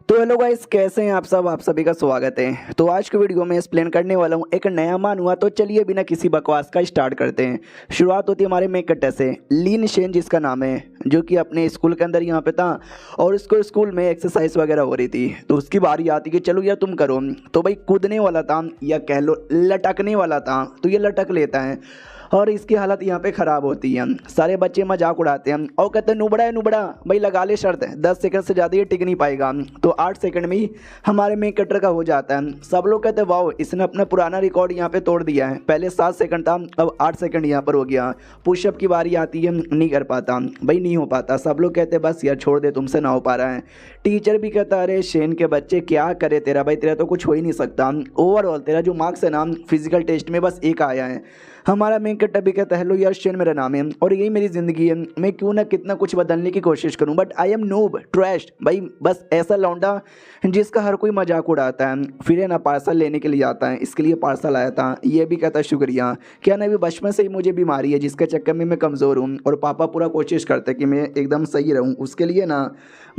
तो hello guys, कैसे हैं आप सब। आप सभी का स्वागत है। तो आज की वीडियो में एक्सप्लेन करने वाला हूँ एक नया मान हुआ। तो चलिए बिना किसी बकवास का स्टार्ट करते हैं। शुरुआत होती है हमारे मेक कट्टर से। लीन शेन जिसका नाम है, जो कि अपने स्कूल के अंदर यहाँ पे था और उसको स्कूल में एक्सरसाइज वगैरह हो रही थी। तो उसकी बारी आती कि चलो यार तुम करो। तो भाई कूदने वाला था या कह लो लटकने वाला था, तो ये लटक लेता है और इसकी हालत यहाँ पे ख़राब होती है। सारे बच्चे मजाक उड़ाते हैं और कहते हैं नुबड़ा है नुबड़ा, भाई लगा ले शर्त है 10 सेकंड से ज़्यादा ये टिक नहीं पाएगा। तो 8 सेकंड में ही हमारे मेक कटर का हो जाता है। सब लोग कहते हैं वाओ, इसने अपना पुराना रिकॉर्ड यहाँ पे तोड़ दिया है। पहले 7 सेकंड था, अब 8 सेकंड यहाँ पर हो गया। पुशअप की बारी आती है, नहीं कर पाता भाई, नहीं हो पाता। सब लोग कहते हैं बस यार छोड़ दे, तुमसे ना हो पा रहा है। टीचर भी कहता है अरे शेन के बच्चे क्या करे तेरा, भाई तेरा तो कुछ हो ही नहीं सकता। ओवरऑल तेरा जो मार्क्स है ना फिजिकल टेस्ट में बस 1 आया है। हमारा मेक कट्टर भी कहता है हेलो यार शेन मेरा नाम है और यही मेरी ज़िंदगी है। मैं क्यों ना कितना कुछ बदलने की कोशिश करूं, but I am noob trash. भाई बस ऐसा लौंडा जिसका हर कोई मजाक उड़ाता है। फिर है ना पार्सल लेने के लिए आता है, इसके लिए पार्सल आया था। ये भी कहता है शुक्रिया, क्या ना भी बचपन से ही मुझे बीमारी है जिसके चक्कर में मैं कमज़ोर हूँ और पापा पूरा कोशिश करते हैं कि मैं एकदम सही रहूँ। उसके लिए ना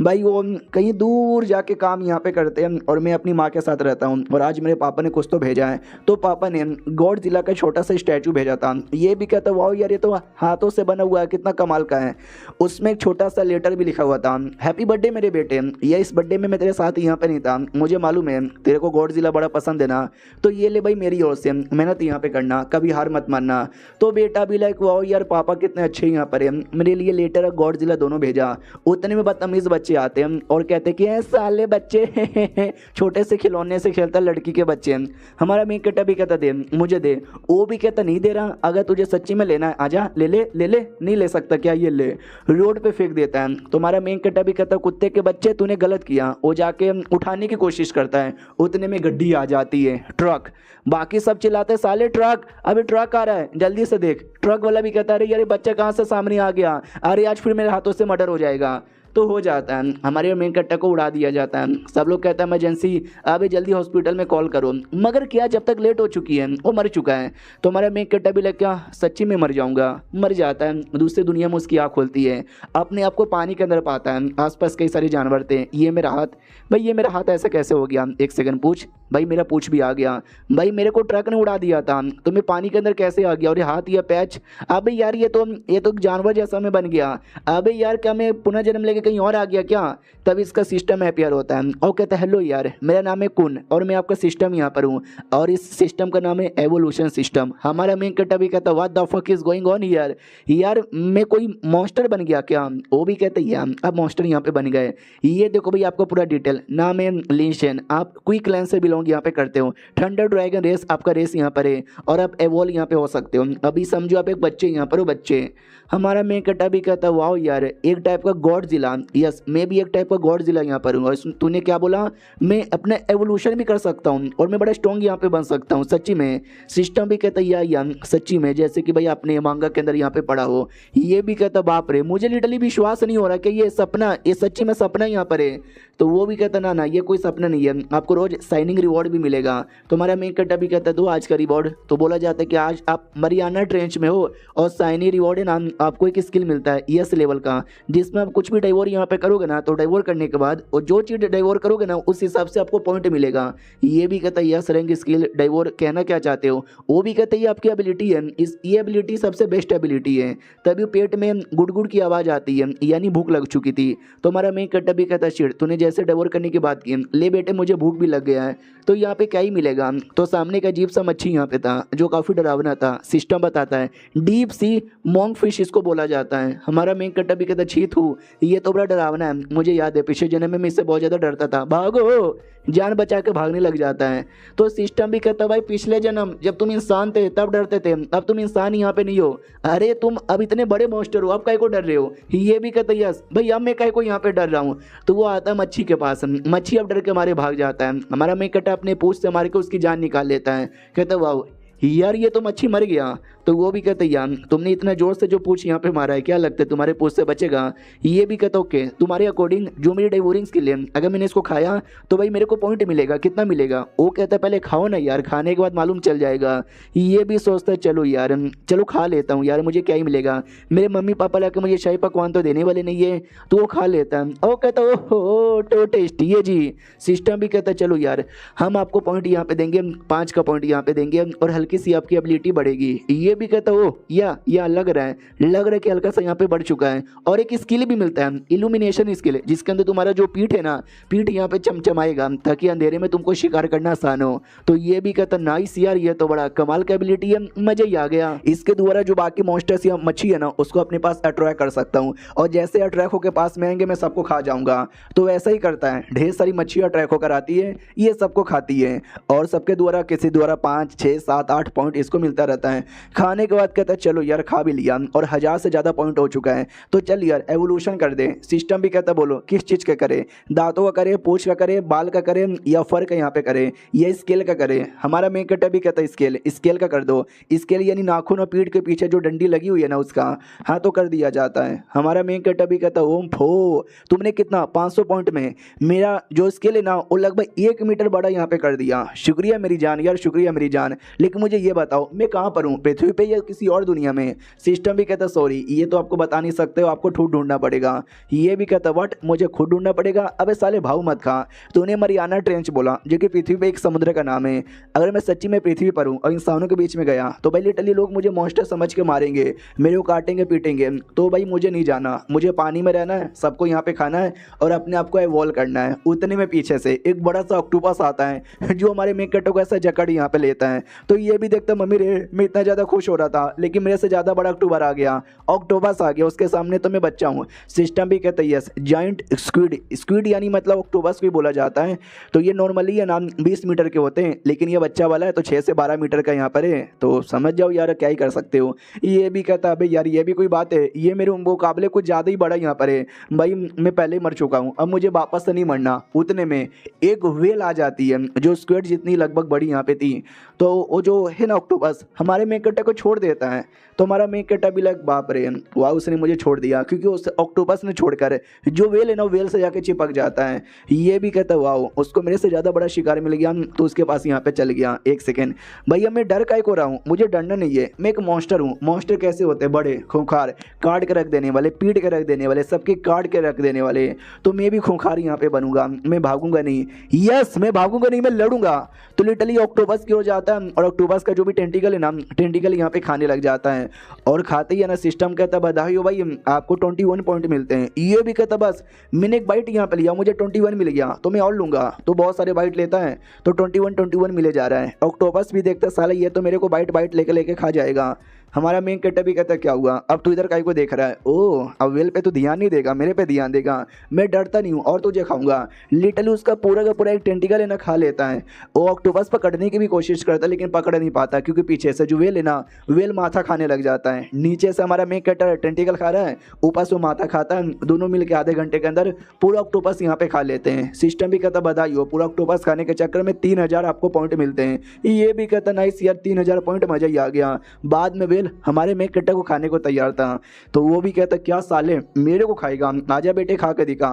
भाई वो कहीं दूर जाके काम यहाँ पे करते हैं और मैं अपनी माँ के साथ रहता हूँ। और आज मेरे पापा ने कुछ तो भेजा है, तो पापा ने गॉडजिला का छोटा सा स्टैचू भेजा था। ये भी कहता वाओ यार ये तो हाथों से बना हुआ है, कितना कमाल का है। उसमें एक छोटा सा लेटर भी लिखा हुआ था, हैप्पी बर्थडे मेरे बेटे, ये इस बर्थडे में मैं तेरे साथ यहाँ पे नहीं था, मुझे मालूम है तेरे को गॉडजिला बड़ा पसंद है ना, तो ये ले भाई मेरी ओर से मेहनत यहाँ पे करना, कभी हार मत मानना। तो बेटा भी लाइक वाओ यार पापा कितने अच्छे यहाँ पर है, मेरे लिए लेटर और गॉडजिला दोनों भेजा। उतने में बदतमीज बच्चे आते हैं और कहते कि ऐ साले बच्चे छोटे से खिलौने से खेलता लड़की के बच्चे। हमारा मेक कट्टर भी कहता दे मुझे दे, वो भी कहता नहीं दे रहा, अगर तुझे सच्ची में लेना है आजा ले ले ले ले, नहीं ले सकता क्या, ये ले। रोड पे फेंक देता है। तुम्हारा मेन कट्टर भी कहता कुत्ते के बच्चे तूने गलत किया, वो जाके उठाने की कोशिश करता है। उतने में गड्डी आ जाती है, ट्रक। बाकी सब चिल्लाते साले ट्रक, अभी ट्रक आ रहा है जल्दी से देख। ट्रक वाला भी कहता अरे यार बच्चा कहाँ से सामने आ गया, अरे आज फिर मेरे हाथों से मर्डर हो जाएगा। तो हो जाता है, हमारे मेन कट्टर को उड़ा दिया जाता है। सब लोग कहते हैं इमरजेंसी, अभी जल्दी हॉस्पिटल में कॉल करो। मगर क्या जब तक लेट हो चुकी है, वो मर चुका है। तो हमारा मेन कट्टर भी लग क्या सच्ची में मर जाऊंगा, मर जाता है। दूसरी दुनिया में उसकी आँख खुलती है, अपने आप को पानी के अंदर पाता है। आसपास कई सारे जानवर थे। ये मेरा हाथ, भाई ये मेरा हाथ ऐसा कैसे हो गया, एक सेकंड पूछ, भाई मेरा पूछ भी आ गया। भाई मेरे को ट्रक ने उड़ा दिया था, तो मैं पानी के अंदर कैसे आ गया, और ये हाथ या पैच, अबे यार ये तो जानवर जैसा मैं बन गया। अबे यार क्या मैं पुनर्जन्म लेके कहीं और आ गया क्या। तब इसका सिस्टम हैप्पियर होता है और कहता है हेलो यार मेरा नाम है कुन और मैं आपका सिस्टम यहाँ पर हूँ और इस सिस्टम का नाम है एवोल्यूशन सिस्टम। हमारा मेन कट्टर भी कहता what the fuck is going on here, यार मैं कोई मॉन्स्टर बन गया क्या। वो भी कहते हैं अब मॉन्स्टर यहाँ पे बन गए। ये देखो भाई आपका पूरा डिटेल, नाम है लीन शेन, आप क्विक क्लैन से बिलोंग यहाँ पे करते हो, थंडर ड्रैगन रेस आपका रेस यहाँ पर है और आप एवोल्व यहाँ पे हो सकते हो। अभी समझो आप एक बच्चे यहाँ पर हो, बच्चे। हमारा मेन कट्टर भी कहता वाओ यार एक टाइप का गॉडजिला, यस मैं भी एक टाइप का गॉडजिला यहाँ पर हूँ। और तूने क्या बोला, मैं अपना एवोल्यूशन भी कर सकता हूँ और मैं बड़ा स्ट्रॉन्ग यहाँ पे बन सकता हूँ सच्ची में। सिस्टम भी कहता या सच्ची में, जैसे कि भाई आपने मांगा के अंदर यहाँ पे पढ़ा हो। ये भी कहता बाप रे मुझे लिटरली विश्वास नहीं हो रहा कि ये सपना, ये सच्ची में सपना यहाँ पर है। तो वो भी कहता ना ये कोई सपना नहीं है, आपको रोज साइनिंग रिवॉर्ड भी मिलेगा। तो हमारा मेन कट्टर भी कहता दो आज का रिवॉर्ड। तो बोला जाता है कि आज आप मरियाना ट्रेंच में हो और साइनिंग रिवॉर्ड है ना, आपको एक स्किल मिलता है ES लेवल का, जिसमें आप कुछ भी डाइवोर यहाँ पे करोगे ना, तो डाइवोर करने के बाद और जो चीज़ डाइवोर करोगे ना उस हिसाब से आपको पॉइंट मिलेगा। ये भी कहता है यस रैंक स्किल डाइवोर कहना क्या चाहते हो। वो भी कहते हैं ये आपकी एबिलिटी है, ये एबिलिटी सबसे बेस्ट एबिलिटी है। तभी पेट में गुड़ की आवाज़ आती है, यानी भूख लग चुकी थी। तो हमारा मेन कट्टर भी कहता शिट तूने जैसे डाइवोर करने की बात की, ले बेटे मुझे भूख भी लग गया है, तो यहाँ पे क्या ही मिलेगा। तो सामने एक अजीब सा मच्छी यहाँ पे था जो काफ़ी डरावना था। सिस्टम बताता है डीप सी मॉन्क फिश इसको बोला जाता है। हमारा मेन कट्टर भी कहता छी थू ये तो बड़ा डरावना है, मुझे याद है पिछले जन्म में इससे बहुत ज़्यादा डरता था, भागो, जान बचा के भागने लग जाता है। तो सिस्टम भी कहता भाई पिछले जन्म जब तुम इंसान थे तब डरते थे, अब तुम इंसान यहाँ पे नहीं हो, अरे तुम अब इतने बड़े मॉन्स्टर हो, अब काहे को डर रहे हो। ये भी कहता यस भाई अब मैं काहे को यहाँ पे डर रहा हूँ। तो वो आता है मच्छी के पास, मच्छी अब डर के मारे भाग जाता है। हमारा मेन कट्टर अपने पूंछ से मार के उसकी जान निकाल लेता है। कहता वाह यार ये तो मच्छी मर गया। तो तो वो भी कहता यार तुमने इतना जोर से जो पूछ यहाँ पे मारा है, क्या लगता है तुम्हारे पूछ से बचेगा? ये भी कहता ओके, तुम्हारे अकॉर्डिंग जो मेरी डेवोरिंग स्किल है, अगर मैंने इसको खाया तो भाई मेरे को पॉइंट मिलेगा, कितना मिलेगा? वो कहता है पहले खाओ ना यार, खाने के बाद मालूम चल जाएगा। ये भी सोचता है चलो यार चलो खा लेता हूँ यार, मुझे क्या ही मिलेगा, मेरे मम्मी पापा लाके मुझे शाही पकवान तो देने वाले नहीं है, तो वो खा लेता है। वो कहता ओहो तो टेस्टी है जी। सिस्टम भी कहता है चलो यार हम आपको पॉइंट यहाँ पे देंगे, 5 का पॉइंट यहाँ पे देंगे और हल्की सी आपकी एबिलिटी बढ़ेगी। ये भी कहता ओ या लग रहा है कि हल्का सा यहाँ पे बढ़ चुका है। और एक स्किल भी मिलता है, इल्यूमिनेशन स्किल, जिसके अंदर तुम्हारा जो पीठ है ना, पीठ यहाँ पे चमचमाएगा ताकि अंधेरे में तुमको शिकार करना आसान हो। तो ये भी कहता नाइस यार, ये तो बड़ा कमाल का एबिलिटी है, मजा ही आ गया। इसके द्वारा जो बाकी मॉन्स्टर्स या मच्छी है ना उसको अपने पास अट्रैक्ट कर सकता हूँ, और जैसे अट्रैक्ट होकर पास में आएंगे मैं सबको खा जाऊंगा। तो ऐसा ही करता है, ढेर सारी मच्छी अट्रैक्ट होकर आती है, ये सबको खाती है और सबके द्वारा किसी द्वारा 5 6 7 8 पॉइंट इसको मिलता रहता है। खाने के बाद कहता है चलो यार खा भी लिया और 1000 से ज़्यादा पॉइंट हो चुका है, तो चल यार एवोल्यूशन कर दे। सिस्टम भी कहता बोलो किस चीज़ का करे, दांतों का करे, पूंछ का करे, बाल का करे या फर का यहाँ पे करे, या स्केल का करे। हमारा मेन कट्टा भी कहता है स्केल का कर दो। स्केल यानी नाखून और पीठ के पीछे जो डंडी लगी हुई है ना उसका, हाँ तो कर दिया जाता है। हमारा मेन कट्टा भी कहता है ओम फो, तुमने कितना 500 पॉइंट में मेरा जो स्केल है ना वो लगभग 1 मीटर बड़ा यहाँ पे कर दिया। शुक्रिया मेरी जान यार, शुक्रिया मेरी जान। लेकिन मुझे ये बताओ मैं कहाँ पर हूँ, पृथ्वी पे या किसी और दुनिया में? सिस्टम भी कहता सॉरी ये तो आपको बता नहीं सकते हो, आपको खुद ढूंढना पड़ेगा। ये भी कहता व्हाट, मुझे खुद ढूंढना पड़ेगा? अबे साले भाव मत खा, तूने मरियाना ट्रेंच बोला जो कि पृथ्वी पे एक समुद्र का नाम है। अगर मैं सच्ची में पृथ्वी पर हूँ और इंसानों के बीच में गया तो भाई लिटरली लोग मुझे मॉन्स्टर समझ के मारेंगे, मेरे को काटेंगे पीटेंगे। तो भाई मुझे नहीं जाना, मुझे पानी में रहना है, सबको यहाँ पे खाना है और अपने आप को इवॉल्व करना है। उतने में पीछे से एक बड़ा सा ऑक्टोपस आता है जो हमारे मेन कट्टो को ऐसा जकड़ यहाँ पे लेता है। तो ये भी देखता मम्मी रे, मैं इतना ज़्यादा खुश हो रहा था लेकिन मेरे से ज़्यादा बड़ा अक्टूबर आ गया, ऑक्टोपस आ गया, उसके सामने तो मैं बच्चा हूँ। सिस्टम भी कहता है यस जाइंट स्क्विड यानी मतलब ऑक्टोपस भी बोला जाता है। तो ये नॉर्मली ये नाम 20 मीटर के होते हैं, लेकिन ये बच्चा वाला है तो 6 से 12 मीटर का यहाँ पर है। तो समझ जाओ यार क्या ही कर सकते हो। ये भी कहता है भाई यार ये भी कोई बात है, ये मेरे मुकाबले कुछ ज़्यादा ही बड़ा यहाँ पर है। भाई मैं पहले ही मर चुका हूँ, अब मुझे वापस से नहीं मरना। उतने में एक व्हेल आ जाती है जो स्क्विड जितनी लगभग बड़ी यहाँ पे थी। तो वो जो है ना ऑक्टोपस हमारे मेन कट्टा को छोड़ देता है। तो हमारा मेन कट्टा भी लग बाप रे वाह उसने मुझे छोड़ दिया, क्योंकि उस ऑक्टोपस ने छोड़कर जो वेल है ना वेल से जाके चिपक जाता है। ये भी कहता है वाह उसको मेरे से ज़्यादा बड़ा शिकार मिल गया तो उसके पास यहाँ पे चल गया। एक सेकेंड भैया मैं डर काय को रहा हूँ, मुझे डरना नहीं है, मैं एक मॉन्स्टर हूँ। मॉन्स्टर कैसे होते हैं? बड़े खूंखार, काट के रख देने वाले, पीट के रख देने वाले, सबके काट के रख देने वाले। तो मैं भी खूंखार यहाँ पे बनूंगा, मैं भागूंगा नहीं। यस मैं भागूंगा नहीं, मैं लड़ूंगा। तो लिटरली ऑक्टोपस की हो जाता है और ऑक्टोपस का जो भी टेंटिकल है ना, टेंटिकल यहाँ पे खाने लग जाता है। और खाते ही है ना सिस्टम कहता बधाई हो भाई आपको 21 पॉइंट मिलते हैं। ये भी कहता बस मैंने एक बाइट यहाँ पे लिया, मुझे 21 मिल गया तो मैं और लूंगा। तो बहुत सारे बाइट लेता है तो 21 मिले जा रहा है। ऑक्टोपस भी देखता साला ये तो मेरे को बाइट लेके खा जाएगा। हमारा मेन कट्टा भी कहता क्या हुआ, अब तू इधर काहे को देख रहा है? ओह अब वेल पे तो ध्यान नहीं देगा, मेरे पे ध्यान देगा। मैं डरता नहीं हूँ और तुझे खाऊंगा। लिटरली उसका पूरा का पूरा एक टेंटिकल है ना खा लेता है। वो ऑक्टोपस पकड़ने की भी कोशिश करता है लेकिन पकड़ नहीं पाता, क्योंकि पीछे से जो वेल है ना वेल माथा खाने लग जाता है। नीचे से हमारा मेन कट्टा टेंटिकल खा रहा है, ऊपर से माथा खाता है। दोनों मिलकर आधे घंटे के अंदर पूरा ऑक्टोपस यहाँ पे खा लेते हैं। सिस्टम भी कहता बधाई हो, पूरा ऑक्टोपस खाने के चक्कर में 3000 आपको पॉइंट मिलते हैं। ये भी कहता नाइस यार 3000 पॉइंट, मजा ही आ गया। बाद में वेल हमारे मेन कट्टा को खाने को तैयार था। तो वो भी कहता क्या साले मेरे को खाएगा, आजा बेटे खा के दिखा।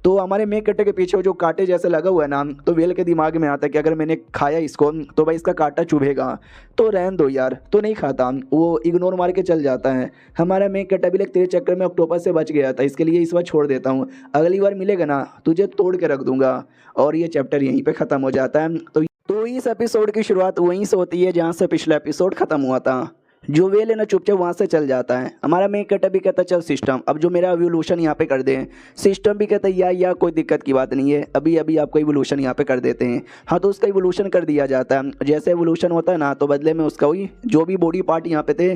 तो हमारे मेन कट्टे के पीछे जो कांटे जैसे लगा हुआ है ना, तो वेल के दिमाग में आता है कि अगर मैंने खाया इसको तो भाई इसका कांटा चुभेगा, तो रहन दो यार। तो नहीं खाता, वो इग्नोर मार के चल जाता है। हमारा मेन कट्टा भी तेरे चक्कर में ऑक्टोपस से बच गया था, इसके लिए इस बार छोड़ देता हूँ, अगली बार मिलेगा ना तुझे तोड़ के रख दूंगा। और ये चैप्टर यहीं पे खत्म हो जाता है। तो इस एपिसोड की शुरुआत वहीं से होती है जहाँ से पिछला एपिसोड खत्म हुआ था। जो वेल है ना चुपचाप वहाँ से चल जाता है। हमारा मेन कट्टा भी कहता चल सिस्टम अब जो मेरा एवोल्यूशन यहाँ पे कर दें। सिस्टम भी कहता है या कोई दिक्कत की बात नहीं है, अभी अभी आपको एवोल्यूशन यहाँ पे कर देते हैं। हाँ तो उसका एवोल्यूशन कर दिया जाता है। जैसे एवोल्यूशन होता है ना तो बदले में उसका वही जो भी बॉडी पार्ट यहाँ पे थे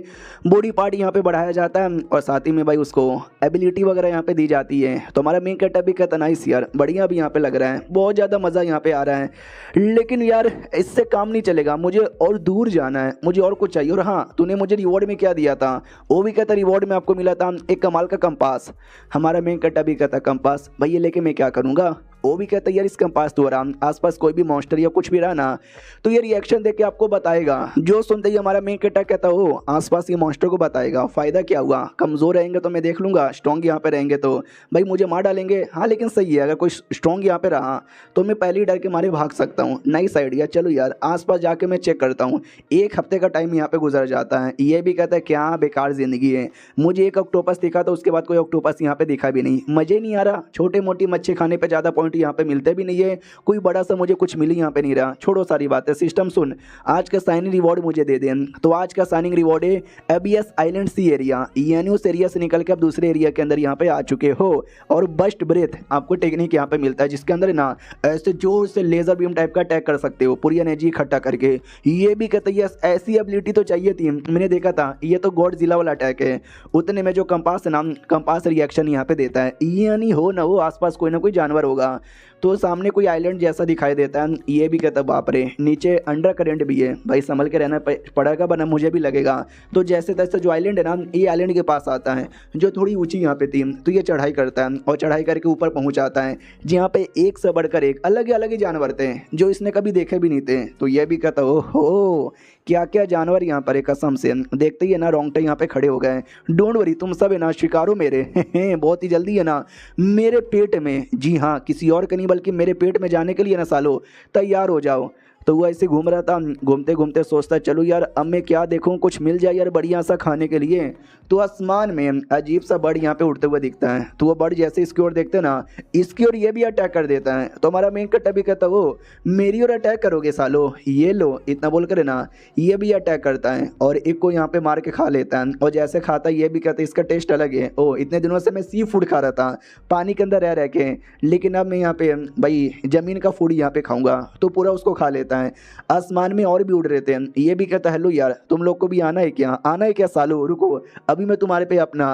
बॉडी पार्ट यहाँ पे बढ़ाया जाता है और साथ ही में भाई उसको एबिलिटी वगैरह यहाँ पे दी जाती है। तो हमारा मेन कट्टा भी कहता नाइस यार बढ़िया भी यहाँ पे लग रहा है, बहुत ज़्यादा मज़ा यहाँ पे आ रहा है। लेकिन यार इससे काम नहीं चलेगा, मुझे और दूर जाना है, मुझे और कुछ चाहिए। और हाँ तूने मुझे रिवॉर्ड में क्या दिया था? वो भी कहता रिवॉर्ड में आपको मिला था एक कमाल का कंपास। हमारा मेन कट्टा भी कहता कंपास भाई ये लेके मैं क्या करूँगा? वो भी कहता है यार इसके पास तो आराम आसपास कोई भी मॉन्स्टर या कुछ भी रहा ना तो ये रिएक्शन देख के आपको बताएगा। जो सुनते ही हमारा मेन कैरेक्टर कहता हो आसपास ये मॉन्स्टर को बताएगा। फायदा क्या हुआ, कमजोर रहेंगे तो मैं देख लूंगा, स्ट्रॉन्ग यहाँ पे रहेंगे तो भाई मुझे मार डालेंगे। हाँ लेकिन सही है, अगर कोई स्ट्रॉन्ग यहाँ पे रहा तो मैं पहले ही डर के मारे भाग सकता हूँ। नाइस आइडिया, चलो यार आसपास जाके मैं चेक करता हूँ। एक हफ्ते का टाइम यहाँ पे गुजर जाता है। ये भी कहता है क्या बेकार जिंदगी है, मुझे एक ऑक्टोपस दिखा था उसके बाद कोई ऑक्टोपस यहाँ पे दिखा भी नहीं, मजे नहीं आ रहा। छोटे मोटी मच्छी खाने पे ज़्यादा पॉइंट यहाँ पे मिलते भी नहीं है, कोई बड़ा सा मुझे कुछ मिल यहाँ पे नहीं रहा। छोड़ो सारी बातें, सिस्टम सुन आज का साइनिंग रिवॉर्ड मुझे दे दें। तो आज का साइनिंग रिवॉर्ड है एबियस आइलैंड सी एरिया, यानी उस एरिया से निकल के आप दूसरे एरिया के अंदर यहाँ पे आ चुके हो। और बस्ट ब्रेथ आपको टेक्निक यहाँ पे मिलता है जिसके अंदर ना ऐसे जोर से लेजर बीम टाइप का अटैक कर सकते हो पूरी एनर्जी इकट्ठा करके। ये भी कहते हैं ऐसी एबिलिटी तो चाहिए थी, मैंने देखा था ये तो गॉडजिला वाला अटैक है। उतने में जो कंपास है ना, कंपास रिएक्शन यहाँ पे देता है, यानी हो ना हो आसपास कोई ना कोई जानवर होगा। तो सामने कोई आइलैंड जैसा दिखाई देता है। ये भी कहता है बाप रे नीचे अंडर करंट भी है, भाई संभल के रहना पड़ेगा वरना मुझे भी लगेगा। तो जैसे तैसे जो आइलैंड है ना ये आइलैंड के पास आता है जो थोड़ी ऊंची यहाँ पे थी। तो ये चढ़ाई करता है और चढ़ाई करके ऊपर पहुँच आता है जहाँ पे एक से बढ़कर एक अलग ही जानवर थे जो इसने कभी देखे भी नहीं थे। तो ये भी कहता हो क्या क्या जानवर यहाँ पर है, कसम से देखते ही है ना रोंगटे यहाँ पे खड़े हो गए। डोंट वरी तुम सब है ना शिकारो मेरे बहुत ही जल्दी है ना मेरे पेट में, जी हाँ किसी और का नहीं बल्कि मेरे पेट में जाने के लिए ना सालो तैयार हो जाओ। तो वो ऐसे घूम रहा था, घूमते घूमते सोचता चलो यार अब मैं क्या देखूं, कुछ मिल जाए यार बढ़िया सा खाने के लिए। तो आसमान में अजीब सा बर्ड यहाँ पे उड़ते हुए दिखता है। तो वो बर्ड जैसे इसकी ओर देखते ना इसकी ओर ये भी अटैक कर देता है। तो हमारा मेन कट्टा भी कहता वो मेरी ओर अटैक करोगे सालो, ये लो इतना बोल कर ना ये भी अटैक करता है और एक को यहाँ पे मार के खा लेता है। और जैसे खाता है ये भी कहता है इसका टेस्ट अलग है। ओ इतने दिनों से मैं सी फूड खा रहा था पानी के अंदर रह के, लेकिन अब मैं यहाँ पे भाई ज़मीन का फूड यहाँ पे खाऊंगा। तो पूरा उसको खा लेता है। आसमान में और भी उड़ रहे थे। ये भी कहता हेलो यार तुम लोग को भी आना है क्या, आना है क्या सालो, रुको अभी मैं तुम्हारे पे अपना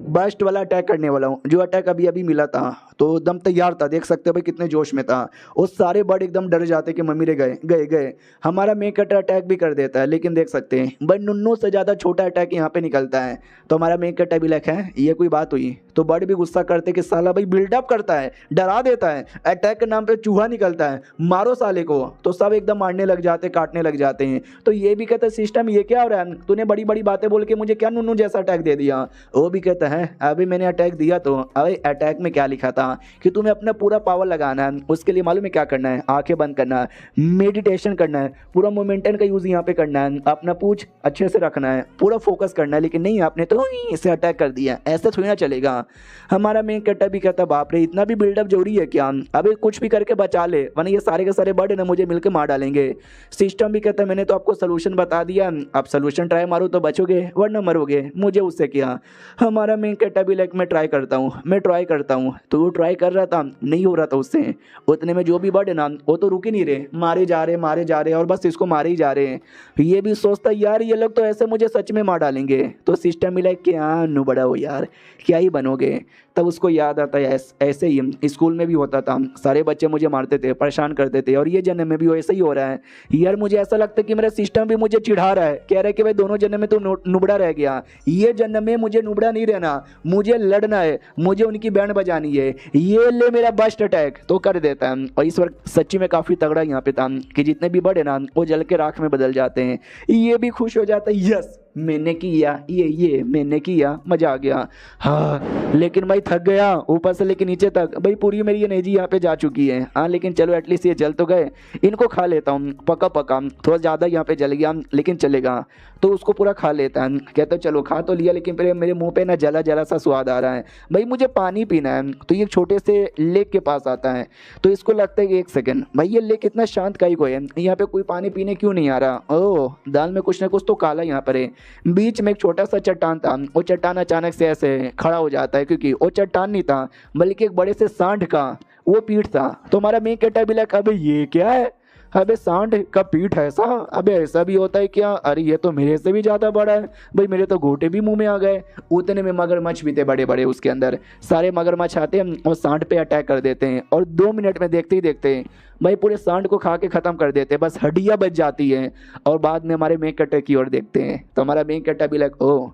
बस्ट वाला अटैक करने वाला हूँ। जो अटैक अभी अभी मिला था तो एकदम तैयार था, देख सकते हो भाई कितने जोश में था। वो सारे बर्ड एकदम डर जाते कि मम्मी रे गए गए गए। हमारा मेन कटर अटैक भी कर देता है लेकिन देख सकते हैं बट नुन्नू से ज़्यादा छोटा अटैक यहाँ पे निकलता है। तो हमारा मेन कटर भी लिखा है ये कोई बात हुई। तो बर्ड भी गुस्सा करते कि साला भाई बिल्डअप करता है, डरा देता है, अटैक के नाम पे चूहा निकलता है, मारो साले को। तो सब एकदम मारने लग जाते, काटने लग जाते हैं। तो ये भी कहता है सिस्टम ये क्या हो रहा है, तूने बड़ी बड़ी बातें बोल के मुझे क्या नुन्नू जैसा अटैक दे दिया। वो भी कहता है अभी मैंने अटैक दिया तो अरे अटैक में क्या लिखा था कि तुम्हें अपना पूरा पावर लगाना है। उसके लिए मालूम है क्या करना है, आंखें बंद करना है, मेडिटेशन करना है, पूरा मोमेंटन का यूज यहाँ पे करना है, अपना पूछ अच्छे से रखना है, पूरा फोकस करना है। लेकिन नहीं आपने तो इसे अटैक कर दिया, ऐसे थोड़ी ना चलेगा। हमारा मेन कट्टा भी कहता बाप रे इतना भी बिल्डअप जरूरी है क्या, अबे कुछ भी करके बचा ले वरना ये सारे के सारे बर्ड ना मुझे मिलकर मार डालेंगे। सिस्टम भी कहता है मैंने तो आपको सोल्यूशन बता दिया, अब सोल्यूशन ट्राई मारो तो बचोगे वरना मरोगे, मुझे उससे क्या। हमारा मेन कट्टा भी लाइक मैं ट्राई करता हूँ। तो वो ट्राई कर रहा था, नहीं हो रहा था उससे। उतने में जो भी बर्ड है ना वो तो रुक ही नहीं रहे, मारे जा रहे और बस इसको मारे ही जा रहे। ये भी सोचता यार ये लोग तो ऐसे मुझे सच में मार डालेंगे। तो सिस्टम भी लाइक क्या नुबड़ा हो यार, क्या ही बनोगे। तब उसको याद आता है ऐसे ही स्कूल में भी होता था, सारे बच्चे मुझे मारते थे, परेशान करते थे, और ये जन्म में भी ऐसा ही हो रहा है। यार मुझे ऐसा लगता है कि मेरा सिस्टम भी मुझे चिढ़ा रहा है, कह रहा है कि भाई दोनों जन्म में तो नुबड़ा रह गया, ये जन्म में मुझे नुबड़ा नहीं रहना, मुझे लड़ना है, मुझे उनकी बैंड बजानी है, ये ले मेरा बस्ट अटैक। तो कर देता है। और इस वक्त सच्ची में काफ़ी तगड़ा यहाँ पे था कि जितने भी बड़े ना वो जल के राख में बदल जाते हैं। ये भी खुश हो जाता है यस मैंने किया, ये मैंने किया, मजा आ गया। हाँ लेकिन भाई थक गया ऊपर से लेके नीचे तक, भाई पूरी मेरी एनर्जी यहाँ पे जा चुकी है। हाँ लेकिन चलो एटलीस्ट ये जल तो गए, इनको खा लेता हूँ, पका थोड़ा ज़्यादा यहाँ पे जल गया लेकिन चलेगा। तो उसको पूरा खा लेता है, कहता चलो खा तो लिया लेकिन फिर मेरे मुंह पे ना जला जला सा स्वाद आ रहा है, भाई मुझे पानी पीना है। तो ये छोटे से लेक के पास आता है। तो इसको लगता है कि एक सेकंड भाई ये लेक इतना शांत काहे को है, यहाँ पे कोई पानी पीने क्यों नहीं आ रहा। ओह दाल में कुछ ना कुछ तो काला यहाँ पर है। बीच में एक छोटा सा चट्टान था, वो चट्टान अचानक से ऐसे खड़ा हो जाता है क्योंकि वो चट्टान नहीं था बल्कि एक बड़े से सांड का वो पीठ था। तो हमारा मेन कैरेक्टर भी लगा अबे ये क्या है, अबे सांड का पीठ ऐसा, अबे ऐसा भी होता है क्या, अरे ये तो मेरे से भी ज़्यादा बड़ा है, भाई मेरे तो घोटे भी मुंह में आ गए। उतने में मगरमच्छ भी थे बड़े बड़े, उसके अंदर सारे मगरमच्छ आते हैं और सांड पे अटैक कर देते हैं और 2 मिनट में देखते ही देखते भाई पूरे सांड को खा के ख़त्म कर देते हैं, बस हड्डियाँ बच जाती हैं। और बाद में हमारे मेन कैरेक्टर की ओर देखते हैं तो हमारा मेन कैरेक्टर भी लाइक ओ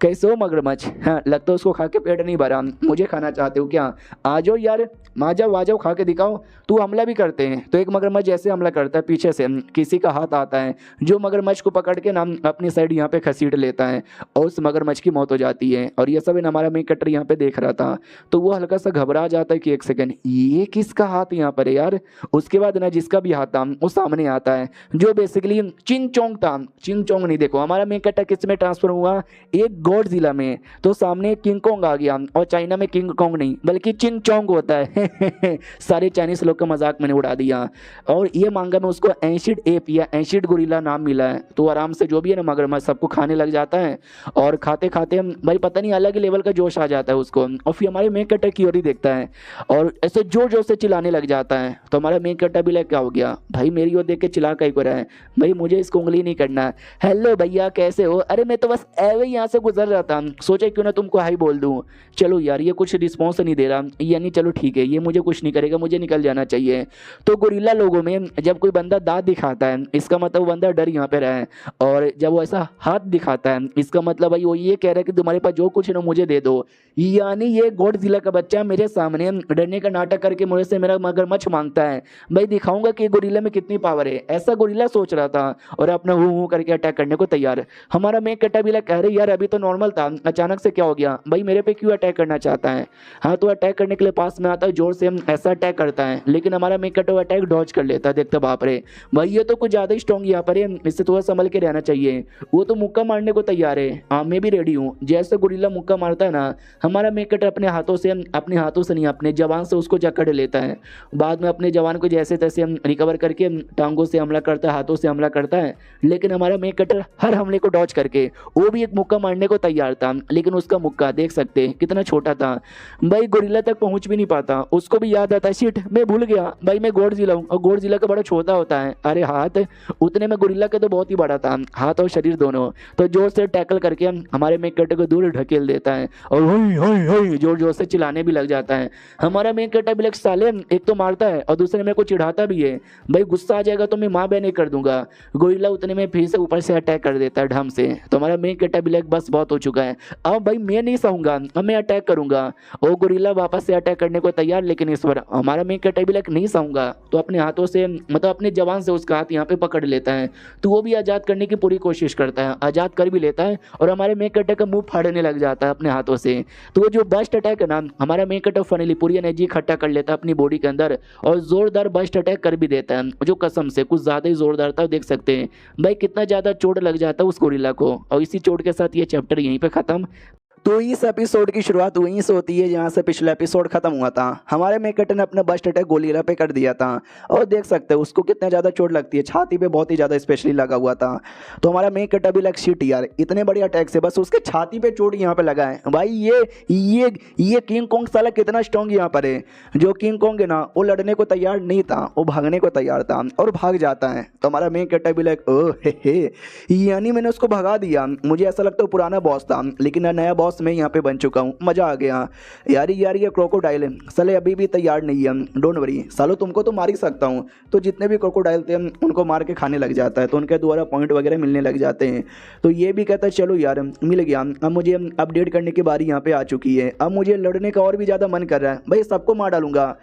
कैसे हो मगरमच्छ? हाँ, लगता है उसको खा के पेट नहीं भरा, मुझे खाना चाहते हो क्या? आ जाओ यार, आ जाओ खा के दिखाओ। तू हमला भी करते हैं। तो एक मगरमच्छ जैसे हमला करता है पीछे से किसी का हाथ आता है जो मगरमच्छ को पकड़ के ना अपनी साइड यहाँ पे घसीट लेता है और उस मगरमच्छ की मौत हो जाती है। और ये सब इन हमारा मेन कटर यहाँ पे देख रहा था, तो वो हल्का सा घबरा जाता है कि एक सेकंड, ये किसका हाथ यहाँ पर है यार। उसके बाद ना जिसका भी हाथ था वो सामने आता है, जो बेसिकली चिंग चोंग था। चिंग चोंग नहीं, देखो हमारा मेन कटर किस में ट्रांसफर हुआ, एक गॉडजिला में। तो सामने किंग कोंग आ गया, और चाइना में किंग कोंग नहीं बल्कि चिंग चोंग होता है। सारे चाइनीज लोग का मजाक मैंने उड़ा दिया। और ये मांगा में उसको एसिड एप या एसिड गोरिल्ला नाम मिला है। तो आराम से जो भी है ना मगरमच्छ सबको खाने लग जाता है, और खाते खाते भाई पता नहीं अलग ही लेवल का जोश आ जाता है उसको। और फिर हमारे मेन कटर की ओर ही देखता है और ऐसे जोर जोर से चिल्लाने लग जाता है। तो हमारा मेन कटर भी लाइक क्या हो गया भाई, मेरी ओर देख के चिल्ला कहीं को रहा है, भाई मुझे इसको उंगली नहीं करना। हेलो भैया कैसे हो? अरे मैं तो बस एवे यहाँ से गुजर रहा था, सोचा क्यों ना तुमको हाई बोल दूं। चलो यार ये कुछ रिस्पॉन्स नहीं दे रहा, यानी चलो ठीक है ये मुझे कुछ नहीं करेगा, मुझे निकल जाना चाहिए। तो गोरिल्ला लोगों में जब कोई बंदा दांत दिखाता है इसका मतलब वो बंदा डर यहाँ पे रहा है, और जब वो ऐसा हाथ दिखाता है इसका मतलब भाई वो ये कह रहा है कि तुम्हारे पास जो कुछ है ना मुझे दे दो। यानी ये गॉडजिला का बच्चा मेरे सामने डरने का नाटक करके मुझे से मेरा मगरमच्छ मांगता है, भाई दिखाऊंगा कि गोरिल्ला में कितनी पावर है। ऐसा गोरिल्ला सोच रहा था और अपना हूँ करके अटैक करने को तैयार। हमारा मेन कैटाबिला कह रहे यार अभी तो नॉर्मल था, अचानक से क्या हो गया भाई, मेरे पे क्यों अटैक करना चाहता है? हाँ तो अटैक करने के लिए पास में आता है, जोर से हम ऐसा अटैक करता है, लेकिन हमारा मेन कैटा अटैक डॉज कर लेता है। देखते बाप रे भाई ये तो कुछ ज्यादा ही स्ट्रॉन्ग यहाँ पर है, इससे थोड़ा संभल के रहना चाहिए। वो तो मुक्का मारने को तैयार है, हाँ मैं भी रेडी हूँ। जैसे गोरिल्ला मुक्का मारता है ना, हमारा मेन कैटा अपने हाथों से नहीं अपने जवान से उसको जकड़ लेता है। बाद में अपने जवान को जैसे तैसे रिकवर करके टांगों से हमला करता है, हाथों से हमला करता है। लेकिन हमारा मेन कटर हर हमले को डॉज करके वो भी एक मुक्का मारने को तैयार था, लेकिन उसका मुक्का देख सकते हैं कितना छोटा था भाई, गोरिल्ला तक पहुंच भी नहीं पाता। उसको भी याद आता है शिट मैं भूल गया भाई मैं गॉडजिला हूं, और गॉडजिला का बड़ा छोटा होता है। अरे हाथ उतने में गोरिल्ला का तो बहुत ही बड़ा था, हाथ और शरीर दोनों। तो जोर से टैकल करके हमारे मेन कटर को दूर ढकेल देता है और जोर जोर से चिल्लाने भी लग जाता है। हमारा मेन कटर भी साले एक तो मारता है और दूसरे मेरे को चिढ़ाता भी है, भाई गुस्सा आ जाएगा तो मैं माँ बहन कर दूंगा। गोरिल्ला उतने में फिर से ऊपर से अटैक कर देता है ढंग से। तो हमारा मेन कटा भी बस बहुत हो चुका है, अब भाई मैं नहीं सहूंगा, अब मैं अटैक करूंगा। और गोरिल्ला वापस से अटैक करने को तैयार, लेकिन इस बार हमारा मेन कटा भी नहीं सहूंगा, तो अपने हाथों से मतलब अपने जवान से उसका हाथ यहाँ पे पकड़ लेता है। तो वो भी आजाद करने की पूरी कोशिश करता है, आजाद कर भी लेता है, और हमारे मेन कटा का मुंह फाड़ने लग जाता है अपने हाथों से। तो वो जो बस्ट अटैक है ना, हमारा मेन कटा फाइनली पूरी एनर्जी इकट्ठा कर लेता है अपनी बॉडी के अंदर और जोरदार बस्ट अटैक कर भी देता है, जो कसम से कुछ ज्यादा ही जोरदार था। देख सकते हैं भाई कितना ज्यादा चोट लग जाता है उस गोरिल्ला को। और इसी चोट के साथ ये चैप्टर यहीं पे खत्म। तो इस एपिसोड की शुरुआत वहीं से होती है जहाँ से पिछला एपिसोड खत्म हुआ था। हमारे मेकट ने अपना बस्ट अटैक गोरिल्ला पे कर दिया था, और देख सकते हैं उसको कितना ज़्यादा चोट लगती है, छाती पे बहुत ही ज़्यादा स्पेशली लगा हुआ था। तो हमारा मेकट अभी लग शिट यार, इतने बड़े अटैक से बस उसके छाती पे चोट यहाँ पे लगा है। भाई ये किंग कोंग साला कितना स्ट्रॉन्ग यहाँ पर है। जो किंग कोंग है ना वो लड़ने को तैयार नहीं था, वो भागने को तैयार था और भाग जाता है। तो हमारा मेकट अभी लग ओ हे यानी मैंने उसको भगा दिया। मुझे ऐसा लगता है पुराना बॉस था, लेकिन नया बॉस मैं यहाँ पे बन चुका हूँ, मजा आ गया यार। ये क्रोकोडाइल है साले अभी भी तैयार नहीं है, डोंट वरी सालो तुमको तो मार ही सकता हूँ। तो जितने भी क्रोकोडाइल थे उनको मार के खाने लग जाता है, तो उनके द्वारा पॉइंट वगैरह मिलने लग जाते हैं। तो ये भी कहता है चलो यार मिल गया, अब मुझे अपडेट करने की बारी यहाँ पे आ चुकी है, अब मुझे लड़ने का और भी ज़्यादा मन कर रहा है, भाई सबको मार डालूंगा।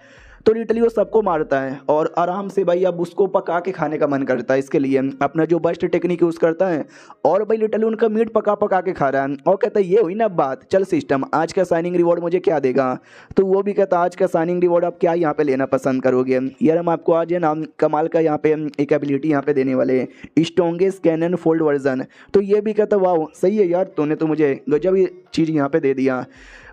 तो लिटरली वो सबको मारता है और आराम से भाई अब उसको पका के खाने का मन करता है, इसके लिए अपना जो बस्ट टेक्निक यूज़ करता है और भाई लिटरली उनका मीट पका के खा रहा है। और कहता है ये हुई ना बात, चल सिस्टम आज का साइनिंग रिवॉर्ड मुझे क्या देगा। तो वो भी कहता आज का साइनिंग रिवॉर्ड आप क्या यहाँ पे लेना पसंद करोगे यार, हम आपको आज है ना कमाल का यहाँ पे एक एबिलिटी यहाँ पे देने वाले, स्ट्रॉन्गेस्ट कैनन फोल्ड वर्जन। तो ये भी कहता वाह सही है यार, तूने तो मुझे गजब ही चीज़ यहाँ पे दे दिया।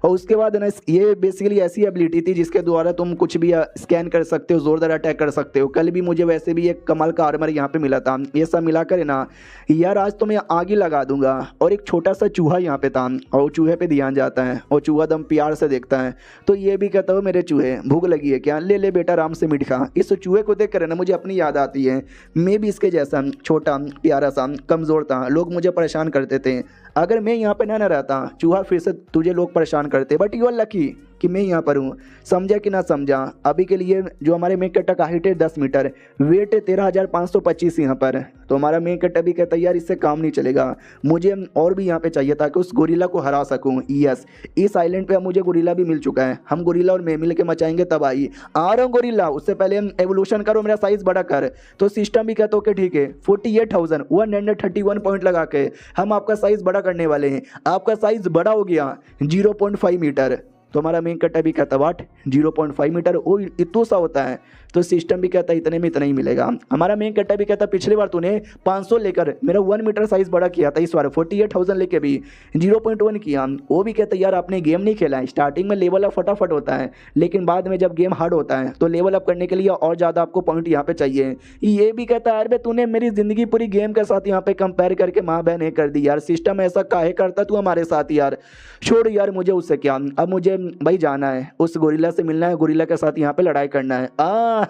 और उसके बाद ना ये बेसिकली ऐसी एबिलिटी थी जिसके द्वारा तुम कुछ भी स्कैन कर सकते हो, जोरदार अटैक कर सकते हो। कल भी मुझे वैसे भी एक कमाल का आर्मर यहाँ पे मिला था, ये सब मिलाकर है ना यार आज तो मैं आग ही लगा दूंगा। और एक छोटा सा चूहा यहाँ पे था और चूहे पे ध्यान जाता है और चूहा दम प्यार से देखता है। तो ये भी कहता हो मेरे चूहे भूख लगी है क्या, ले ले बेटा आराम से मीट खा। इस चूहे को देख कर ना मुझे अपनी याद आती है, मैं भी इसके जैसा छोटा प्यारा सा कमज़ोर था, लोग मुझे परेशान करते थे। अगर मैं यहाँ पे ना रहता चूहा फिर से तुझे लोग परेशान करते, बट यू आर लकी कि मैं यहाँ पर हूँ। समझा कि ना समझा? अभी के लिए जो हमारे मेन कट्टा का हाइट है 10 मीटर, वेट है 13,525 यहाँ पर। तो हमारा मेन कट्टा भी कहता है यार इससे काम नहीं चलेगा, मुझे और भी यहाँ पे चाहिए ताकि उस गोरिल्ला को हरा सकूँ। यस, इस आइलैंड पे अब मुझे गोरिल्ला भी मिल चुका है, हम गोरिल्ला और मैं मिल के मचाएंगे तबाही। आ रहा हूँ गोरिल्ला, उससे पहले हम एवोल्यूशन करो, मेरा साइज बड़ा कर। तो सिस्टम भी कहता ओके ठीक है, 48,131 पॉइंट लगा के हम आपका साइज बड़ा करने वाले हैं। आपका साइज बड़ा हो गया 0.5 मीटर। तो हमारा मेन कट्टा भी कहता वाट 0.5 मीटर वो इतना सा होता है। तो सिस्टम भी कहता है इतने में इतना ही मिलेगा। हमारा मेन कट्टा भी कहता पिछली बार तूने 500 लेकर मेरा 1 मीटर साइज बड़ा किया था, इस बार 48,000 लेके भी 0.1 किया। वो भी कहता यार आपने गेम नहीं खेला है, स्टार्टिंग में लेवल अप फटाफट होता है, लेकिन बाद में जब गेम हार्ड होता है तो लेवल अप करने के लिए और ज़्यादा आपको पॉइंट यहाँ पे चाहिए। ये भी कहता है यार तूने मेरी ज़िंदगी पूरी गेम के साथ यहाँ पे कंपेयर करके माँ बहन कर दी यार, सिस्टम ऐसा काहे करता तू हमारे साथ यार, छोड़ यार मुझे उससे क्या, अब मुझे भाई जाना है, उस गोरिल्ला से मिलना है, गोरिल्ला के साथ यहाँ पे लड़ाई करना है।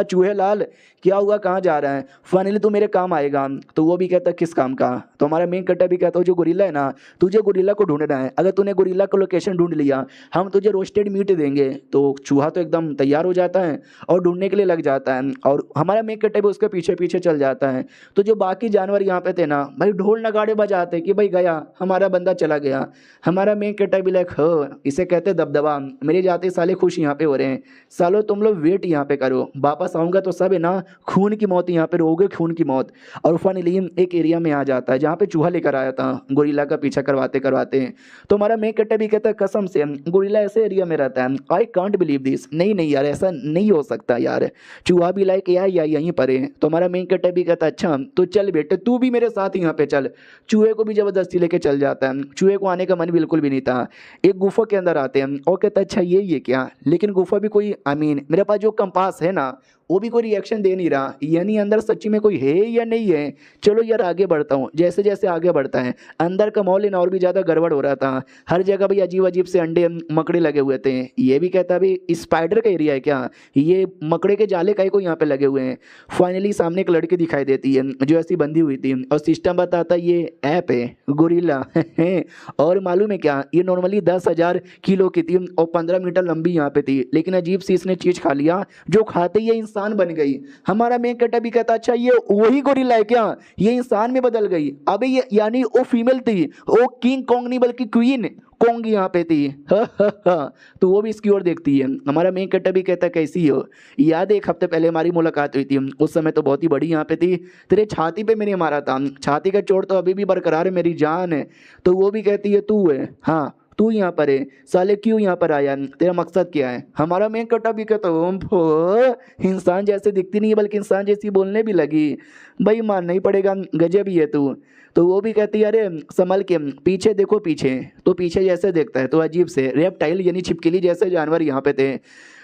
चूहे लाल क्या हुआ, कहाँ जा रहा है? फाइनली तू मेरे काम आएगा। तो वो भी कहता किस काम का? तो हमारा मेन कट्टा भी कहता जो गोरिल्ला है ना, तुझे गोरिल्ला को ढूंढना है, अगर तूने गोरिल्ला का लोकेशन ढूंढ लिया हम तुझे रोस्टेड मीट देंगे। तो चूहा तो एकदम तैयार हो जाता है और ढूंढने के लिए लग जाता है, और हमारा मेन कट्टा भी उसके पीछे पीछे चल जाता है। तो जो बाकी जानवर यहाँ पे थे ना भाई ढोल नगाड़े बजाते कि भाई गया हमारा बंदा चला गया। हमारा मेन कट्टा भी लाइक हो, इसे कहते दबदबा, मेरे जाते साले खुश यहाँ पे हो रहे हैं, सालो तुम लोग वेट यहाँ पे करो, वापस आऊँगा तो सब है ना खून की मौत यहाँ पे रोगे, खून की मौत। और फाइनली एक एरिया में आ जाता है जहाँ पे चूहा लेकर आया था गोरिल्ला का पीछा करवाते करवाते। तो हमारा मेन कट्टा भी कहता है कसम से गोरिल्ला ऐसे एरिया में रहता है, आई कांट बिलीव दिस, नहीं नहीं यार ऐसा नहीं हो सकता यार, चूहा भी लाइक यार यहीं पर है। तो हमारा मेन कट्टा भी कहता अच्छा तो चल बेटे तू भी मेरे साथ यहाँ पे चल। चूहे को भी जबरदस्ती लेके चल जाता है, चूहे को आने का मन बिल्कुल भी नहीं था। एक गुफा के अंदर आते हैं और कहता अच्छा ये क्या, लेकिन गुफा भी कोई मेरे पास जो कंपास है ना वो भी कोई रिएक्शन दे नहीं रहा, यानी अंदर सच्ची में कोई है या नहीं है। चलो यार आगे बढ़ता हूँ। जैसे जैसे आगे बढ़ता है अंदर का माहौल और भी ज़्यादा गड़बड़ हो रहा था, हर जगह भाई अजीब अजीब से अंडे मकड़े लगे हुए थे। ये भी कहता भाई स्पाइडर का एरिया है क्या, ये मकड़े के जाले काहे को यहाँ पे लगे हुए हैं। फाइनली सामने एक लड़की दिखाई देती है जो ऐसी बंधी हुई थी, और सिस्टम बताता ये ऐप है गोरिल्ला और मालूम है क्या, ये नॉर्मली 10,000 किलो की थी और 15 मीटर लंबी यहाँ पे थी, लेकिन अजीब सी इसने चीज़ खा लिया जो खाते ही इंसान बन गई। हमारा मेन कट्टा भी कहता अच्छा ये वही गोरिल्ला है क्या, ये इंसान में बदल गई। अबे ये यानी वो फीमेल थी, वो किंग कॉन्ग नहीं बल्कि क्वीन कॉन्ग यहाँ पे थी। तो वो भी इसकी ओर देखती है। हमारा मेन कट्टा भी कहता कैसी हो, याद है 1 हफ्ते पहले हमारी मुलाकात हुई थी, उस समय तो बहुत ही बड़ी यहाँ पे थी, तेरे छाती पे मैंने मारा था, छाती का चोट तो अभी भी बरकरार है, मेरी जान है। तो वो भी कहती है तू है, हाँ तू यहाँ पर है, साले क्यों यहाँ पर आया, तेरा मकसद क्या है? हमारा मेन कट्टा भी कहता इंसान जैसे दिखती नहीं है बल्कि इंसान जैसी बोलने भी लगी, भाई मानना ही पड़ेगा गजब ही है तू। तो वो भी कहती है अरे संभल के पीछे देखो पीछे। तो पीछे जैसे देखता है तो अजीब से रेप्टाइल यानी छिपकली जैसे जानवर यहाँ पे थे।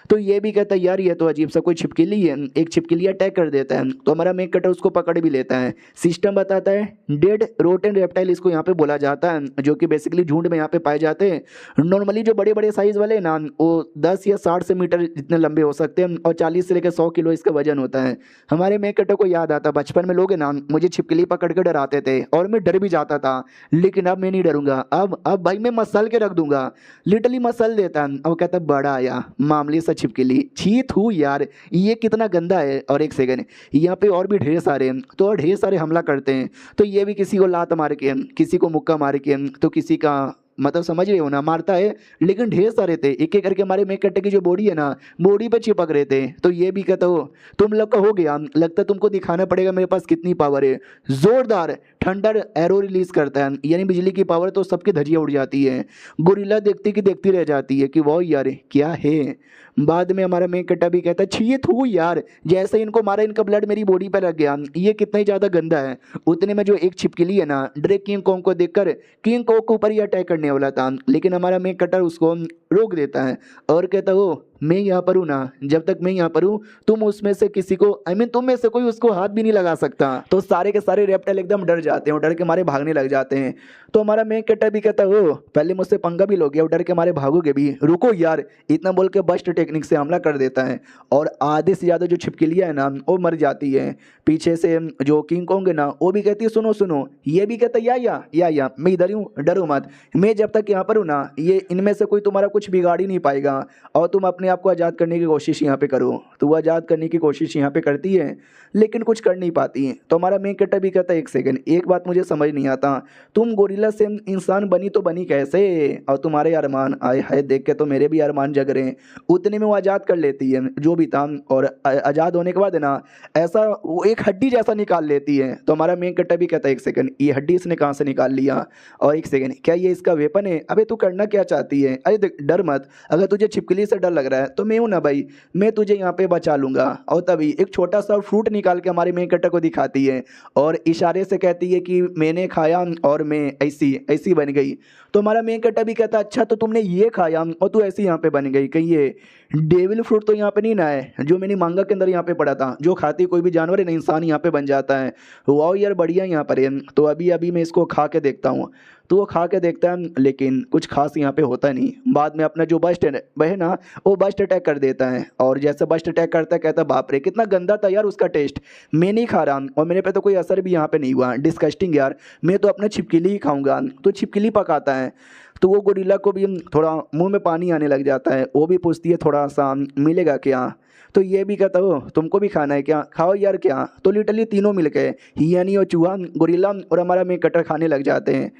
तो ये भी कहता है यार ये तो अजीब सा कोई छिपकली है, एक छिपकली अटैक कर देता है। तो हमारा मेन कटर उसको पकड़ भी लेता है। सिस्टम बताता है डेड रोटेन रेप्टाइल इसको यहाँ पे बोला जाता है, जो कि बेसिकली झुंड में यहाँ पे पाए जाते हैं। नॉर्मली जो बड़े बड़े साइज वाले ना वो 10 या 60 से मीटर जितने लंबे हो सकते हैं और 40 से लेकर 100 किलो इसका वजन होता है। हमारे मेन कटर को याद आता बचपन में लोग ना मुझे छिपकली पकड़ के डराते थे और मैं डर भी जाता था, लेकिन अब मैं नहीं डरूंगा, अब भाई मैं मसल के रख दूंगा, लिटरली मसल देता। अब कहता बड़ा आया मामले से छिपकली, छी थू यार ये कितना गंदा है। और एक सेकंड यहाँ पे और भी ढेर सारे हैं, तो और ढेर सारे हमला करते हैं। तो ये भी किसी को लात मार के, किसी को मुक्का मार के, तो किसी का मतलब समझ रहे हो ना मारता है, लेकिन ढेर सारे थे एक एक करके हमारे मेक कट्टे की जो बॉडी है ना बॉडी पे चिपक रहे थे। तो ये भी कहता हो तुम लोग का हो गया, लगता तुमको दिखाना पड़ेगा मेरे पास कितनी पावर है। जोरदार थंडर एरो रिलीज करता है, यानी बिजली की पावर तो सबकी धज्जियां उड़ जाती है। गोरिल्ला देखती की देखती रह जाती है कि वाह यार क्या है। बाद में हमारा मेक कट्टा भी कहता है छी थू यार, जैसे इनको मारा इनका ब्लड मेरी बॉडी पर लग गया, ये कितना ही ज़्यादा गंदा है। उतने में जो एक छिपकली है ना ड्रेक किंग कॉन्ग को देखकर किंग कॉन्ग के ऊपर ही अटैक करने वाला था, लेकिन हमारा मेक कटर उसको रोक देता है और कहता हो मैं यहाँ पर हूँ ना, जब तक मैं यहाँ पर हूँ तुम उसमें से किसी को तुम में से कोई उसको हाथ भी नहीं लगा सकता। तो सारे के सारे रेप्टाइल एकदम डर जाते हैं और डर के मारे भागने लग जाते हैं। तो हमारा मेन कैरेक्टर भी कहता है ओ पहले मुझसे पंगा भी लोगे और डर के मारे भागोगे भी, रुको यार, इतना बोल के बस्ट टेक्निक से हमला कर देता है और आधे से ज़्यादा जो छिपकलियाँ है ना वो मर जाती है। पीछे से जो किंग कॉन्ग है ना वो भी कहती है सुनो सुनो, ये भी कहता है या मैं इधर हूँ, डरो मत, मैं जब तक यहाँ पर हूँ ना ये इनमें से कोई तुम्हारा कुछ बिगाड़ ही नहीं पाएगा और तुम अपने आप को आज़ाद करने की कोशिश यहाँ पे करो। तो वो आज़ाद करने की कोशिश यहाँ पे करती है लेकिन कुछ कर नहीं पाती। तो हमारा मेन कैरेक्टर भी कहता है एक सेकंड, एक बात मुझे समझ नहीं आता, तुम गोरिल्ला से इंसान बनी तो बनी कैसे, और तुम्हारे अरमान आए हाय देख के तो मेरे भी अरमान जग रहे हैं। उतने में वो आज़ाद कर लेती है जो भी था और आज़ाद होने के बाद है ना ऐसा वो एक हड्डी जैसा निकाल लेती है। तो हमारा मेन कैरेक्टर भी कहता है एक सेकंड, ये हड्डी इसने कहाँ से निकाल लिया, और एक सेकंड क्या ये इसका वेपन है, अबे तू करना क्या चाहती है, अरे देख डर मत, अगर तुझे छिपकली से डर लग रहा है तो मैं हूँ ना भाई, मैं तुझे यहाँ पे बचा लूंगा। और तभी एक छोटा सा फ्रूट निकाल के हमारे मेन कैरेक्टर को दिखाती है और इशारे से कहती है कि मैंने खाया और मैं ऐसी ऐसी बन गई। तो हमारा मेन कैरेक्टर भी कहता है अच्छा तो तुमने ये खाया और तू ऐसी यहाँ पे बन गई, कहीं ये डेविल फ्रूट तो यहाँ पे नहीं ना है जो मैंने मांगा के अंदर यहाँ पे पढ़ा था, जो खाती कोई भी जानवर है ना इंसान यहाँ पे बन जाता है। वाह यार बढ़िया यहाँ पर है, तो अभी अभी मैं इसको खा के देखता हूँ। तो वो खा के देखता है लेकिन कुछ खास यहाँ पे होता नहीं। बाद में अपना जो बस्ट है वह ना वो बस्ट अटैक कर देता है और जैसे बस्ट अटैक करता है कहता है बाप रे कितना गंदा था यार उसका टेस्ट, मैं नहीं खा रहा और मेरे पे तो कोई असर भी यहाँ पे नहीं हुआ, डिस्कस्टिंग यार, मैं तो अपना छिपकली ही खाऊंगा। तो छिपकली पकाता है तो वो गोरिल्ला को भी थोड़ा मुंह में पानी आने लग जाता है, वो भी पूछती है थोड़ा सा मिलेगा क्या। तो ये भी कहता हो तुमको भी खाना है क्या, खाओ यार क्या। तो लिटरली तीनों मिल के यानी वो चूहा गोरिल्ला और हमारा मेन कैरेक्टर खाने लग जाते हैं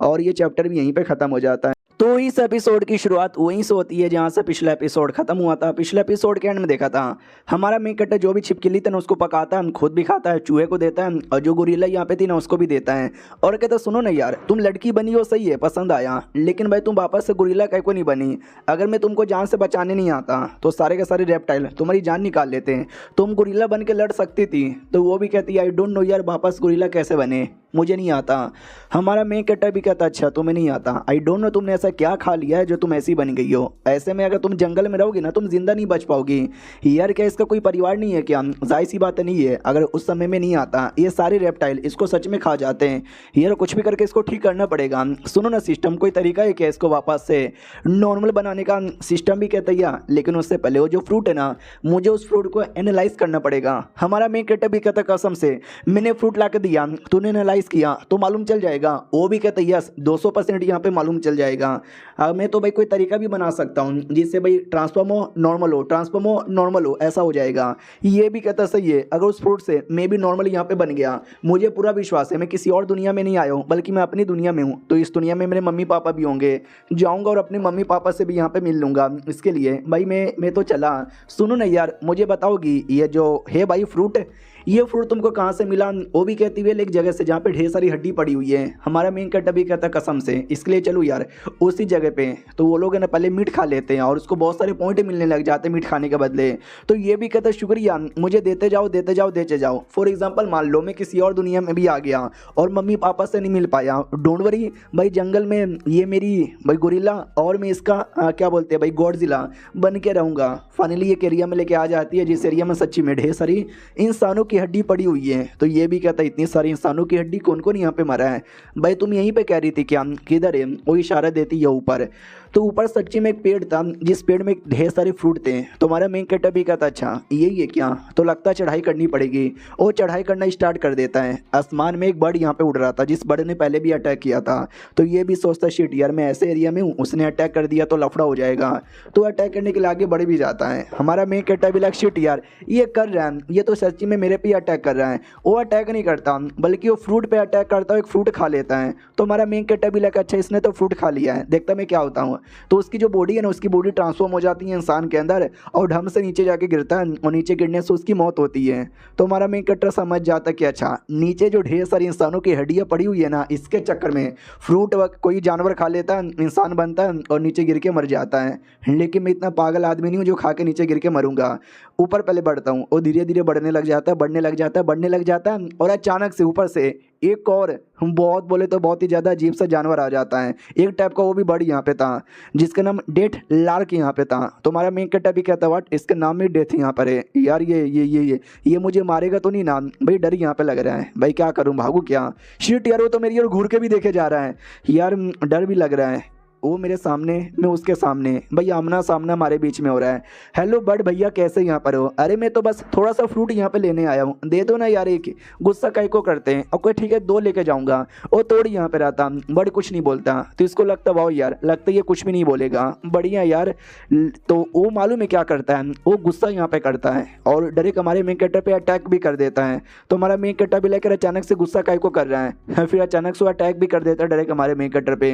और ये चैप्टर भी यहीं पे ख़त्म हो जाता है। तो इस एपिसोड की शुरुआत वहीं से होती है जहाँ से पिछला एपिसोड खत्म हुआ था। पिछले एपिसोड के एंड में देखा था हमारा मेन कैरेक्टर जो भी छिपकली थी ना उसको पकाता है, खुद भी खाता है, चूहे को देता है और जो गोरिल्ला यहाँ पे थी ना उसको भी देता है और कहता सुनो ना यार तुम लड़की बनी हो सही है पसंद आया, लेकिन भाई तुम वापस से गोरिल्ला कह को नहीं बनी, अगर मैं तुमको जान से बचाने नहीं आता तो सारे के सारे रेप्टाइल तुम्हारी जान निकाल लेते हैं, तुम गोरिल्ला बन के लड़ सकती थी। तो वो भी कहती है आई डोंट नो यार वापस गोरिल्ला कैसे बने, मुझे नहीं आता। हमारा मेन कैरेक्टर भी कहता अच्छा तुम्हें नहीं आता, आई डोंट नो तुमने ऐसा क्या खा लिया है जो तुम ऐसी बन गई हो, ऐसे में अगर तुम जंगल में रहोगी ना तुम जिंदा नहीं बच पाओगी। यार क्या इसका कोई परिवार नहीं है क्या, जाहिर सी बात नहीं है, अगर उस समय में नहीं आता ये सारे रेप्टाइल इसको सच में खा जाते हैं। यार कुछ भी करके इसको ठीक करना पड़ेगा। सुनो ना सिस्टम कोई तरीका है क्या इसको वापस से नॉर्मल बनाने का, सिस्टम भी कहता है लेकिन उससे पहले वो जो फ्रूट है ना मुझे उस फ्रूट को एनालाइज करना पड़ेगा। हमारा मेन कैरेक्टर भी कहता कसम से मैंने फ्रूट ला के दिया तूने एनालाइज किया तो मालूम चल जाएगा, वो भी कहता यस 200% यहाँ पे मालूम चल जाएगा। मैं तो भाई कोई तरीका भी बना सकता हूँ जिससे भाई ट्रांसफॉर्म हो नॉर्मल हो, ट्रांसफॉर्म हो नॉर्मल हो, ऐसा हो जाएगा। ये भी कहता सही है, अगर उस फ्रूट से मैं भी नॉर्मल यहाँ पे बन गया, मुझे पूरा विश्वास है मैं किसी और दुनिया में नहीं आया हूँ बल्कि मैं अपनी दुनिया में हूँ, तो इस दुनिया में मेरे मम्मी पापा भी होंगे, जाऊँगा और अपने मम्मी पापा से भी यहाँ पे मिल लूँगा। इसके लिए भाई मैं तो चला। सुनो ना यार मुझे बताओगी ये जो है भाई फ्रूट, ये फ्रूट तुमको कहाँ से मिला, वो भी कहती हुई एक जगह से जहाँ पे ढेर सारी हड्डी पड़ी हुई है। हमारा मेन कैरेक्टर भी कहता कसम से इसके लिए चलो यार उसी जगह पे। तो वो लोग है ना पहले मीट खा लेते हैं और उसको बहुत सारे पॉइंट मिलने लग जाते हैं मीट खाने के बदले। तो ये भी कहता शुक्रिया मुझे देते जाओ देते जाओ देते जाओ। फॉर एग्जाम्पल मान लो मैं किसी और दुनिया में भी आ गया और मम्मी पापा से नहीं मिल पाया, डोंट वरी भाई जंगल में ये मेरी भाई गोरिल्ला और मैं इसका क्या बोलते हैं भाई गॉडजिला बन के रहूँगा। फाइनली एक एरिया में लेके आ जाती है जिस एरिया में सच्ची में ढेर सारी इंसानों की हड्डी पड़ी हुई है। तो ये भी कहता है इतनी सारी इंसानों की हड्डी कौन कौन यहाँ पे मरा है, भाई तुम यहीं पे कह रही थी क्या, किधर है, वो इशारा देती है ऊपर। तो ऊपर सच्ची में एक पेड़ था जिस पेड़ में ढेर सारे फ्रूट थे। तो हमारा मेन कैरेक्टर भी कहता अच्छा यही है क्या, तो लगता है चढ़ाई करनी पड़ेगी। वो चढ़ाई करना स्टार्ट कर देता है। आसमान में एक बर्ड यहाँ पे उड़ रहा था जिस बर्ड ने पहले भी अटैक किया था। तो ये भी सोचता शिट यार मैं ऐसे एरिया में हूँ, उसने अटैक कर दिया तो लफड़ा हो जाएगा, तो अटैक करने के लिए आगे बढ़ भी जाता है। हमारा मेन कैरेक्टर भी लग शिट यार ये कर रहा है, ये तो सच्ची में मेरे पे अटैक कर रहा है। वो अटैक नहीं करता बल्कि वो फ्रूट पे अटैक करता है, एक फ्रूट खा लेता है। तो हमारा मेन कैरेक्टर भी लगा अच्छा इसने तो फ्रूट खा लिया है, देखता मैं क्या होता हूँ। तो उसकी जो बॉडी है ना उसकी बॉडी ट्रांसफॉर्म हो जाती है इंसान के अंदर और ढम से नीचे जाके गिरता है और नीचे गिरने से उसकी मौत होती है। तो हमारा मेन कैरेक्टर समझ जाता है कि अच्छा नीचे जो ढेर सारी इंसानों की हड्डियाँ पड़ी हुई है ना इसके चक्कर में फ्रूट कोई जानवर खा लेता है, इंसान बनता है और नीचे गिर के मर जाता है। लेकिन मैं इतना पागल आदमी नहीं हूँ जो खा के नीचे गिर के मरूंगा। ऊपर पहले बढ़ता हूँ और धीरे धीरे बढ़ने लग जाता है, बढ़ने लग जाता है, बढ़ने लग जाता है और अचानक से ऊपर से एक और हम बहुत बोले तो बहुत ही ज़्यादा अजीब सा जानवर आ जाता है, एक टाइप का, वो भी बर्ड यहाँ पे था जिसका नाम डेथ लार्क यहाँ पे था। तो हमारा मेन कैरेक्टर भी कहता है व्हाट, इसका नाम में डेथ यहाँ पर है यार, ये मुझे मारेगा तो नहीं ना भाई, डर यहाँ पे लग रहा है भाई, क्या करूँ, भागू क्या, शिट यार वो तो मेरी ओर घूर के भी देखे जा रहा है यार, डर भी लग रहा है, वो मेरे सामने मैं उसके सामने, भाई आमना सामना हमारे बीच में हो रहा है। हेलो बर्ड भैया कैसे यहाँ पर हो, अरे मैं तो बस थोड़ा सा फ्रूट यहाँ पे लेने आया हूँ, दे दो ना यार एक, गुस्सा काहे को करते हैं, ओके ठीक है 2 लेके जाऊँगा। वो तोड़ी यहाँ पे रहता, बर्ड कुछ नहीं बोलता, तो इसको लगता वाओ यार, लगता ये कुछ भी नहीं बोलेगा, बढ़िया यार। तो वो मालूम है क्या करता है, वो गुस्सा यहाँ पे करता है और डायरेक्ट हमारे मेन कैरेक्टर पे अटैक भी कर देता है। तो हमारा मेन कैरेक्टर भी लेकर अचानक से गुस्सा काहे को कर रहा है, फिर अचानक से अटैक भी कर देता है डायरेक्ट हमारे मेन कैरेक्टर पे।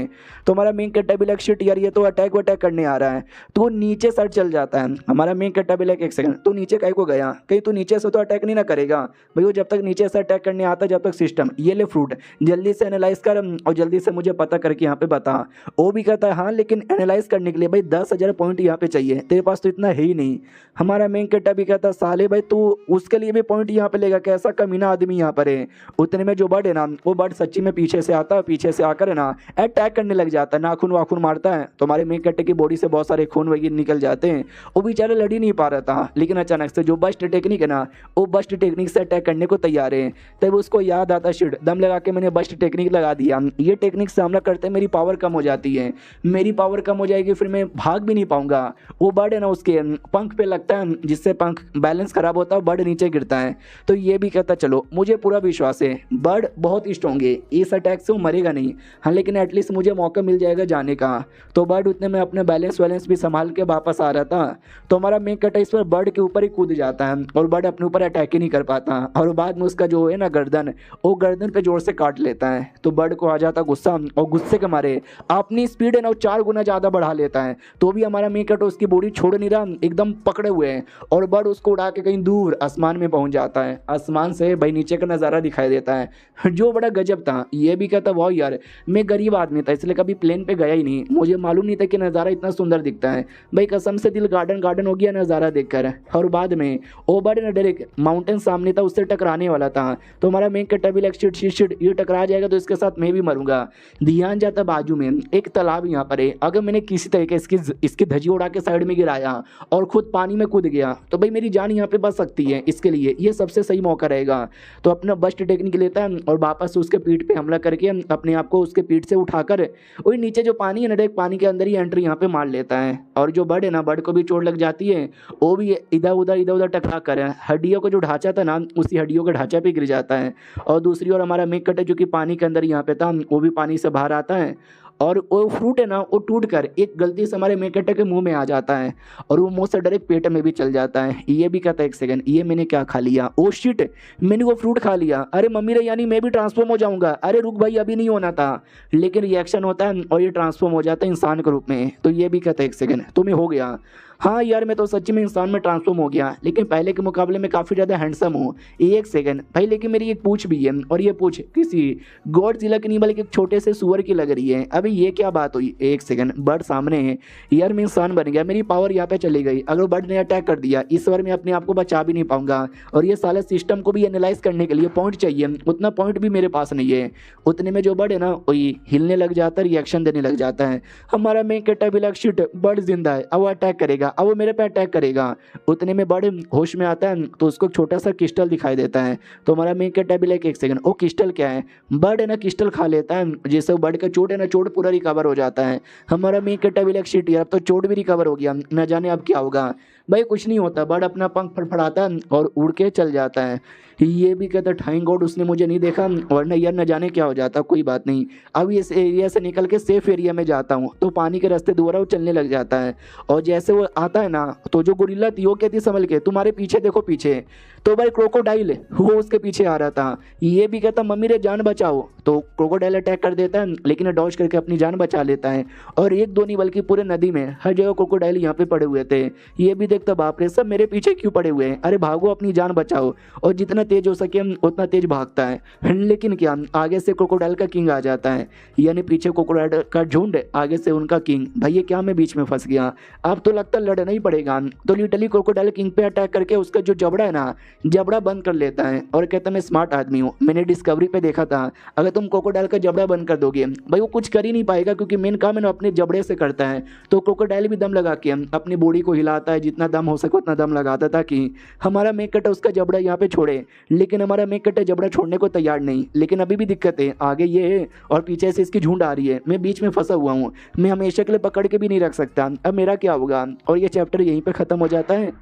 तो हमारा मेन कैरेक्टर भी लाइक शिट यार ये तो अटैक करने आ रहा है, तो वो नीचे साइड चल जाता है। हमारा मेन कैरेक्टर भी लाइक एक सेकंड, तू नीचे काहे को गया, कहीं तू नीचे से तो अटैक नहीं ना करेगा भाई, वो जब तक नीचे से अटैक करने आता है जब तक सिस्टम, ये ले फ्रूट जल्दी से एनालाइज कर और जल्दी से मुझे पता करके यहाँ पे बता। वो भी कहता है हाँ लेकिन एनालाइज करने के लिए भाई 10,000 पॉइंट यहाँ पे चाहिए, तेरे पास तो इतना है ही नहीं। हमारा मेन कैरेक्टर भी कहता है साले भाई तू उसके लिए भी पॉइंट यहाँ पे लेगा, कैसा कमीना आदमी यहाँ पर है। उतने में जो बर्ड है ना, वो बर्ड सच्ची में पीछे से आता है, पीछे से आकर है ना अटैक करने लग जाता है, नाखून वाखून मारता है। तो हमारे मेन कैरेक्टर की बॉडी से बहुत सारे खून वगैरह निकल जाते हैं, वो बेचारा लड़ ही नहीं पा रहा था। लेकिन अचानक से जो बस्ट टेक्निक है ना, वो बस्ट टेक्निक से अटैक करने को तैयार है। तब उसको याद आता शिट, दम लगा के मैंने बस्ट टेक्निक लगा दिया, ये टेक्निक से हमला करते मेरी पावर कम हो जाती है, मेरी पावर कम हो जाएगी, फिर मैं भाग भी नहीं पाऊंगा। वो बर्ड है ना उसके पंख पे लगता है, जिससे पंख बैलेंस खराब होता है, बर्ड नीचे गिरता है। तो ये भी कहता चलो मुझे पूरा विश्वास है बर्ड बहुत स्ट्रॉन्ग है, इस अटैक से वो मरेगा नहीं, हाँ लेकिन एटलीस्ट मुझे मौका मिल जाएगा जाने का। तो बर्ड उतने में अपने बैलेंस भी संभाल के वापस आ रहा था। तो हमारा मेन कैरेक्टर इस पर बर्ड के ऊपर ही कूद जाता है और बर्ड अपने ऊपर अटैक ही नहीं कर पाता, और बाद में उसका जो है ना गर्दन, वो गर्दन पे जोर से काट लेता है। तो बर्ड को आ जाता गुस्सा और गुस्से के मारे अपनी स्पीड है ना 4 गुना ज़्यादा बढ़ा लेता है। तो भी हमारा मेन कैरेक्टर उसकी बॉडी छोड़ नहीं रहा, एकदम पकड़े हुए हैं, और बर्ड उसको उड़ा के कहीं दूर आसमान में पहुंच जाता है। आसमान से भाई नीचे का नज़ारा दिखाई देता है जो बड़ा गजब था। ये भी कहता वाह यार, मैं गरीब आदमी था इसलिए कभी प्लेन पे गया ही नहीं, मुझे मालूम नहीं था कि नज़ारा इतना सुंदर दिखता है भाई, कसम से दिल गार्डन हो गया नज़ारा देखकर। और बाद में वो बर्ड ने डायरेक्ट माउंटेन सामने था, उससे टकराने वाला था। तो हमारा मेन कैरेक्टर भी लाइक शिट ये टकरा जाएगा तो इसके साथ मैं भी मरूंगा। ध्यान जाता बाजू में एक तालाब यहाँ पर है, अगर मैंने किसी तरीके इसकी धजी उड़ा के साइड में गिराया और खुद पानी में कूद गया तो भाई मेरी जान यहाँ पे बच सकती है, इसके लिए ये सबसे सही मौका रहेगा। तो अपना बस्ट टेक्निक लेता है और वापस उसके पीठ पे हमला करके अपने आप को उसके पीठ से उठाकर वही नीचे जो पानी है ना, डायरेक्ट पानी के अंदर ही एंट्री यहाँ पे मार लेता है। और जो बर्ड है ना, बर्ड को भी चोट लग जाती है, वो भी इधर उधर टकरा कर हड्डियों का जो ढांचा था ना, उसी हड्डियों का ढांचा पे गिर जाता है। और दूसरी ओर हमारा मेन कैरेक्टर जो कि पानी के अंदर यहाँ पे था, वो भी पानी से बाहर आता है और वो फ्रूट है ना, वो टूट कर एक गलती से हमारे मेन कैरेक्टर के मुंह में आ जाता है और वो मुंह से डायरेक्ट पेट में भी चल जाता है। ये भी कहता है एक सेकंड, ये मैंने क्या खा लिया, ओ शिट मैंने वो फ्रूट खा लिया, अरे मम्मी रे यानी मैं भी ट्रांसफॉर्म हो जाऊंगा, अरे रुक भाई अभी नहीं होना था। लेकिन रिएक्शन होता है और ये ट्रांसफॉर्म हो जाता है इंसान के रूप में। तो ये भी कहता है एक सेकंड, तुम्हें हो गया, हाँ यार मैं तो सच्ची में इंसान में ट्रांसफॉर्म हो गया, लेकिन पहले के मुकाबले में काफ़ी ज़्यादा हैंडसम हूँ। एक सेकंड भाई, लेकिन मेरी एक पूछ भी है और ये पूछ किसी गॉडजिला की नहीं बल्कि एक छोटे से सुअर की लग रही है। अभी ये क्या बात हुई, एक सेकंड, बर्ड सामने है यार, मैं इंसान बन गया, मेरी पावर यहाँ पे चली गई, अगर बर्ड ने अटैक कर दिया इस बार मैं अपने आप को बचा भी नहीं पाऊंगा, और ये साले सिस्टम को भी एनालाइज करने के लिए पॉइंट चाहिए, उतना पॉइंट भी मेरे पास नहीं है। उतने में जो बर्ड है ना, वही हिलने लग जाता है, रिएक्शन देने लग जाता है। हमारा मेन कैरेक्टर भी लग शिट बर्ड जिंदा है, अब वो अटैक करेगा, अब वो मेरे पे अटैक करेगा। उतने में बर्ड होश में आता है तो उसको छोटा सा क्रिस्टल दिखाई देता है। तो हमारा मेन कैरेक्टर भी लाइक एक सेकंड, वो क्रिस्टल क्या है, बर्ड है ना क्रिस्टल खा लेता है, जिससे वो बर्ड का चोट है ना, चोट पूरा रिकवर हो जाता है। हमारा मेन कैरेक्टर भी लाइक शिट यार, अब तो चोट भी रिकवर हो गया, न जाने अब क्या होगा। भाई कुछ नहीं होता, बर्ड अपना पंख फड़फड़ाता है और उड़ के चल जाता है। ये भी कहता थैंक गॉड उसने मुझे नहीं देखा, वरना यार न जाने क्या हो जाता। कोई बात नहीं, अब इस एरिया से निकल के सेफ एरिया में जाता हूँ। तो पानी के रास्ते दोबारा वो चलने लग जाता है, और जैसे वो आता है ना, तो जो गोरिल्ला थी वो कहती संभल के तुम्हारे पीछे देखो पीछे। तो भाई क्रोकोडाइल वो उसके पीछे आ रहा था। ये भी कहता मम्मी रे जान बचाओ। तो क्रोकोडाइल अटैक कर देता है, लेकिन डॉज करके अपनी जान बचा लेता है। और एक दो नहीं बल्कि पूरे नदी में हर जगह क्रोकोडाइल यहाँ पे पड़े हुए थे। ये भी देखता बाप रे सब मेरे पीछे क्यों पड़े हुए हैं, अरे भागो अपनी जान बचाओ। और जितना तेज हो सके उतना तेज भागता है, लेकिन क्या आगे से क्रोकोडाइल का किंग आ जाता है, यानी पीछे क्रोकोडाइल का झुंड, आगे से उनका किंग। भाई ये क्या मैं बीच में फंस गया, अब तो लगता लड़ना ही पड़ेगा। तो लिटरली क्रोकोडाइल किंग पे अटैक करके उसका जो जबड़ा है ना, जबड़ा बंद कर लेता है और कहता मैं स्मार्ट आदमी हूँ, मैंने डिस्कवरी पे देखा था अगर तुम क्रोकोडाइल का जबड़ा बंद कर दोगे भाई वो कुछ कर ही नहीं पाएगा, क्योंकि मेन काम है ना अपने जबड़े से करता है। तो क्रोकोडाइल भी दम लगा के अपनी बॉडी को हिलाता है, जितना दम हो सके उतना दम लगाता ताकि हमारा मेक कटर उसका जबड़ा यहाँ पे छोड़े, लेकिन हमारा मेक कटर जबड़ा छोड़ने को तैयार नहीं। लेकिन अभी भी दिक्कत है, आगे ये है और पीछे से इसकी झुंड आ रही है, मैं बीच में फंसा हुआ हूँ, मैं हमेशा के लिए पकड़ के भी नहीं रख सकता, अब मेरा क्या होगा। और ये चैप्टर यहीं पे खत्म हो जाता है।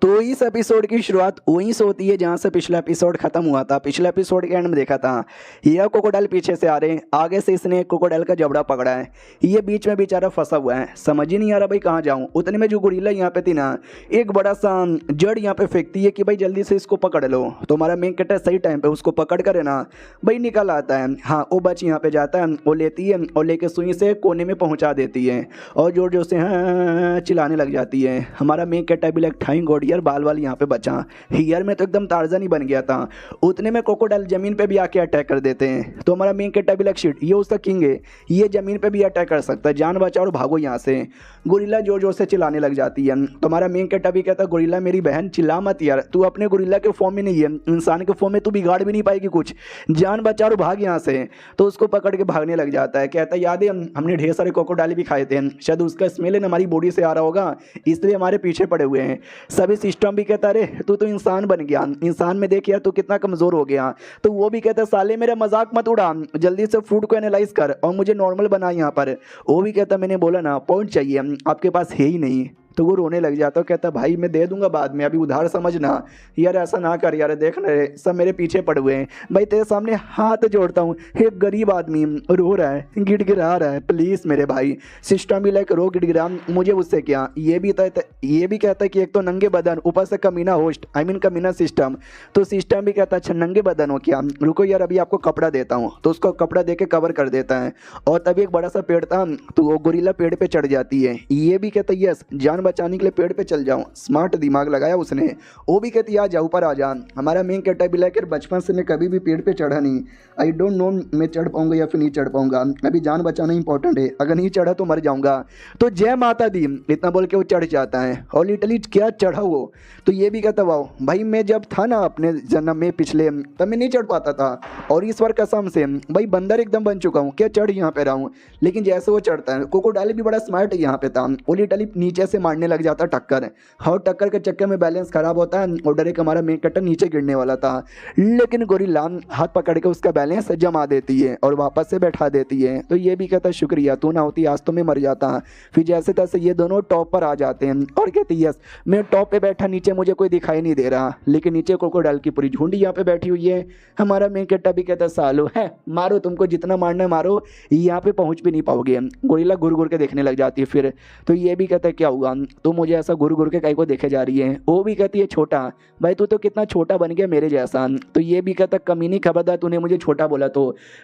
तो इस एपिसोड की शुरुआत वहीं से होती है जहाँ से पिछला एपिसोड खत्म हुआ था। पिछले एपिसोड के एंड में देखा था यह क्रोकोडाइल पीछे से आ रहे हैं, आगे से इसने क्रोकोडाइल का जबड़ा पकड़ा है, ये बीच में बेचारा फंसा हुआ है, समझ ही नहीं आ रहा भाई कहाँ जाऊँ। उतने में जो गोरिल्ला यहाँ पे थी ना, एक बड़ा सा जड़ यहाँ पे फेंकती है कि भाई जल्दी से इसको पकड़ लो। तो हमारा मेन कैरेक्टर सही टाइम पे उसको पकड़ कर है ना भाई निकल आता है। हाँ वो बच यहाँ पे जाता है, वो लेती है और लेके सुई से कोने में पहुँचा देती है और जोर जोर से हाँ चिल्लाने लग जाती है। हमारा मेन कैरेक्टर भी लाइक थैंक गॉड यार बाल वाल यहाँ पे बचा, यार मैं तो एकदम टार्जन ही बन गया था। उतने में क्रोकोडाइल जमीन पे भी आके अटैक कर देते हैं। तो हमारा मेन कैरेक्टर भी लाइक शिट ये उसका किंग है, ये जमीन पे भी अटैक कर सकता है, जान बचाओ और भागो यहाँ से। गोरिल्ला जोर जोर से चिल्लाने लग जाती है। तो हमारा मेन कैरेक्टर भी कहता है गोरिल्ला मेरी बहन चिल्ला मत यार, तू अपने गोरिल्ला के फॉर्म में नहीं है, इंसान के फॉर्म में तू बिगाड़ भी नहीं पाएगी कुछ, जान बचा और भाग यहाँ से। तो उसको पकड़ के भागने लग जाता है, कहता है याद है हमने ढेर सारे क्रोकोडाइल भी खाए थे, शायद उसका स्मेल है हमारी बॉडी से आ रहा होगा इसलिए हमारे पीछे पड़े हुए हैं। सभी सिस्टम भी कहता अरे तू तो इंसान बन गया, इंसान में देख यार तू कितना कमजोर हो गया। तो वो भी कहता साले मेरा मजाक मत उड़ा, जल्दी से फूड को एनालाइज कर और मुझे नॉर्मल बना यहाँ पर। वो भी कहता मैंने बोला ना पॉइंट चाहिए आपके पास है ही नहीं। तो वो रोने लग जाता है, कहता भाई मैं दे दूंगा बाद में, अभी उधार समझना यार, ऐसा ना कर यार, देख रहे सब मेरे पीछे पड़े हुए हैं भाई, तेरे सामने हाथ जोड़ता हूँ, एक गरीब आदमी रो रहा है गिड़गिड़ा रहा है, प्लीज़ मेरे भाई। सिस्टम भी लाइक रो गिड़गिड़ा, मुझे उससे क्या। ये भी कहता है कि एक तो नंगे बदन ऊपर से कमीना होस्ट आई मीन कमीना सिस्टम। तो सिस्टम भी कहता है अच्छा नंगे बदन हो क्या, रुको यार अभी आपको कपड़ा देता हूँ। तो उसको कपड़ा दे के कवर कर देता है और तभी एक बड़ा सा पेड़ था, तो वो गोरिल्ला पेड़ पे चढ़ जाती है। ये भी कहता है यस जान बचाने के लिए पेड़ पे चल जाऊं, स्मार्ट दिमाग लगाया उसने। वो भी कहती आ जा ऊपर आ जा। हमारा मेन कैरेक्टर भी लाइक बचपन से मैं कभी भी पेड़ पे चढ़ा नहीं, आई डोंट नो मैं चढ़ पाऊंगा या फिर नहीं चढ़ पाऊंगा, अभी जान बचाना इंपॉर्टेंट है, अगर नहीं चढ़ा तो मर जाऊंगा। तो जय माता दी इतना बोल के वो चढ़ जाता है और लिटरली क्या चढ़ा वो। तो ये भी कहता वाओ भाई मैं जब था ना अपने जन्म में पिछले तब मैं नहीं चढ़ पाता था, और इस बार कसम से भाई बंदर एकदम बन चुका हूँ, क्या चढ़ यहाँ पे रहा हूँ। लेकिन जैसे वो चढ़ता है क्रोकोडाइल भी बड़ा स्मार्ट है यहाँ पे था, वो लिटरली नीचे से मारने लग जाता टक्कर, और टक्कर के चक्कर में बैलेंस खराब होता है और डायरेक्ट हमारा मेन कैरेक्टर नीचे गिरने वाला था, लेकिन गोरिल्ला हाथ पकड़ के उसका बैलेंस जमा देती है और वापस से बैठा देती है। तो ये भी कहता है शुक्रिया तू ना होती आज तो मैं मर जाता। फिर जैसे तैसे ये दोनों टॉप पर आ जाते हैं और कहती है यस मैं टॉप पे बैठा, नीचे मुझे कोई दिखाई नहीं दे रहा, लेकिन नीचे क्रोकोडाइल की पूरी झुंड यहाँ पे बैठी हुई है। हमारा मेन कैरेक्टर भी कहता है सालो है मारो, तुमको जितना मारना है मारो, यहाँ पे पहुँच भी नहीं पाओगे। गोरिल्ला घुर घुर के देखने लग जाती है फिर। तो ये भी कहता है क्या हुआ तो मुझे ऐसा घुर घुर के कहीं को देखे जा रही है। वो भी कहती है छोटा भाई तू तो कितना छोटा बन गया मेरे जैसा। तो ये भी कहता कमीनी खबरदार तूने मुझे छोटा बोला तो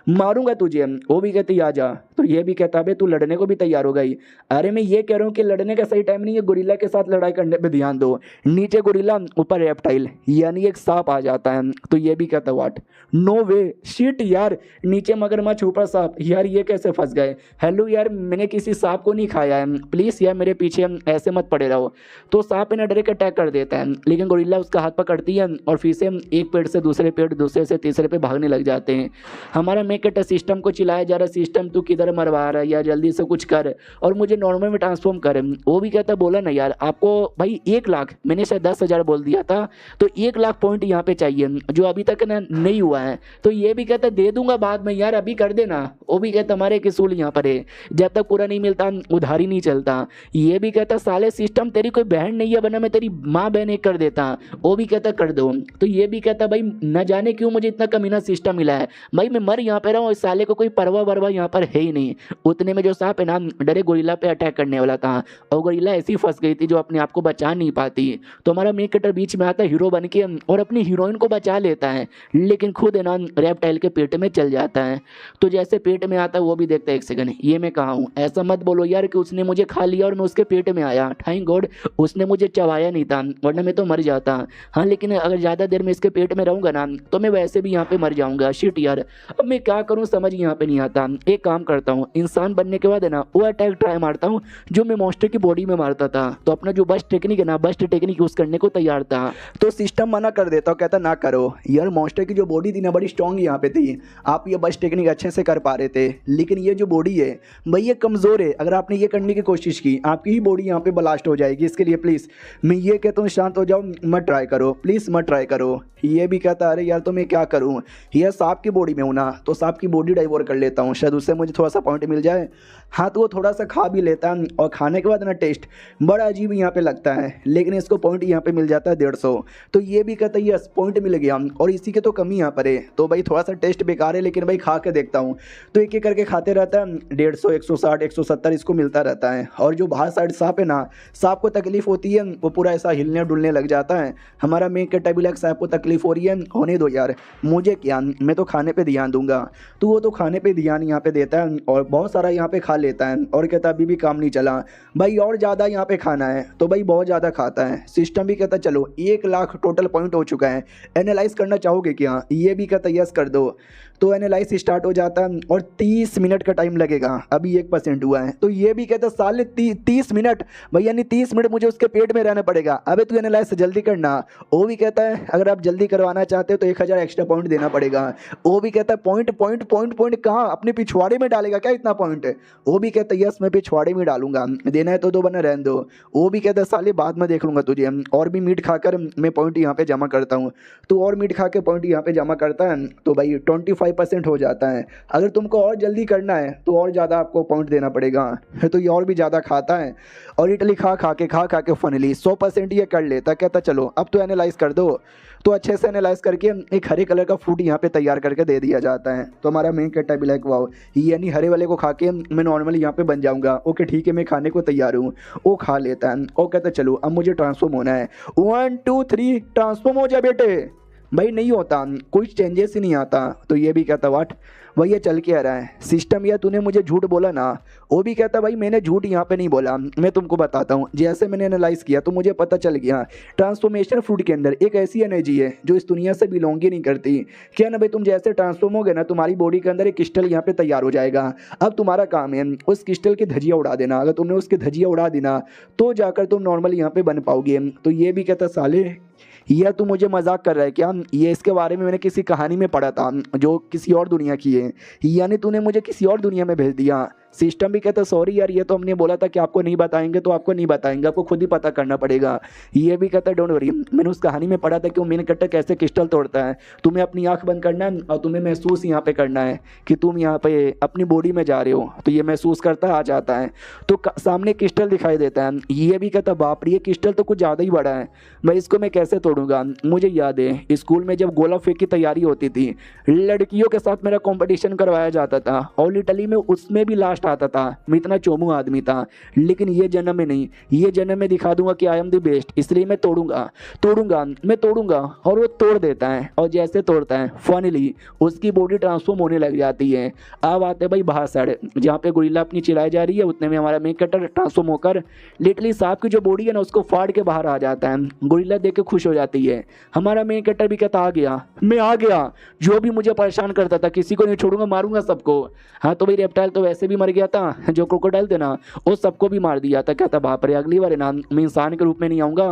मारूंगा तुझे। वो भी कहती आ जा। तो ये भी कहता है तू लड़ने को भी तैयार हो गई। अरे मैं ये कह रहा हूँ कि लड़ने का सही टाइम नहीं है, गोरिल्ला के साथ लड़ाई करने पे ध्यान दो। नीचे गोरिल्ला ऊपर रेप्टाइल यानी एक सांप आ जाता है। तो ये भी कहता व्हाट नो वे शिट यार, नीचे मगरमच्छ ऊपर सांप, यार ये कैसे फंस गए। हेलो यार मैंने किसी सांप को नहीं खाया है, प्लीज़ यार मेरे पीछे ऐसे मत पड़े रहो। तो सांप इन्हें डायरेक्ट अटैक कर देता है, लेकिन गोरिल्ला उसका हाथ पकड़ती है और फिर से एक पेड़ से दूसरे पेड़, दूसरे से तीसरे पे भागने लग जाते हैं। हमारा मेकेट सिस्टम को चिल्लाया जा रहा, सिस्टम तू किधर मरवा रहा है यार, जल्दी से कुछ कर और मुझे नॉर्मल में ट्रांसफॉर्म कर। वो भी कहता बोला ना यार आपको भाई 1 लाख, मैंने शायद 10,000 बोल दिया था, तो 1 लाख पॉइंट यहाँ पे चाहिए जो अभी तक ना नहीं हुआ है। तो ये भी कहता दे दूंगा बाद में यार, अभी कर देना। वो भी कहता हमारे एक असूल यहाँ पर है, जब तक पूरा नहीं मिलता उधारी नहीं चलता। ये भी कहता साले सिस्टम तेरी कोई बहन नहीं है, वरना मैं तेरी माँ बहन एक कर देता। वो भी कहता कर दो। तो ये भी कहता भाई न जाने क्यों मुझे इतना कमीना सिस्टम मिला है, भाई मैं मर यहाँ पे रहा हूँ, इस साले को कोई परवा वरवा यहाँ पर है ही नहीं। उतने में जो सांप है ना डरे गोरिल्ला पे अटैक करने वाला था, और गोरिल्ला ऐसी फंस गई थी जो अपने आप को बचा नहीं पाती। तो हमारा मेन कैरेक्टर बीच में आता है हीरो बन के और अपनी हीरोइन को बचा लेता है, लेकिन खुद है ना रेप्टाइल के पेट में चल जाता है। तो जैसे पेट में आता है वो भी देखता है 1 सेकंड ये मैं कहाँ हूँ, ऐसा मत बोलो यार कि उसने मुझे खा लिया और मैं उसके पेट में आया। था। थैंक गॉड उसने मुझे चबाया नहीं था, वरना मैं तो मर जाता। हाँ लेकिन अगर ज़्यादा देर में इसके पेट में रहूँगा ना तो मैं वैसे भी यहाँ पे मर जाऊँगा। शिट यार, अब मैं क्या करूँ समझ यहाँ पे नहीं आता। एक काम करता हूँ, इंसान बनने के बाद है ना वो अटैक ट्राई मारता हूँ जो मैं मॉन्स्टर की बॉडी में मारता था। तो अपना जो बस्ट टेक्निक है ना, बस्ट टेक्निक यूज़ करने को तैयार था। तो सिस्टम मना कर देता हूँ, कहता ना करो यार, मॉन्स्टर की जो बॉडी थी ना बड़ी स्ट्रांग यहाँ पे थी, आप ये बस टेक्निक अच्छे से कर पा रहे थे, लेकिन ये जो बॉडी है भाई ये कमज़ोर है। अगर आपने ये करने की कोशिश की आपकी ही बॉडी यहाँ पे ब्लास्ट हो जाएगी। इसके लिए प्लीज़ मैं ये कहता हूँ शांत हो जाओ, मत ट्राई करो प्लीज़, मत ट्राई करो। ये भी कहता अरे यार तो मैं क्या करूँ, ये सांप की बॉडी में हूँ ना, तो सांप की बॉडी डाइवोर कर लेता हूँ, शायद उससे मुझे थोड़ा सा पॉइंट मिल जाए। हाँ तो वो थोड़ा सा खा भी लेता है और खाने के बाद ना टेस्ट बड़ा अजीब यहाँ पे लगता है, लेकिन इसको पॉइंट यहाँ पे मिल जाता है 150। तो ये भी कहता है यस पॉइंट मिल गया, और इसी के तो कमी यहाँ पर है। तो भाई थोड़ा सा टेस्ट बेकार है, लेकिन भाई खा के देखता हूँ। तो एक एक करके खाते रहता है, 150, 160, 170 इसको मिलता रहता है। और जो बाहर साइड सांप है ना, सांप को तकलीफ होती है, वो पूरा ऐसा हिलने डुलने लग जाता है। हमारा मेन कट्टा भी लग, सांप को तकलीफ हो रही है, होने दो यार, मुझे क्या, मैं तो खाने पे ध्यान दूंगा। तो वो तो खाने पे ध्यान यहाँ पे देता है और बहुत सारा यहाँ पे खा लेता है, और कहता अभी भी काम नहीं चला भाई, और ज़्यादा यहाँ पे खाना है। तो भाई बहुत ज़्यादा खाता है। सिस्टम भी कहता चलो 1 लाख टोटल पॉइंट हो चुका है, एनालाइज करना चाहोगे क्या? ये भी कहता यस कर दो। तो एनालाइज स्टार्ट हो जाता है और 30 मिनट का टाइम लगेगा, अभी 1% हुआ है। तो ये भी कहता साले 30 मिनट भाई, यानी 30 मिनट मुझे उसके पेट में रहना पड़ेगा। अबे तू एनालाइज जल्दी करना। वो भी कहता है अगर आप जल्दी करवाना चाहते हो तो 1000 एक्स्ट्रा पॉइंट देना पड़ेगा। वो भी कहता है पॉइंट पॉइंट पॉइंट पॉइंट कहाँ, अपने पिछवाड़े में डालेगा क्या इतना पॉइंट? वो भी कहता है यस मैं पिछवाड़े में डालूंगा, देना है तो दो वरना रहने दो। वो भी कहता है साले बाद में देख लूंगा तुझे, और भी मीट खाकर मैं पॉइंट यहाँ पे जमा करता हूँ। तो और मीट खा के पॉइंट यहाँ पे जमा करता है, तो भाई 25% हो जाता है। अगर तुमको और जल्दी करना है तो और ज़्यादा आपको पॉइंट देना पड़ेगा। तो ये और भी ज़्यादा खाता है, और इटली खा खा के फाइनली 100% ये कर लेता। कहता चलो अब तो एनालाइज कर दो। तो अच्छे से एनालाइज करके एक हरे कलर का फ्रूट यहाँ पे तैयार करके दे दिया जाता है। तो हमारा मेन कट्टा भी लाइक वाओ, यानी हरे वाले को खा के मैं नॉर्मली यहाँ पे बन जाऊँगा। ओके ठीक है मैं खाने को तैयार हूँ। वो खा लेता है और कहता चलो अब मुझे ट्रांसफॉर्म होना है, 1 2 3 ट्रांसफॉर्म हो जा बेटे। भाई नहीं होता, कुछ चेंजेस ही नहीं आता। तो ये भी कहता वाट भाई ये चल के आ रहा है सिस्टम, या तूने मुझे झूठ बोला ना? वो भी कहता भाई मैंने झूठ यहाँ पे नहीं बोला, मैं तुमको बताता हूँ। जैसे मैंने एनालाइज किया तो मुझे पता चल गया ट्रांसफॉर्मेशन फ्रूट के अंदर एक ऐसी एनर्जी है जो इस दुनिया से बिलोंग ही नहीं करती। क्या ना भाई, तुम जैसे ट्रांसफॉर्म हो गए ना, तुम्हारी बॉडी के अंदर एक क्रिस्टल यहाँ पे तैयार हो जाएगा। अब तुम्हारा काम है उस क्रिस्टल की धजिया उड़ा देना। अगर तुमने उसकी धजिया उड़ा देना तो जाकर तुम नॉर्मल यहाँ पे बन पाओगे। तो ये भी कहता साले यह तू मुझे मजाक कर रहा है क्या? ये इसके बारे में मैंने किसी कहानी में पढ़ा था जो किसी और दुनिया की है, यानी तूने मुझे किसी और दुनिया में भेज दिया। सिस्टम भी कहता सॉरी यार, ये तो हमने बोला था कि आपको नहीं बताएंगे, तो आपको नहीं बताएंगे, आपको खुद ही पता करना पड़ेगा। ये भी कहता डोंट वरी, मैंने उस कहानी में पढ़ा था कि वो मेन कट्टा कैसे क्रिस्टल तोड़ता है। तुम्हें अपनी आंख बंद करना है और तुम्हें महसूस यहाँ पे करना है कि तुम यहाँ पे अपनी बॉडी में जा रहे हो। तो ये महसूस करता आ जाता है, तो सामने क्रिस्टल दिखाई देता है। ये भी कहता बाप रे ये क्रिस्टल तो कुछ ज़्यादा ही बड़ा है, मैं इसको मैं कैसे तोड़ूंगा? मुझे याद है स्कूल में जब गोला फेंक की तैयारी होती थी, लड़कियों के साथ मेरा कॉम्पिटिशन करवाया जाता था, और इटली में उसमें भी लास्ट आता था। मैं इतना चोमू आदमी था, लेकिन ये जन्म में नहीं, ये जन्म में दिखा दूंगा कि आई एम द बेस्ट, इसलिए मैं मैं तोड़ूंगा। और वो तोड़ देता है, और जैसे तोड़ता है फाइनली उसकी बॉडी ट्रांसफॉर्म होने लग जाती है। अब आते हैं भाई बाहर साइड, जहाँ पे गोरिल्ला अपनी चिल्लाई जा रही है, उतने में हमारा मेन कटर ट्रांसफॉर्म होकर लिटरली सांप की जो बॉडी है ना उसको फाड़ के बाहर आ जाता है। गोरिल्ला देख के खुश हो जाती है। हमारा मेन कटर भी कहता आ गया, मैं आ गया, जो भी मुझे परेशान करता था किसी को नहीं छोड़ूंगा, मारूंगा सबको। हाँ तो भाई रेप्टाइल तो वैसे भी मर गया था, जो क्रोकोडाइल थे ना वो सबको भी मार दिया था। कहता बाप रे अगली बार ना मैं इंसान के रूप में नहीं आऊँगा,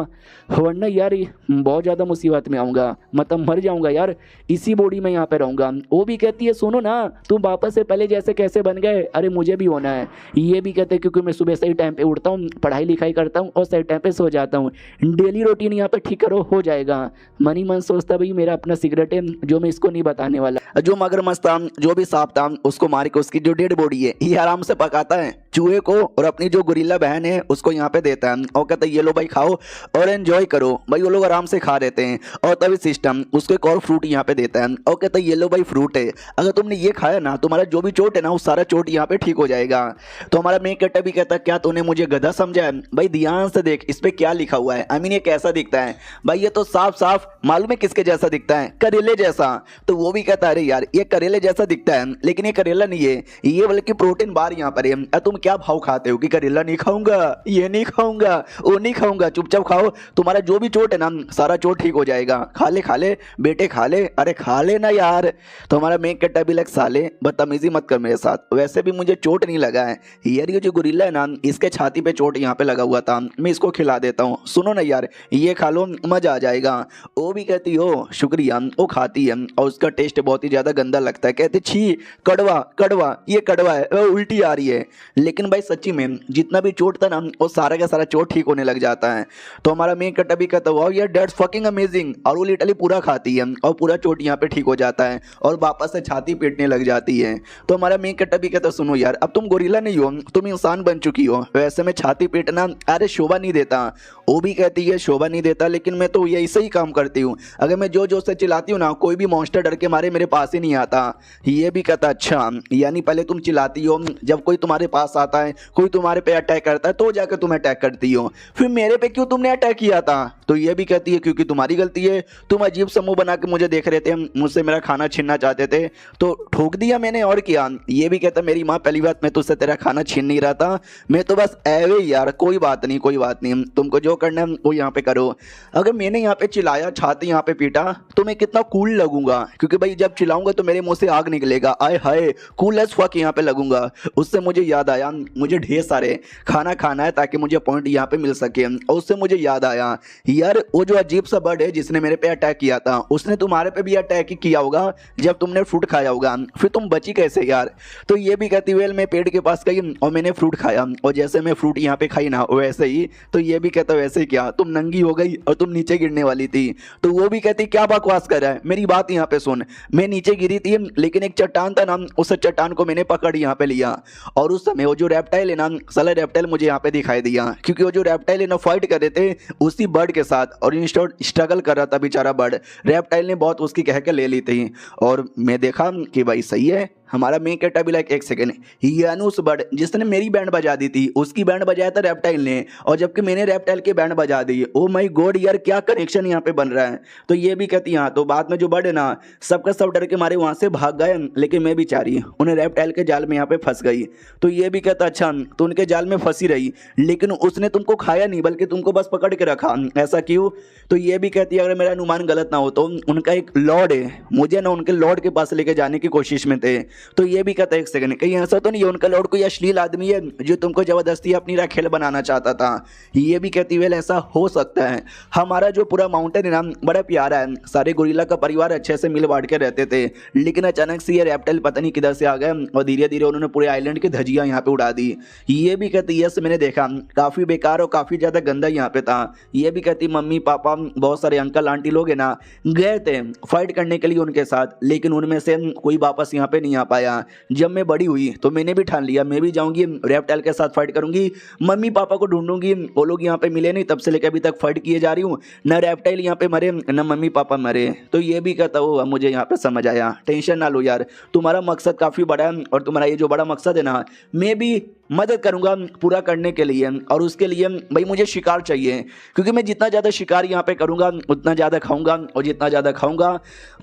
वरना यार बहुत ज़्यादा मुसीबत में आऊँगा, मतलब मर जाऊँगा यार, इसी बॉडी में यहाँ पे रहूँगा। वो भी कहती है सुनो ना तुम वापस से पहले जैसे कैसे बन गए, अरे मुझे भी होना है। ये भी कहते हैं क्योंकि मैं सुबह सही टाइम पे उठता हूँ, पढ़ाई लिखाई करता हूँ और सही टाइम पे सो जाता हूँ, डेली रूटीन यहाँ पे ठीक करो हो जाएगा। मन ही मन सोचता भाई मेरा अपना सिगरेट है जो मैं इसको नहीं बताने वाला। जो मगरमच्छ था, जो भी सांप था, उसको मार के उसकी जो डेड बॉडी है ये आराम से पकाता है चूहे को, और अपनी जो गोरिल्ला बहन है उसको यहाँ पे देता है और कहता है ये लो भाई खाओ और एंजॉय करो। भाई वो लोग आराम से खा रहते हैं। और तभी सिस्टम उसको एक और फ्रूट यहाँ पे देता है और कहता है ये लो भाई फ्रूट है, अगर तुमने ये खाया ना तुम्हारा जो भी चोट है ना वो सारा चोट यहाँ पे ठीक हो जाएगा। तो हमारा मेन कट्टा भी कहता है क्या तूने मुझे गधा समझा है? भाई ध्यान से देख इस पे क्या लिखा हुआ है। आई मीन ये कैसा दिखता है? भाई ये तो साफ साफ मालूम है किसके जैसा दिखता है, करेले जैसा। तो वो भी कहता है अरे यार ये करेले जैसा दिखता है, लेकिन ये करेला नहीं है, ये बल्कि प्रोटीन बार यहाँ पर है। तुम क्या भाव खाते हो कि करेला नहीं खाऊंगा, ये नहीं खाऊंगा, वो नहीं खाऊंगा, चुपचाप खाओ, तुम्हारा जो भी चोट है ना सारा चोट ठीक हो जाएगा। खा ले बेटे खा ले, अरे खा ले ना यार। तो हमारा मेन कट्टा भी लग, साले बदतमीजी मत कर मेरे साथ, वैसे भी मुझे चोट नहीं लगा है यार, ये जो गोरिल्ला है ना इसके छाती पे चोट यहाँ पे लगा हुआ था, मैं इसको खिला देता हूँ, सुनो ना यार ये खा लो मजा आ जाएगा। वो भी कहती हो शुक्रिया, वो खाती है और उसका टेस्ट बहुत ही ज़्यादा गंदा लगता है, कहती छी कड़वा कड़वा, ये कड़वा है, वो उल्टी आ रही है। लेकिन भाई सच्ची में जितना भी चोट था ना वो सारा का सारा चोट ठीक होने लग जाता है। तो हमारा मेन कट्टा भी कहता हुआ यार दैट्स फकिंग अमेजिंग, और वो लिटरली पूरा खाती है और पूरा चोट यहाँ पे ठीक हो जाता है और वापस से छाती पीटने लग जाती है। तो हमारा मेन कट्टा भी कहता सुनो यार अब तुम गोरिल्ला नहीं हो, तुम इंसान बन चुकी हो, वैसे में छाती पीटना अरे शोभा नहीं देता। वो भी कहती है शोभा नहीं देता, लेकिन मैं तो यही सही काम करती हूँ, अगर मैं जो से चिल्लाती हूँ ना कोई भी मॉन्स्टर डर के मारे मेरे पास ही नहीं आता। ये भी कहता अच्छा यानी पहले तुम चिल्लाती हो, जब कोई तुम्हारे पास आता है कोई तुम्हारे पे अटैक करता है तो जाकर तुम अटैक करती हो, फिर मेरे पे क्यों तुमने अटैक किया था? तो ये भी कहती है क्योंकि तुम्हारी गलती है, तुम अजीब सा मुंह बना के मुझे देख रहे थे, मुझसे मेरा खाना छीनना चाहते थे तो ठोक दिया मैंने, और किया। ये भी कहता मेरी माँ पहली बात मैं तुझसे तेरा खाना छीन नहीं रहा था, मैं तो बस एवे यार, कोई बात नहीं कोई बात नहीं, तुमको जो करना है वो यहाँ पे करो। अगर मैंने यहाँ पे चिल्लाया छाती यहाँ पे पीटा तो मैं कितना कूल लगूंगा, क्योंकि भाई जब चिल्लाऊंगा तो मेरे मुंह से आग निकलेगा, आए हाय कूल एज फक यहाँ पे लगूंगा। उससे मुझे याद आया मुझे ढेर सारे खाना खाना है ताकि मुझे पॉइंट यहाँ पे मिल सके, और उससे मुझे याद आया यार वो जो अजीब सा बर्ड है जिसने मेरे पे अटैक किया था उसने तुम्हारे पे भी अटैक ही किया होगा जब तुमने फ्रूट खाया होगा, फिर तुम बची कैसे यार? तो ये भी कहती वेल मैं पेड़ के पास गई और मैंने फ्रूट खाया, और जैसे मैं फ्रूट यहाँ पे खाई ना वैसे ही, तो ये भी कहता वैसे ही क्या तुम नंगी हो गई और तुम नीचे गिरने वाली थी। तो वो भी कहती क्या बकवास कर रहा है, मेरी बात यहाँ पे सुन, मैं नीचे गिरी थी लेकिन एक चट्टान था ना उस चट्टान को मैंने पकड़ यहाँ पे लिया, और उस समय वो जो रेप्टाइल है ना साला रेप्टाइल मुझे यहाँ पे दिखाई दिया, क्योंकि वो जो रेप्टाइल है ना फाइट कर रहे थे उसी बर्ड के साथ, और इंस्टेड स्ट्रगल कर रहा था बेचारा बर्ड, रेप्टाइल ने बहुत उसकी कह के ले ली थी, और मैं देखा कि भाई सही है। हमारा मेन कट्टा भी लाइक एक सेकंड, यानुस बर्ड जिसने मेरी बैंड बजा दी थी उसकी बैंड बजाया था रेप्टाइल ने, और जबकि मैंने रेप्टाइल की बैंड बजा दी। ओ माय गॉड यार क्या कनेक्शन यहाँ पे बन रहा है। तो ये भी कहती हाँ, तो बाद में जो बर्ड है ना सबका सब डर के मारे वहां से भाग गए, लेकिन मैं बेचारी उन्हें रेप्टाइल के जाल में यहाँ पे फंस गई। तो ये भी कहता अच्छा तो उनके जाल में फंसी रही, लेकिन उसने तुमको खाया नहीं बल्कि तुमको बस पकड़ के रखा, ऐसा क्यों? तो ये भी कहती है अगर मेरा अनुमान गलत ना हो तो उनका एक लॉर्ड है, मुझे ना उनके लॉर्ड के पास लेके जाने की कोशिश में थे। तो ये भी कहता है एक सेकंड कहीं ऐसा तो नहीं है उनका लॉर्ड कोई अश्लील आदमी है जो तुमको जबरदस्ती अपनी राखेल बनाना चाहता था? ये भी कहती है ऐसा हो सकता है, हमारा जो पूरा माउंटेन है ना बड़ा प्यारा है, सारे गोरिल्ला का परिवार अच्छे से मिल बांट के रहते थे, लेकिन अचानक से ये रेप्टाइल पता नहीं किधर से आ गए और धीरे धीरे उन्होंने पूरे आइलैंड की धज्जियां यहाँ पे उड़ा दी। ये भी कहती है मैंने देखा काफी बेकार और काफी ज्यादा गंदा यहाँ पे था। ये भी कहती मम्मी पापा बहुत सारे अंकल आंटी लोग है ना गए थे फाइट करने के लिए उनके साथ, लेकिन उनमें से कोई वापस यहाँ पे नहीं आ पाया। जब मैं बड़ी हुई तो मैंने भी ठान लिया मैं भी जाऊंगी रेप्टाइल के साथ फाइट करूंगी, मम्मी पापा को ढूंढूंगी, वो लोग यहाँ पे मिले नहीं, तब से लेकर अभी तक फाइट किए जा रही हूँ, न रेप्टाइल यहाँ पे मरे न मम्मी पापा मरे। तो ये भी कहता हूँ मुझे यहाँ पे समझ आया, टेंशन ना लो यार, तुम्हारा मकसद काफ़ी बड़ा है और तुम्हारा ये जो बड़ा मकसद है ना मैं भी मदद करूंगा पूरा करने के लिए, और उसके लिए भाई मुझे शिकार चाहिए, क्योंकि मैं जितना ज़्यादा शिकार यहाँ पे करूंगा उतना ज़्यादा खाऊंगा, और जितना ज़्यादा खाऊंगा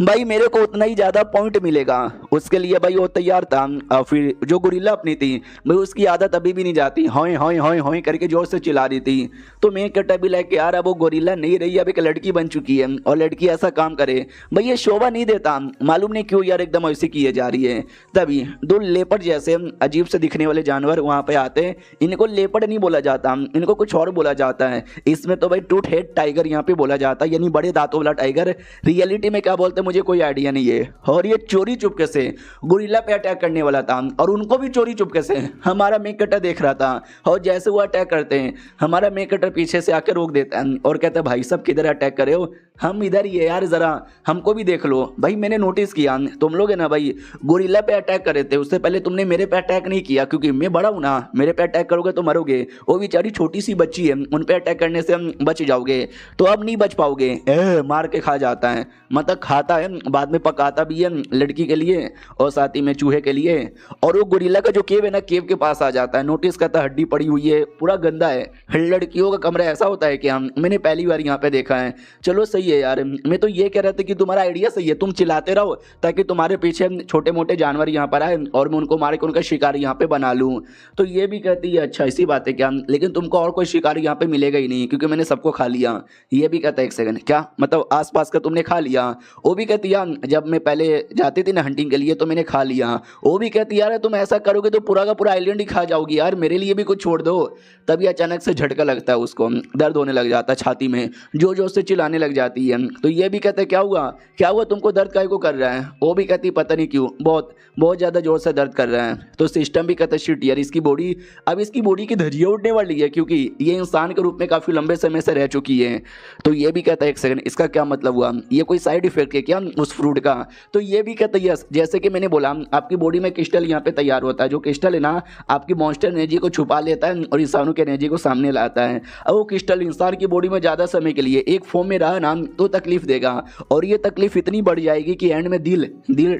भाई मेरे को उतना ही ज़्यादा पॉइंट मिलेगा। उसके लिए भाई वो तैयार था। फिर जो गोरिल्ला अपनी थी भाई उसकी आदत अभी भी नहीं जाती, हॉय हॉय हॉय हॉय करके जोर से चिल्ला रही थी। तो मैं कट्टा भी लाइक यार अब वो गोरिल्ला नहीं रही, अब एक लड़की बन चुकी है, और लड़की ऐसा काम करे भाई ये शोभा नहीं देता, मालूम नहीं क्यों यार एकदम ऐसे किए जा रही है। तभी दो लेपर्ड जैसे अजीब से दिखने वाले जानवर वहाँ पे आते हैं, इनको लेपर्ड नहीं बोला जाता, इनको कुछ और बोला जाता है, इसमें तो भाई टूथ हेड टाइगर यहाँ पे बोला जाता है, यानी बड़े दांतों वाला टाइगर। रियलिटी में क्या बोलते हैं मुझे कोई आइडिया नहीं है। और ये चोरी चुपके से गोरिल्ला पे अटैक करने वाला था, और उनको भी चोरी चुपके से हमारा मेक कटर देख रहा था, और जैसे वो अटैक करते हैं हमारा मेक कटर पीछे से आकर रोक देता है और कहता है भाई सब किधर अटैक करे हो, हम इधर ही है यार, जरा हमको भी देख लो। भाई मैंने नोटिस किया तुम लोग है ना भाई गोरिल्ला पे अटैक कर रहे थे, उससे पहले तुमने मेरे पे अटैक नहीं किया, क्योंकि मैं बड़ा हूं ना, मेरे पे अटैक करोगे तो मरोगे, वो बेचारी छोटी सी बच्ची है उन पे अटैक करने से हम बच जाओगे, तो अब नहीं बच पाओगे। मार के खा जाता है, मतलब खाता है बाद में पकाता भी है लड़की के लिए और साथ ही में चूहे के लिए। और वो गोरिल्ला का जो केव है ना केव के पास आ जाता है, नोटिस करता है हड्डी पड़ी हुई है, पूरा गंदा है। लड़कियों का कमरा ऐसा होता है कि हम मैंने पहली बार यहाँ पे देखा है। चलो सही सही है यार, मैं तो ये कह रहा था कि तुम्हारा आइडिया सही है, तुम चिल्लाते रहो ताकि तुम्हारे पीछे छोटे मोटे जानवर यहाँ पर आए और मैं उनको मार के उनका शिकार यहाँ पे बना लूँ। तो ये भी कहती है अच्छा इसी बात है क्या, लेकिन तुमको और कोई शिकार यहाँ पे मिलेगा ही नहीं क्योंकि मैंने सबको खा लिया। ये भी कहता है एक सेकंड, क्या मतलब आसपास का तुमने खा लिया? वो भी कहती है जब मैं पहले जाती थी ना हंटिंग के लिए तो मैंने खा लिया। वो भी कहती यार तुम ऐसा करोगे तो पूरा का पूरा आइलैंड ही खा जाओगी यार, मेरे लिए भी कुछ छोड़ दो। तभी अचानक से झटका लगता है, उसको दर्द होने लग जाता है छाती में, जो जो से चिल्लाने लग जाती है। तो ये भी कहते क्या हुआ क्या हुआ, तुमको दर्द काहे को कर रहा है? वो भी कहती पता नहीं क्यों बहुत बहुत ज़्यादा जोर से दर्द कर रहा है। तो सिस्टम भी कहता शिट यार इसकी बॉडी, अब इसकी बॉडी की धज्जियाँ उड़ने वाली है क्योंकि ये इंसान के रूप में काफ़ी लंबे समय से रह चुकी है। तो ये भी कहता है एक सेकंड, इसका क्या मतलब हुआ, ये कोई साइड इफेक्ट है क्या उस फ्रूट का? तो ये भी कहता है यस, जैसे कि मैंने बोला आपकी बॉडी में क्रिस्टल यहाँ पे तैयार होता है, जो क्रिस्टल है ना आपकी मॉन्स्टर एनर्जी को छुपा लेता है और इंसानों की एनर्जी को सामने लाता है। अब वो क्रिस्टल इंसान की बॉडी में ज़्यादा समय के लिए एक फॉर्म में रहा ना तो तकलीफ देगा, और ये तकलीफ इतनी बढ़ जाएगी कि एंड में दिल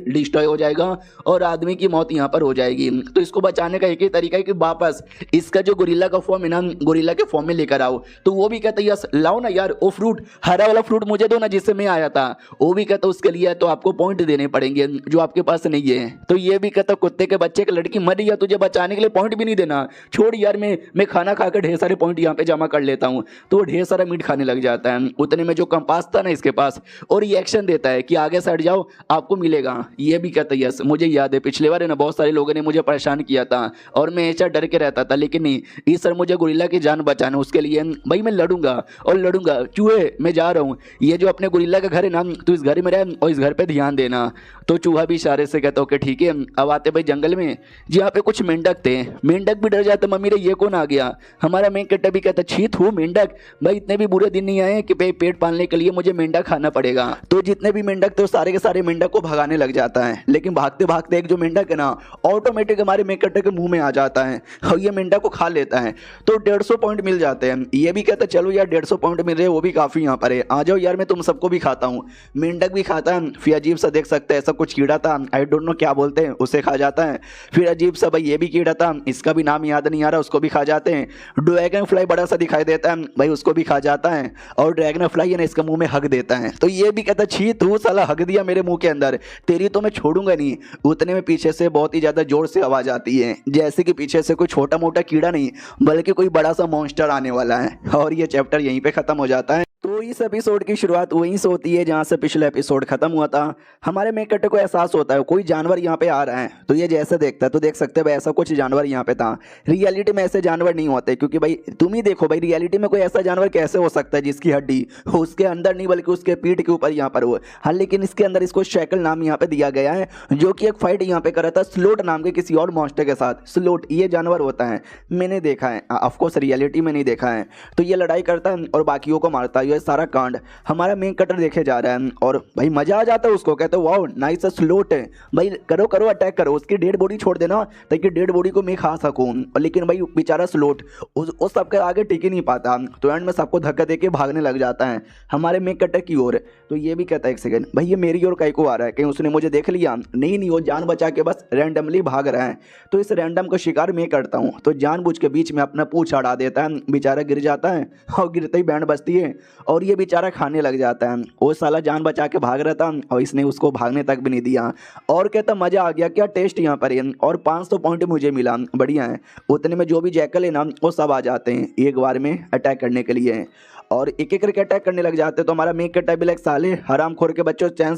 डिस्ट्रॉय हो जाएगा और आदमी की मौत यहाँ पर हो जाएगी। तो इसको बचाने का एक ही तरीका है कि वापस इसका जो गोरिल्ला का फॉर्म है ना गोरिल्ला के फॉर्म में लेकर आओ। तो वो भी कहता है यस लाओ ना यार, वो फ्रूट हरा वाला फ्रूट मुझे दो ना जिससे मैं आया था। वो भी कहता उसके लिए तो आपको पॉइंट देने पड़ेंगे जो आपके पास नहीं है। तो ये भी कहता कुत्ते के बच्चे की लड़की मर गया, तुझे बचाने के लिए पॉइंट भी नहीं देना, छोड़ यार मैं खाना खाकर ढेर सारे पॉइंट यहाँ पे जमा कर लेता हूँ। तो वो ढेर सारा मीट खाने लग जाता है। उतने में जो कंपास था ना इसके पास और रिएक्शन देता है कि आगे से हट जाओ आपको मिलेगा। ये भी कहता है यस मुझे याद है पिछले बार है ना बहुत सारे लोगों ने मुझे परेशान किया था और मैं ऐसा डर के रहता था, लेकिन नहीं इस सर मुझे गोरिल्ला की जान बचाना, उसके लिए भाई मैं लड़ूंगा और लड़ूंगा। चूहे मैं जा रहा हूँ, ये जो अपने गोरिल्ला का घर है ना तो इस घर में रह और इस घर पे ध्यान देना। तो चूहा भी इशारे से कहता ओके ठीक है। अब आते भाई जंगल में जहाँ पे कुछ मेंढक थे, मेंढक भी डर जाते मम्मी रे ये कौन आ गया। हमारा मेन कट्टा भी कहता छीत हूँ मेंढक, भाई इतने भी बुरे दिन नहीं आए कि पेट पालने के लिए मुझे मेंढक खाना पड़ेगा। तो जितने भी मेंढक थे सारे के सारे मेंढक को भगाने लग जाता है, लेकिन भागते भागते एक जो मेंढक है ना ऑटोमेटिक हमारे मेन कट्टे के मुंह में आ जाता है और ये मेंढक को खा लेता है। तो 150 पॉइंट मिल जाते हैं। ये भी कहता चलो यार 150 पॉइंट मिल रहे हैं वो भी काफ़ी यहाँ पर है, आ जाओ यार मैं तुम सबको भी खाता हूँ। मेंढक भी खाता है, फिर अजीब सा देख सकते हैं ऐसा कुछ कीड़ा था आई डोंट नो क्या बोलते हैं उसे खा जाता है। फिर अजीब सा भाई ये भी कीड़ा था इसका भी नाम याद नहीं आ रहा उसको भी खा जाते हैं। ड्रैगन फ्लाई बड़ा सा दिखाई देता है भाई उसको भी खा जाता है और ड्रैगन फ्लाई है ना इसका मुंह में हक देता है। तो ये भी कहता छी तू साला हक दिया मेरे मुंह के अंदर, तेरी तो मैं छोड़ूंगा नहीं। उतने में पीछे से बहुत ही ज़्यादा जोर से आवाज़ आती है जैसे कि पीछे से कोई छोटा मोटा कीड़ा नहीं बल्कि कोई बड़ा सा मॉन्स्टर आने वाला है और ये चैप्टर यहीं पे ख़त्म हो जाता है। तो इस एपिसोड की शुरुआत वहीं से होती है जहाँ से पिछला एपिसोड खत्म हुआ था। हमारे मेन कट्टे को एहसास होता है कोई जानवर यहाँ पे आ रहा है, तो ये जैसे देखता है तो देख सकते हैं भाई ऐसा कुछ जानवर यहाँ पे था। रियलिटी में ऐसे जानवर नहीं होते क्योंकि भाई तुम ही देखो भाई रियलिटी में कोई ऐसा जानवर कैसे हो सकता है जिसकी हड्डी उसके अंदर नहीं बल्कि उसके पीठ के ऊपर यहाँ पर हो। हाँ लेकिन इसके अंदर इसको शैकल नाम यहाँ पे दिया गया है जो कि एक फाइट यहाँ पे करा था स्लोट नाम के किसी और मॉन्स्टर के साथ। स्लोट ये जानवर होता है, मैंने देखा है ऑफकोर्स रियलिटी में नहीं देखा है। तो ये लड़ाई करता है और बाकियों को मारता है। ये सारा कांड हमारा मेन कटर देखे जा रहा है और भाई मजा आ जाता है उसको, कहते हैं वाओ नाइस स्लोट है भाई करो करो अटैक करो, उसकी डेड बॉडी छोड़ देना ताकि डेड बॉडी को मैं खा सकूं। लेकिन भाई बेचारा स्लोट उस सबके आगे टिक ही नहीं पाता, तो एंड में सबको धक्का देके भागने लग जाता है हमारे मेन कटर की ओर। तो ये भी कहता है एक सेकंड भाई ये मेरी ओर कहीं को आ रहा है, कहीं उसने मुझे देख लिया नहीं वो जान बचा के बस रैंडमली भाग रहा है। तो इस रैंडम का शिकार मैं करता हूँ, तो जानबूझ के बीच में अपना पूंछ अड़ा देता है, बेचारा गिर जाता है और गिरते ही बैंड बजती है और ये बेचारा खाने लग जाता है। वो साला जान बचा के भाग रहा था और इसने उसको भागने तक भी नहीं दिया और कहता मजा आ गया क्या टेस्ट यहाँ पर है और 500 पॉइंट मुझे मिला बढ़िया है। उतने में जो भी जैकल है ना वो सब आ जाते हैं एक बार में अटैक करने के लिए और एक एक करके अटैक करने लग जाते हैं। तो हमारा मेक कट्टा भी लाइक साले हरामखोर के बच्चों चैन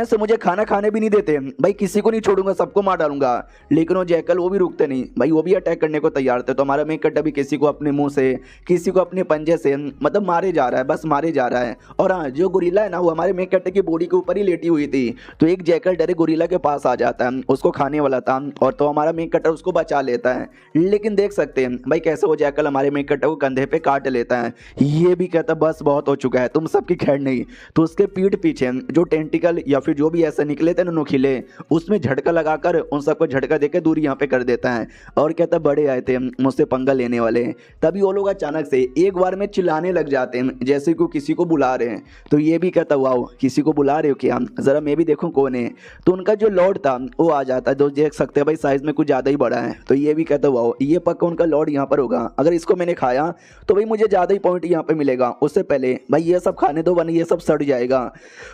से मुझे खाना खाने भी नहीं देते भाई, किसी को नहीं छोड़ूंगा सबको मार डालूंगा। लेकिन वो जैकल वो भी रुकते नहीं भाई, वो भी अटैक करने को तैयार थे। तो हमारा मेक कट्टा भी किसी को अपने मुंह से किसी को अपने पंजे से मतलब मारे जा रहा है, बस मारे जा रहा है। और हाँ जो गोरिल्ला है ना वो हमारे मेक कट्टे की बॉडी के ऊपर ही लेटी हुई थी, तो एक जैकल डायरेक्ट गोरिल्ला के पास आ जाता है, उसको खाने वाला था और तो हमारा मेक कट्टा उसको बचा लेता है। लेकिन देख सकते हैं भाई कैसे वो जैकल हमारे मेक कट्टे को कंधे पे काट लेता है। ये भी कहता बस बहुत हो चुका है तुम सबकी खैर नहीं। तो उसके पीठ पीछे जो टेंटिकल या फिर जो भी ऐसे निकले थे ना नुकीले, उसमें झटका लगाकर उन सबको झटका देकर दूर यहाँ पे कर देता है और कहता बड़े आए थे मुझसे पंगा लेने वाले। तभी वो लोग अचानक से एक बार में चिल्लाने लग जाते हैं जैसे कि किसी को बुला रहे हैं। तो ये भी कहता वाओ किसी को बुला रहे हो क्या, जरा मैं भी देखूं कौन है। तो उनका जो लॉर्ड था वो आ जाता है, जो देख सकते हैं भाई साइज में कुछ ज़्यादा ही बड़ा है। तो ये भी कहता वाओ ये पक्का उनका लॉर्ड यहाँ पर होगा, अगर इसको मैंने खाया तो भाई मुझे ज़्यादा ही पॉइंट यहाँ पे मिलेगा, उससे पहले भाई ये सब खाने दो वरना ये सब सड़ जाएगा।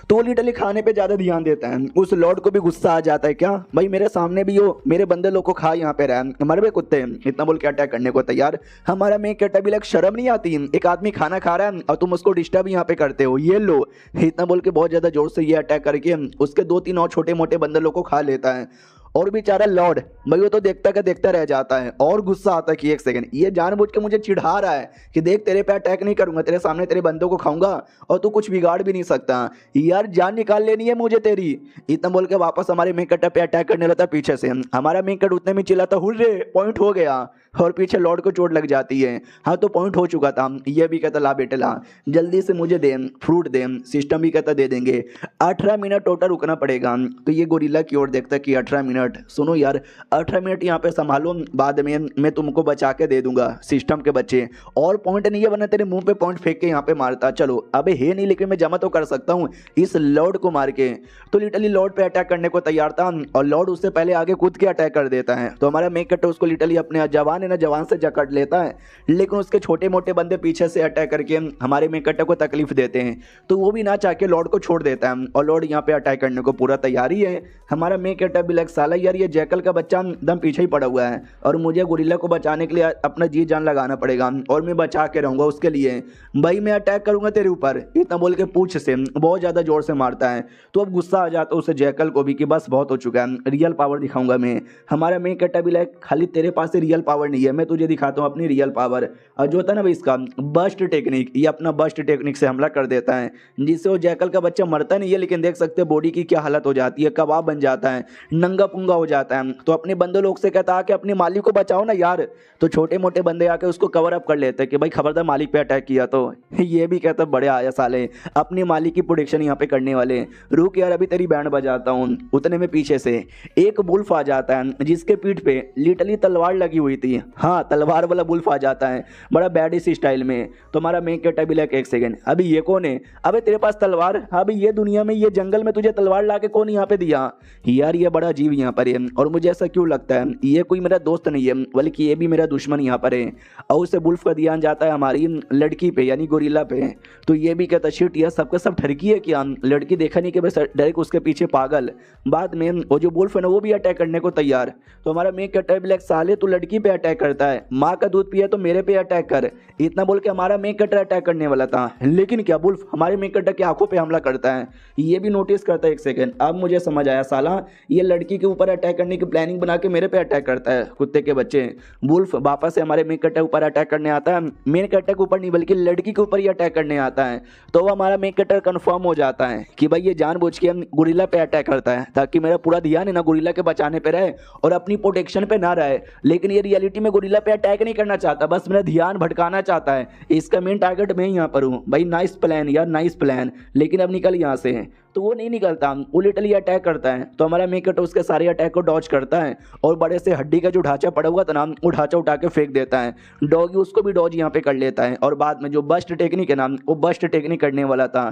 तो वो लिटरली खाने पे ज़्यादा ध्यान देता है। उस लॉर्ड को भी गुस्सा आ जाता है, क्या भाई मेरे सामने भी हो, मेरे बंदे लोग को खा यहाँ पे रहा है, मर बे कुत्ते, इतना बोल के अटैक करने को तैयार। हमारा मेन कैरेक्टर भी लाइक शर्म नहीं आती, एक आदमी खाना खा रहा है और तुम उसको डिस्टर्ब यहाँ पे करते हो, ये लो, इतना बोल के बहुत ज़्यादा जोर से ये अटैक करके उसके 2-3 और छोटे मोटे बंदे लोग को खा लेता है। और बेचारा लॉर्ड भाई वो तो देखता का देखता रह जाता है और गुस्सा आता है कि एक सेकंड ये जानबूझ के मुझे चिढ़ा रहा है कि देख तेरे पे अटैक नहीं करूंगा, तेरे सामने तेरे बंदों को खाऊंगा और तू कुछ बिगाड़ भी नहीं सकता, यार जान निकाल लेनी है मुझे तेरी। इतना बोल के वापस हमारे मेन कैरेक्टर पे अटैक करने लगता है पीछे से। हमारा मेन कैरेक्टर उतने में चिल्लाता हुर्रे पॉइंट हो गया और पीछे लॉर्ड को चोट लग जाती है। हाँ तो पॉइंट हो चुका था। ये भी कहता ला बेटे ला जल्दी से मुझे दे फ्रूट दे, सिस्टम भी कहता दे देंगे। 18 मिनट टोटल रुकना पड़ेगा। तो ये गोरिल्ला की ओर देखता कि 18 मिनट, सुनो यार 18 मिनट यहाँ पे संभालो, बाद में मैं तुमको बचा के दे दूंगा सिस्टम के बच्चे, और पॉइंट नहीं है वरना तेरे मुंह पे पॉइंट फेंक के यहाँ पे मारता। चलो अबे है नहीं लेकिन मैं जमा तो कर सकता हूँ इस लॉर्ड को मार के। तो लिटरली लॉर्ड पे अटैक करने को तैयार था और लॉर्ड उससे पहले आगे कूद के अटैक कर देता है। तो हमारा मेन कैरेक्टर उसको लिटरली अपने जवान है ना जवान से जकड़ लेता है, लेकिन उसके छोटे मोटे बंदे पीछे से अटैक करके हमारे मेन कैरेक्टर को तकलीफ देते हैं। तो वो भी ना चाह के लॉर्ड को छोड़ देता है और लॉर्ड यहाँ पे अटैक करने को पूरा तैयारी है। हमारा मेन कैरेक्टर भी लाइक साला यार ये जैकल का बच्चा दम पीछे ही पड़ा हुआ है और मुझे गोरिल्ला को बचाने के लिए अपना जी जान लगाना पड़ेगा और मैं बचा के रहूंगा उसके लिए, भाई मैं अटैक करूंगा तेरे ऊपर, इतना बोल के पूछ से बहुत ज्यादा जोर से मारता है। तो अब गुस्सा आ जाता है उसे जैकल को भी कि बस बहुत हो चुका है, रियल पावर दिखाऊंगा मैं। हमारा मेन कैरेक्टर भी लाइक खाली तेरे पास से रियल पावर नहीं है, मैं तुझे दिखाता हूँ अपनी रियल पावर। और जो होता है ना भाई इसका बस्ट टेक्निक, ये अपना बस्ट टेक्निक से हमला कर देता है जिससे वो जैकल का बच्चा मरता नहीं है, लेकिन देख सकते हैं बॉडी की क्या हालत हो जाती है, कबाब बन जाता है, नंगा पुंगा हो जाता है। तो अपने बंदे लोग से कहता है कि अपने मालिक को बचाओ ना यार। तो छोटे मोटे बंदे आके उसको कवर अप कर लेते हैं कि भाई खबरदार मालिक पे अटैक किया तो। ये भी कहता बड़े आया साले अपने मालिक की प्रोटेक्शन यहाँ पे करने वाले, रुक यार अभी तेरी बैंड बजाता हूँ। उतने में पीछे से एक बुल्फ आ जाता है जिसके पीठ पे लिटरली तलवार लगी हुई थी। हाँ तलवार वाला बुल्फ आ जाता है बड़ा बैड इस स्टाइल में। तो हमारा मेन कैरेक्टर भी लाइक एक सेकंड अभी ये कौन है, अबे तेरे पास तलवार, अभी ये दुनिया में ये जंगल में तुझे तलवार ला के कौन यहाँ पे दिया यार, ये बड़ा अजीब यहाँ पर है। और मुझे ऐसा क्यों लगता है ये कोई मेरा दोस्त नहीं है बल्कि ये भी मेरा दुश्मन यहाँ पर है। और उसे बुल्फ का ध्यान जाता है हमारी लड़की पे यानी गोरिल्ला पे। तो ये भी कहता शिट यार सबके सब ठरकी है क्या, लड़की देखा नहीं कि बस डायरेक्ट उसके पीछे पागल। बाद में वो जो बुल्फ है ना वो भी अटैक करने को तैयार। तो हमारा मेन कैरेक्टर भी लाइक साले तू लड़की पे अटैक करता है, माँ का दूध पिया तो मेरे पे अटैक कर, इतना बोल के हमारा मेन कैरेक्टर अटैक करने वाला था। लेकिन क्या बुल्फ हमारे मेन कैरेक्टर की आंखों पे हमला करता है, ये भी नोटिस करता है। एक सेकंड अब मुझे समझ आया, साला ये लड़की के ऊपर अटैक करने की प्लानिंग बना के मेरे पे अटैक करता है कुत्ते के बच्चे। बुल्फ वापस से हमारे मेन कैरेक्टर ऊपर अटैक करने आता है, मेन कैरेक्टर के ऊपर नहीं बल्कि लड़की के ऊपर ही अटैक करने आता है। तो वो हमारा मेन कैरेक्टर कंफर्म हो जाता है कि भाई ये जानबूझ के गोरिल्ला पे अटैक करता है ताकि मेरा पूरा ध्यान है ना गोरिल्ला के बचाने पे रहे और अपनी प्रोटेक्शन पे ना रहे। लेकिन ये रियलिटी में गोरिल्ला पे अटैक नहीं करना चाहता, बस मेरा ध्यान भटकाना चाहता है। इसका मेन टारगेट मैं यहाँ पर हूँ भाई। नाइस प्लान यार नाइस प्लान, लेकिन अब निकल यहाँ से। तो वो नहीं निकलता, वो लिटरली अटैक करता है। तो हमारा मेन कैरेक्टर उसके सारे अटैक को डॉज करता है और बड़े से हड्डी का जो ढांचा पड़ा हुआ था ना वो ढांचा उठा के फेंक देता है। डॉगी उसको भी डॉज यहाँ पे कर लेता है और बाद में जो बस्ट टेक्निक है ना वो बस्ट टेक्निक करने वाला था।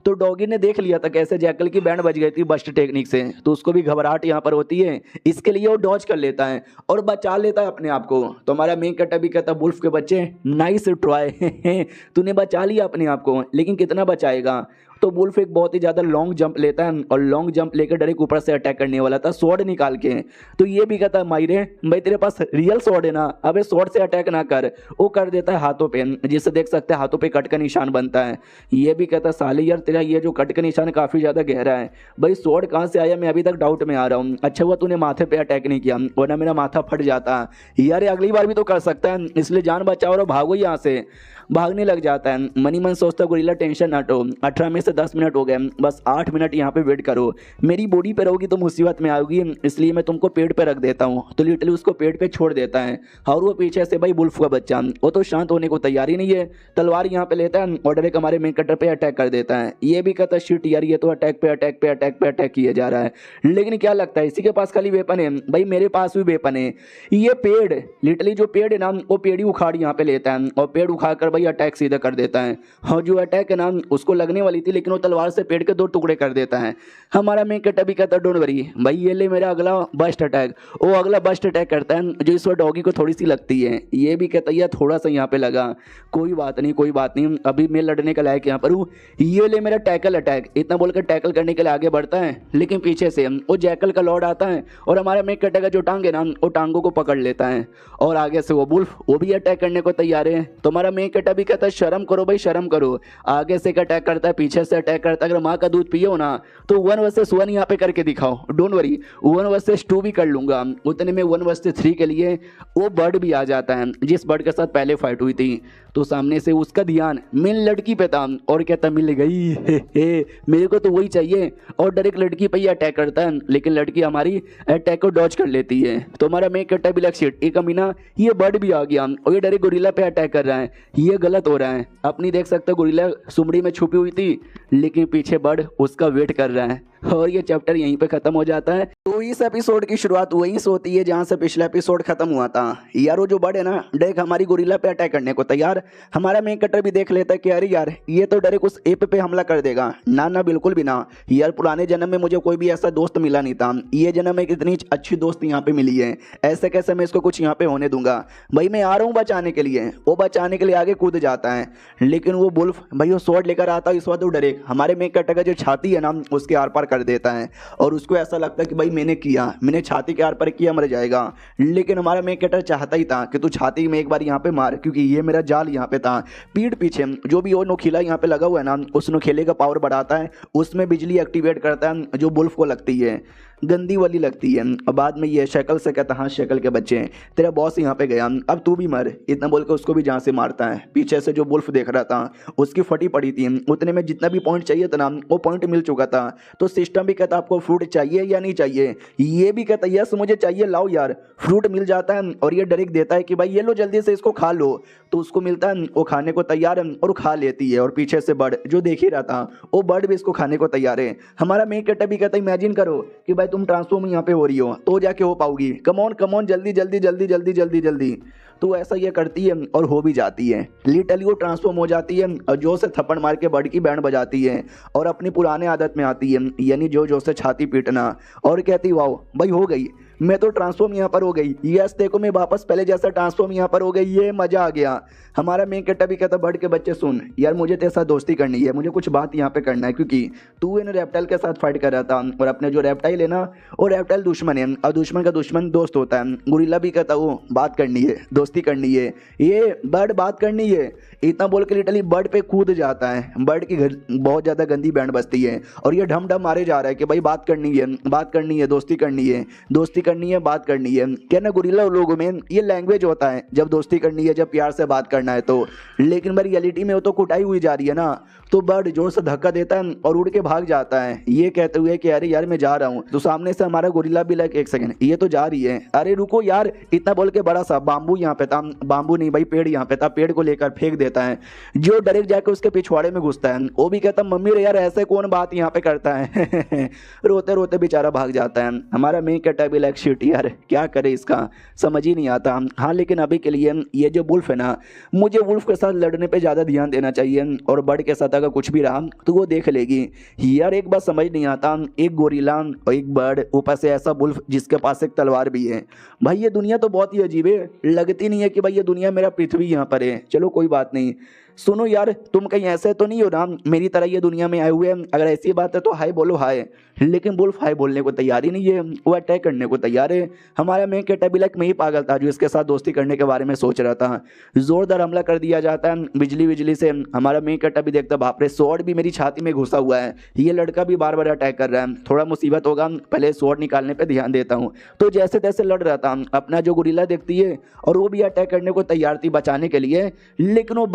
तो डॉगी ने देख लिया था कैसे जैकल की बैंड बज गई थी बस्ट टेक्निक से, तो उसको भी घबराहट यहाँ पर होती है, इसके लिए वो डॉज कर लेता है और बचा लेता है अपने आप को। तो हमारा मेन कैरेक्टर भी कहता है बुल्फ के बच्चे नाइस ट्राई तूने बचा लिया अपने आप को, लेकिन कितना बचाएगा। तो वुल्फ एक बहुत ही ज़्यादा लॉन्ग जंप लेता है और लॉन्ग जंप लेकर डायरेक्ट ऊपर से अटैक करने वाला था स्वॉर्ड निकाल के। तो ये भी कहता है मायरे भाई तेरे पास रियल स्वॉर्ड है ना, अबे स्वॉर्ड से अटैक ना कर। वो कर देता है हाथों पे, जिससे देख सकते हैं हाथों पे कट का निशान बनता है। ये भी कहता है साले यार तेरा ये जो कट का निशान काफ़ी ज़्यादा गहरा है, भाई स्वॉर्ड कहाँ से आया मैं अभी तक डाउट में आ रहा हूँ। अच्छा हुआ तूने माथे पे अटैक नहीं किया वरना मेरा माथा फट जाता। यार अगली बार भी तो कर सकता है, इसलिए जान बचाओ और भागो यहाँ से। भागने लग जाता है। मनी मन सोचता गोरिल्ला टेंशन हटो, 18 में से 10 मिनट हो गए, बस 8 मिनट यहाँ पे वेट करो, मेरी बॉडी पे रहोगी तो मुसीबत में आओगी, इसलिए मैं तुमको पेड़ पे रख देता हूँ। तो लिटरली उसको पेड़ पे छोड़ देता है और वो पीछे से भाई वुल्फ का बच्चा वो तो शांत होने को तैयार ही नहीं है, तलवार यहाँ पे लेता है और डायरेक्ट हमारे मेन कैरेक्टर पे अटैक कर देता है। ये भी कहता है शिट यार ये तो अटैक पे अटैक पे अटैक पे अटैक किया जा रहा है, लेकिन क्या लगता है इसी के पास खाली वेपन है? भाई मेरे पास भी वेपन है। ये पेड़ लिटरली जो पेड़ है ना वो पेड़ ही उखाड़ यहाँ पे लेता है और पेड़ उखाड़ कर भाई भाई अटैक सीधा कर देता है। और जो अटैक है ना उसको लगने वाली थी, लेकिन वो तलवार से पेड़ के 2 टुकड़े कर देता है। हमारा मेन कैरेक्टर भी कहता है डोंट वरी भाई, ये ले मेरा अगला बस्ट अटैक। वो अगला बस्ट अटैक करता है जो इस बार डॉगी को थोड़ी सी लगती है। ये भी कहता है यार थोड़ा सा यहाँ पे लगा, कोई बात नहीं कोई बात नहीं, अभी मैं लड़ने का लायक यहाँ पर हूँ। ये ले मेरा टैकल अटैक। इतना बोलकर टैकल करने के लिए आगे बढ़ता है, लेकिन पीछे से वो जैकल का लॉर्ड आता है और हमारा मेन कैरेक्टर का जो टांग है ना वो टांगों को पकड़ लेता है। और आगे से वो वुल्फ वो भी अटैक करने को तैयार है। तो हमारा मेन कैरेक्टर भी कहता है शर्म करो भाई शर्म करो। आगे से अटैक करता है, पीछे से अटैक करता है। अगर माँ का दूध पियो ना तो 1 वर्सेस 1 यहाँ पे करके दिखाओ, डोंट वरी 1 वर्सेस 2 भी कर लूंगा। उतने में 1 वर्सेस 3 के लिए वो बर्ड भी आ जाता है जिस बर्ड के साथ पहले फाइट हुई थी। तो सामने से उसका ध्यान मेन लड़की पे था और कहता मिल गई हे मेरे को तो वही चाहिए। और डायरेक्ट लड़की पे ही अटैक करता है, लेकिन लड़की हमारी अटैक को डॉज कर लेती है। तो हमारा मेन कैरेक्टर भी लक्ष्य एक अमीना ये बर्ड भी आ गया और ये डायरेक्ट गोरिल्ला पे अटैक कर रहा है। ये गलत हो रहा है। अपनी देख सकते हो गोरिल्ला सुमड़ी में छुपी हुई थी, लेकिन पीछे बर्ड उसका वेट कर रहा है। और ये चैप्टर यहीं पे खत्म हो जाता है। तो इस एपिसोड की शुरुआत वहीं से होती है जहां से पिछला एपिसोड खत्म हुआ था। यार वो जो बर्ड है ना डायरेक्ट हमारी गोरिल्ला पे अटैक करने को तैयार। हमारा मेन कैरेक्टर भी देख लेता है कि अरे यार ये तो डायरेक्ट उस एप पे हमला कर देगा। ना ना बिल्कुल भी ना यार, पुराने जन्म में मुझे कोई भी ऐसा दोस्त मिला नहीं था, ये जन्म एक इतनी अच्छी दोस्त यहाँ पे मिली है। ऐसे कैसे मैं इसको कुछ यहाँ पे होने दूंगा। भाई मैं आ रहा हूँ बचाने के लिए। वो बचाने के लिए आगे कूद जाता है, लेकिन वो वुल्फ भाई वो स्वॉर्ड लेकर आता है। इस बार वो डायरेक्ट हमारे मेन कैरेक्टर का जो छाती है ना उसके आर पार कर देता है और उसको ऐसा लगता है कि भाई मैंने छाती के आर पार किया, मर जाएगा। लेकिन हमारा मेन कैरेक्टर चाहता ही था कि तू छाती में एक बार यहाँ पे मार, क्योंकि ये मेरा जाल यहाँ पे था। पीठ पीछे जो भी वो नोखीला यहाँ पे लगा हुआ है ना उस नोखीले का पावर बढ़ाता है, उसमें बिजली एक्टिवेट करता है जो वुल्फ को लगती है, गंदी वाली लगती है। और बाद में ये शक्ल से कहता हाँ शक्ल के बच्चे तेरा बॉस यहाँ पे गया, अब तू भी मर। इतना बोल के उसको भी जहाँ से मारता है। पीछे से जो वुल्फ देख रहा था उसकी फटी पड़ी थी, उतने में जितना भी पॉइंट चाहिए था ना वो पॉइंट मिल चुका था। तो सिस्टम भी कहता आपको फ्रूट चाहिए या नहीं चाहिए। ये भी कहता यस मुझे चाहिए, लाओ यार। फ्रूट मिल जाता है और ये डायरेक्ट देता है कि भाई ये लो जल्दी से इसको खा लो। तो उसको मिलता है, वो खाने को तैयार है और खा लेती है। और पीछे से बर्ड जो देख ही रहा था वो बर्ड भी इसको खाने को तैयार है। हमारा मेन कैरेक्टर भी कहता है इमेजिन करो कि भाई तुम ट्रांसफॉर्म यहाँ पे हो रही हो तो जाके हो पाओगी, कमॉन कमॉन जल्दी जल्दी जल्दी जल्दी जल्दी जल्दी। तो ऐसा ये करती है और हो भी जाती है। लिटरली वो ट्रांसफॉर्म हो जाती है और जो से थप्पड़ मार के बर्ड की बैंड बजाती है और अपनी पुराने आदत में आती है, यानी जो से छाती पीटना। और कहती वाओ भाई हो गई, मैं तो ट्रांसफॉर्म यहाँ पर हो गई। यस देखो मैं वापस पहले जैसा ट्रांसफॉर्म यहाँ पर हो गई, ये मजा आ गया। हमारा मेन कैरेक्टर भी कहता बर्ड के बच्चे सुन यार मुझे तेरे साथ दोस्ती करनी है, मुझे कुछ बात यहाँ पे करना है, क्योंकि तू इन रेप्टाइल के साथ फाइट कर रहा था और अपने जो रेप्टाइल है ना वो रेप्टाइल दुश्मन है और दुश्मन का दुश्मन दोस्त होता है। गोरिल्ला भी कहता वो बात करनी है, दोस्ती करनी है, ये बर्ड बात करनी है। इतना बोल के लिटरली बर्ड पे कूद जाता है। बर्ड की बहुत ज़्यादा गंदी बैंड बजती है और ये ढम ढम मारे जा रहा है कि भाई बात करनी है, बात करनी है, दोस्ती करनी है, दोस्ती करनी है, बात करनी है। क्या ना गोरिल्ला लोगों में ये लैंग्वेज होता है जब दोस्ती करनी है, जब प्यार से बात करना है तो। लेकिन मेरी रियलिटी में वो तो कुटाई हुई जा रही है ना। तो बर्ड जोर से धक्का देता है और उड़ के भाग जाता है ये कहते हुए कि अरे यार मैं जा रहा हूँ। तो सामने से हमारा गोरिल्ला भी लाइक एक सेकंड ये तो जा रही है, अरे रुको यार। इतना बोल के बड़ा सा बाम्बू यहाँ पे था, बाम्बू नहीं भाई पेड़ यहाँ पे था, पेड़ को लेकर फेंक देता है जो डायरेक्ट जाके उसके पिछवाड़े में घुसता है। वो भी कहता मम्मी रे यार ऐसे कौन बात यहाँ पे करता है रोते रोते बेचारा भाग जाता है। हमारा मेन कैरेक्टर भी लाइक शिट यार क्या करे इसका समझ ही नहीं आता। हाँ लेकिन अभी के लिए ये जो वुल्फ है ना मुझे वुल्फ के साथ लड़ने पे ज़्यादा ध्यान देना चाहिए और बर्ड के साथ अगर कुछ भी रहा तो वो देख लेगी। यार एक बात समझ नहीं आता, एक गोरिल्ला और एक बर्ड ऊपर से ऐसा वुल्फ जिसके पास एक तलवार भी है। भाई ये दुनिया तो बहुत ही अजीब है, लगती नहीं है कि भाई ये दुनिया मेरा पृथ्वी यहाँ पर है। चलो कोई बात नहीं, सुनो यार तुम कहीं ऐसे तो नहीं हो ना मेरी तरह ये दुनिया में आए हुए, अगर ऐसी बात है तो हाय बोलो हाय। लेकिन वुल्फ हाय बोलने को तैयार ही नहीं है, वो अटैक करने को तैयार है। हमारा मेन कैरेक्टर भी लाइक मैं ही पागल था जो इसके साथ दोस्ती करने के बारे में सोच रहा था। जोरदार हमला कर दिया जाता है बिजली से। हमारा मेन कैरेक्टर भी देखता बाप रे स्वॉर्ड भी मेरी छाती में घुसा हुआ है, ये लड़का भी बार बार अटैक कर रहा है, थोड़ा मुसीबत होगा, पहले स्वॉर्ड निकालने पर ध्यान देता हूँ। तो जैसे तैसे लड़ रहा था, अपना जो गोरिल्ला देखती है और वो भी अटैक करने को तैयार थी बचाने के लिए, लेकिन वो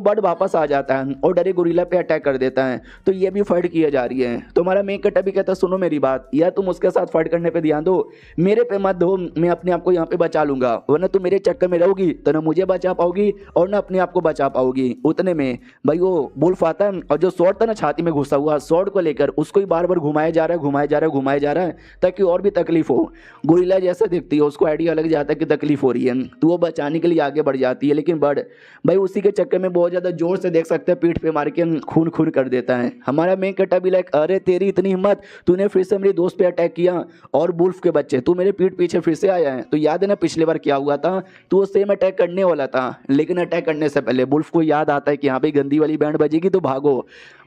बर्ड वापस आ जाता है और डायरेक्ट गोरिल्ला पे अटैक कर देता है। तो ये भी फाइट किया जा रही है। तो हमारा मेन कैरेक्टर भी कहता सुनो मेरी बात, या तुम उसके साथ फाइट करने पे ध्यान दो, मेरे पे मत दो, मैं अपने आप को यहाँ पे बचा लूंगा, वरना तुम मेरे चक्कर में रहोगी तो ना मुझे बचा पाओगी और ना अपने आप को बचा पाओगी। उतने में भाई वो वुल्फ आता है और जो स्वॉर्ड था ना छाती में घुसा हुआ, स्वॉर्ड को लेकर उसको ही बार बार घुमाया जा रहा है ताकि और भी तकलीफ हो। गोरिल्ला जैसे दिखती है उसको आइडिया लग जाता है कि तकलीफ हो रही है, तो वो बचाने के लिए आगे बढ़ जाती है। लेकिन बर्ड भाई उसी के चक्कर में बहुत ज़्यादा जोर से देख सकते हैं पीठ पे मार के खून खून कर देता है। हमारा मेन कट्टा भी लाइक अरे तेरी इतनी हिम्मत, तूने फिर से मेरी दोस्त पे अटैक किया और वुल्फ के बच्चे तू मेरे पीठ पीछे फिर से आया है। तो याद है ना पिछले बार क्या हुआ था, तो वो सेम अटैक करने वाला था, लेकिन अटैक करने से पहले वुल्फ को याद आता है कि यहाँ पे गंदी वाली बैंड बजेगी तो भागो,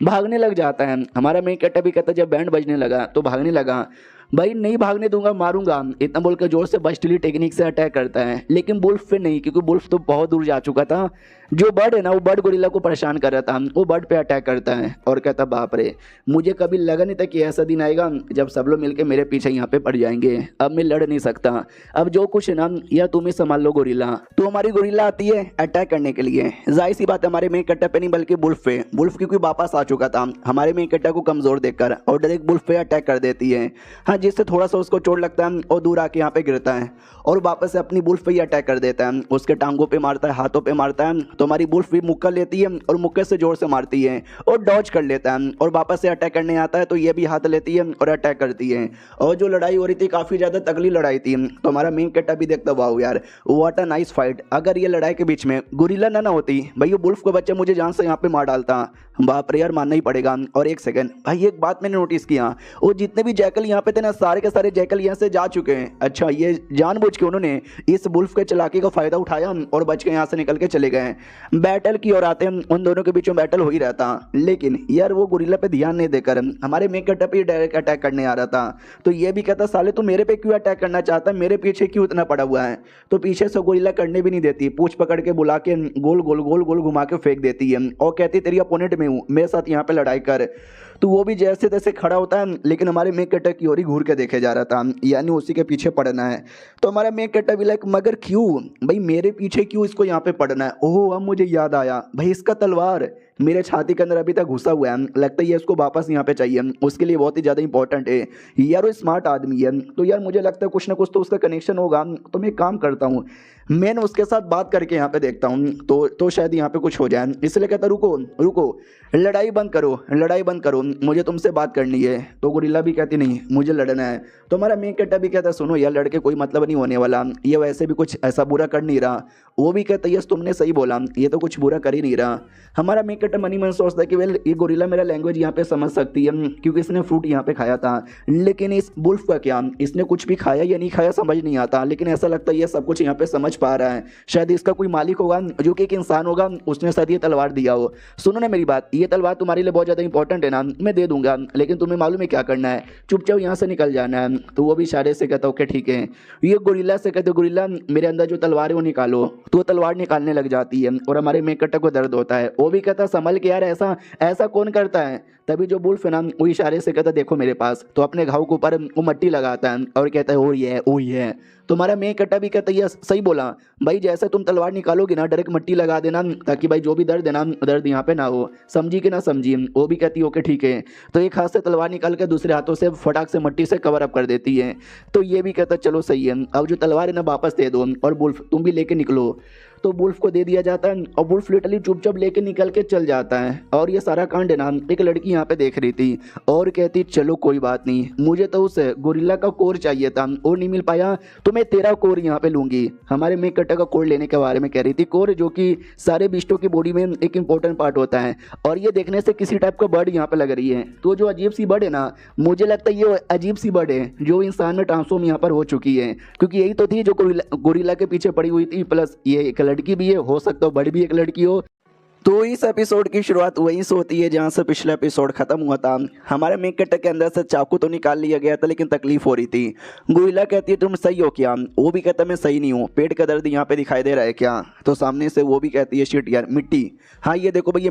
भागने लग जाता है। हमारा मेन कट्टा भी कहता है जब बैंड बजने लगा तो भागने लगा, भाई नहीं भागने दूंगा मारूंगा, इतना बोलकर जोर से बस्टली टेक्निक से अटैक करता है, लेकिन वुल्फ पे नहीं, क्योंकि वुल्फ तो बहुत दूर जा चुका था। जो बर्ड है ना वो बर्ड गोरिल्ला को परेशान कर रहा था, वो बर्ड पे अटैक करता है और कहता बाप रे, मुझे कभी लगा नहीं था कि ऐसा दिन आएगा जब सब लोग मिलकर मेरे पीछे यहाँ पे पड़ जाएंगे, अब मैं लड़ नहीं सकता, अब जो कुछ है ना या तुम ही संभाल लो गोरिल्ला। तो हमारी गोरिल्ला आती है अटैक करने के लिए, जाहिर सी बात हमारे मेन कट्टा पे नहीं बल्कि वुल्फ पे, वुल्फ क्योंकि वापस आ चुका था हमारे मेन कट्टा को कमजोर देखकर और डायरेक्ट वुल्फ पे अटैक कर देती है। हाँ, जिससे थोड़ा सा उसको चोट लगता है और दूर आके यहाँ पे गिरता है और वापस से अपनी वुल्फ पे ही अटैक कर देता है, उसके टांगों पे मारता है, हाथों पे मारता है। तो हमारी वुल्फ भी मुक्का लेती है और मुक्के से जोर से मारती है और डॉज कर लेता है और वापस से अटैक करने आता है, तो ये भी हाथ लेती है और अटैक करती है। और जो लड़ाई हो रही थी काफ़ी ज़्यादा तगड़ी लड़ाई थी, तो हमारा मेन कट्टा भी देखता वाओ यार व्हाट अ नाइस फाइट, अगर ये लड़ाई के बीच में गोरिल्ला ना होती भाई, वो वुल्फ को बच्चा मुझे जान से यहाँ पे मार डालता, बाप रे यार मानना ही पड़ेगा। और एक सेकंड भाई, एक बात मैंने नोटिस किया, वो जितने भी जैकल यहाँ पे थे ना सारे के सारे जैकल यहाँ से जा चुके हैं। अच्छा, ये जानबूझ के उन्होंने इस वुल्फ के चालाकी का फायदा उठाया और बच के यहाँ से निकल के चले गए। बैटल की ओर आते हैं, उन दोनों के बीच में बैटल हो ही रहता, लेकिन यार वो गोरिल्ला पे ध्यान नहीं देकर हमारे मेन कट्टा पे डायरेक्ट अटैक करने आ रहा था। तो ये भी कहता साले तू मेरे पे क्यों अटैक करना चाहता है, मेरे पीछे क्यों इतना पड़ा हुआ है। तो पीछे से गोरिल्ला करने भी नहीं देती, पूछ पकड़ के बुला के गोल गोल गोल गोल घुमा के फेंक देती है और कहती तेरी अपोनेंट में हूँ, मेरे साथ यहाँ पे लड़ाई कर। तो वो भी जैसे तैसे खड़ा होता है, लेकिन हमारे मेन कट्टा की ओर ही घूर के देखे जा रहा था, यानी उसी के पीछे पड़ना है। तो हमारा मेन कट्टा भी लाइक मगर क्यों भाई, मेरे पीछे क्यों इसको यहाँ पे पड़ना है। ओह अब मुझे याद आया भाई, इसका तलवार मेरे छाती के अंदर अभी तक घुसा हुआ है, लगता है ये इसको वापस यहाँ पे चाहिए, उसके लिए बहुत ही ज़्यादा इंपॉर्टेंट है यार, वो स्मार्ट आदमी है, तो यार मुझे लगता है कुछ ना कुछ तो उसका कनेक्शन होगा। तो मैं काम करता हूँ, मैं उसके साथ बात करके यहाँ पे देखता हूँ तो शायद यहाँ पे कुछ हो जाए। इसलिए कहता रुको रुको, लड़ाई बंद करो, लड़ाई बंद करो, मुझे तुमसे बात करनी है। तो गोरिल्ला भी कहती नहीं मुझे लड़ना है। तो हमारा मेन कट्टा भी कहता सुनो यार लड़के कोई मतलब नहीं होने वाला, ये वैसे भी कुछ ऐसा बुरा कर नहीं रहा। वो भी कहता यस तुमने सही बोला, ये तो कुछ बुरा कर ही नहीं रहा। हमारा मेन कट्टा मनी मन सोचता है कि वेल ये गोरिल्ला मेरा लैंग्वेज यहाँ पे समझ सकती है क्योंकि इसने फ्रूट यहाँ पे खाया था, लेकिन इस वुल्फ का क्या, इसने कुछ भी खाया या नहीं खाया समझ नहीं आता, लेकिन ऐसा लगता है ये सब कुछ यहाँ पे समझ पा रहा है। शायद इसका कोई मालिक होगा जो कि एक इंसान होगा, उसने शायद ये तलवार दिया हो। सुनो ना मेरी बात, ये तलवार तुम्हारे लिए बहुत ज़्यादा इंपॉर्टेंट है ना, मैं दे दूंगा, लेकिन तुम्हें मालूम है क्या करना है, चुपचाप यहाँ से निकल जाना है। तो वो भी इशारे से कहता ओके ठीक है। ये गोरिल्ला से कहते गोरिल्ला मेरे अंदर जो तलवार है वो निकालो। तो वो तलवार निकालने लग जाती है और हमारे मेन कट्टा को दर्द होता है। वो भी कहता संभल के यार, ऐसा ऐसा कौन करता है। तभी जो वुल्फ है ना वो इशारे से कहता देखो मेरे पास, तो अपने घाव के ऊपर वो मट्टी लगाता है और कहता है ओ ये। तो हमारा मेन कट्टा भी कहता है ये सही बोला भाई, जैसे तुम तलवार निकालोगे ना डायरेक्ट मट्टी लगा देना, ताकि भाई जो भी दर्द है ना दर्द यहाँ पे ना हो, समझी कि ना समझी। वो भी कहती है ओके ठीक है। तो एक हाथ से तलवार निकाल के दूसरे हाथों से फटाक से मट्टी से कवर अप कर देती है। तो ये भी कहता चलो सही है, अब जो तलवार है ना वापस दे दो और वुल्फ तुम भी लेके निकलो। तो वुल्फ को दे दिया जाता है और वुल्फ लिटरली चुपचाप लेके निकल के चल जाता है। और ये सारा कांड है ना एक लड़की यहाँ पे देख रही थी और कहती चलो कोई बात नहीं, मुझे तो उस गोरिल्ला का कोर चाहिए था, वो नहीं मिल पाया तो मैं तेरा कोर यहाँ पे लूंगी। हमारे मेन कट्टा का कोर लेने के बारे में कह रही थी, कोर जो कि सारे बिस्टों की बॉडी में एक इंपॉर्टेंट पार्ट होता है और ये देखने से किसी टाइप का बर्ड यहाँ पे लग रही है। तो जो अजीब सी बर्ड है ना, मुझे लगता है ये अजीब सी बर्ड है जो इंसान में ट्रांसफॉर्म यहाँ पर हो चुकी है, क्योंकि यही तो थी जो गोरिल्ला के पीछे पड़ी हुई थी, प्लस ये एक लड़की भी है, हो सकता हो बड़ी भी एक लड़की हो। तो इस एपिसोड की शुरुआत वहीं से होती है जहाँ से पिछला एपिसोड खत्म हुआ था। हमारे मेन कट्टा के अंदर से चाकू तो निकाल लिया गया था, लेकिन तकलीफ हो रही थी। गोरिल्ला कहती है तुम सही हो क्या, वो भी कहता मैं सही नहीं हूँ, पेट का दर्द यहाँ पे दिखाई दे रहा है क्या। तो सामने से वो भी कहती है शिट यार मिट्टी, हाँ ये देखो भाई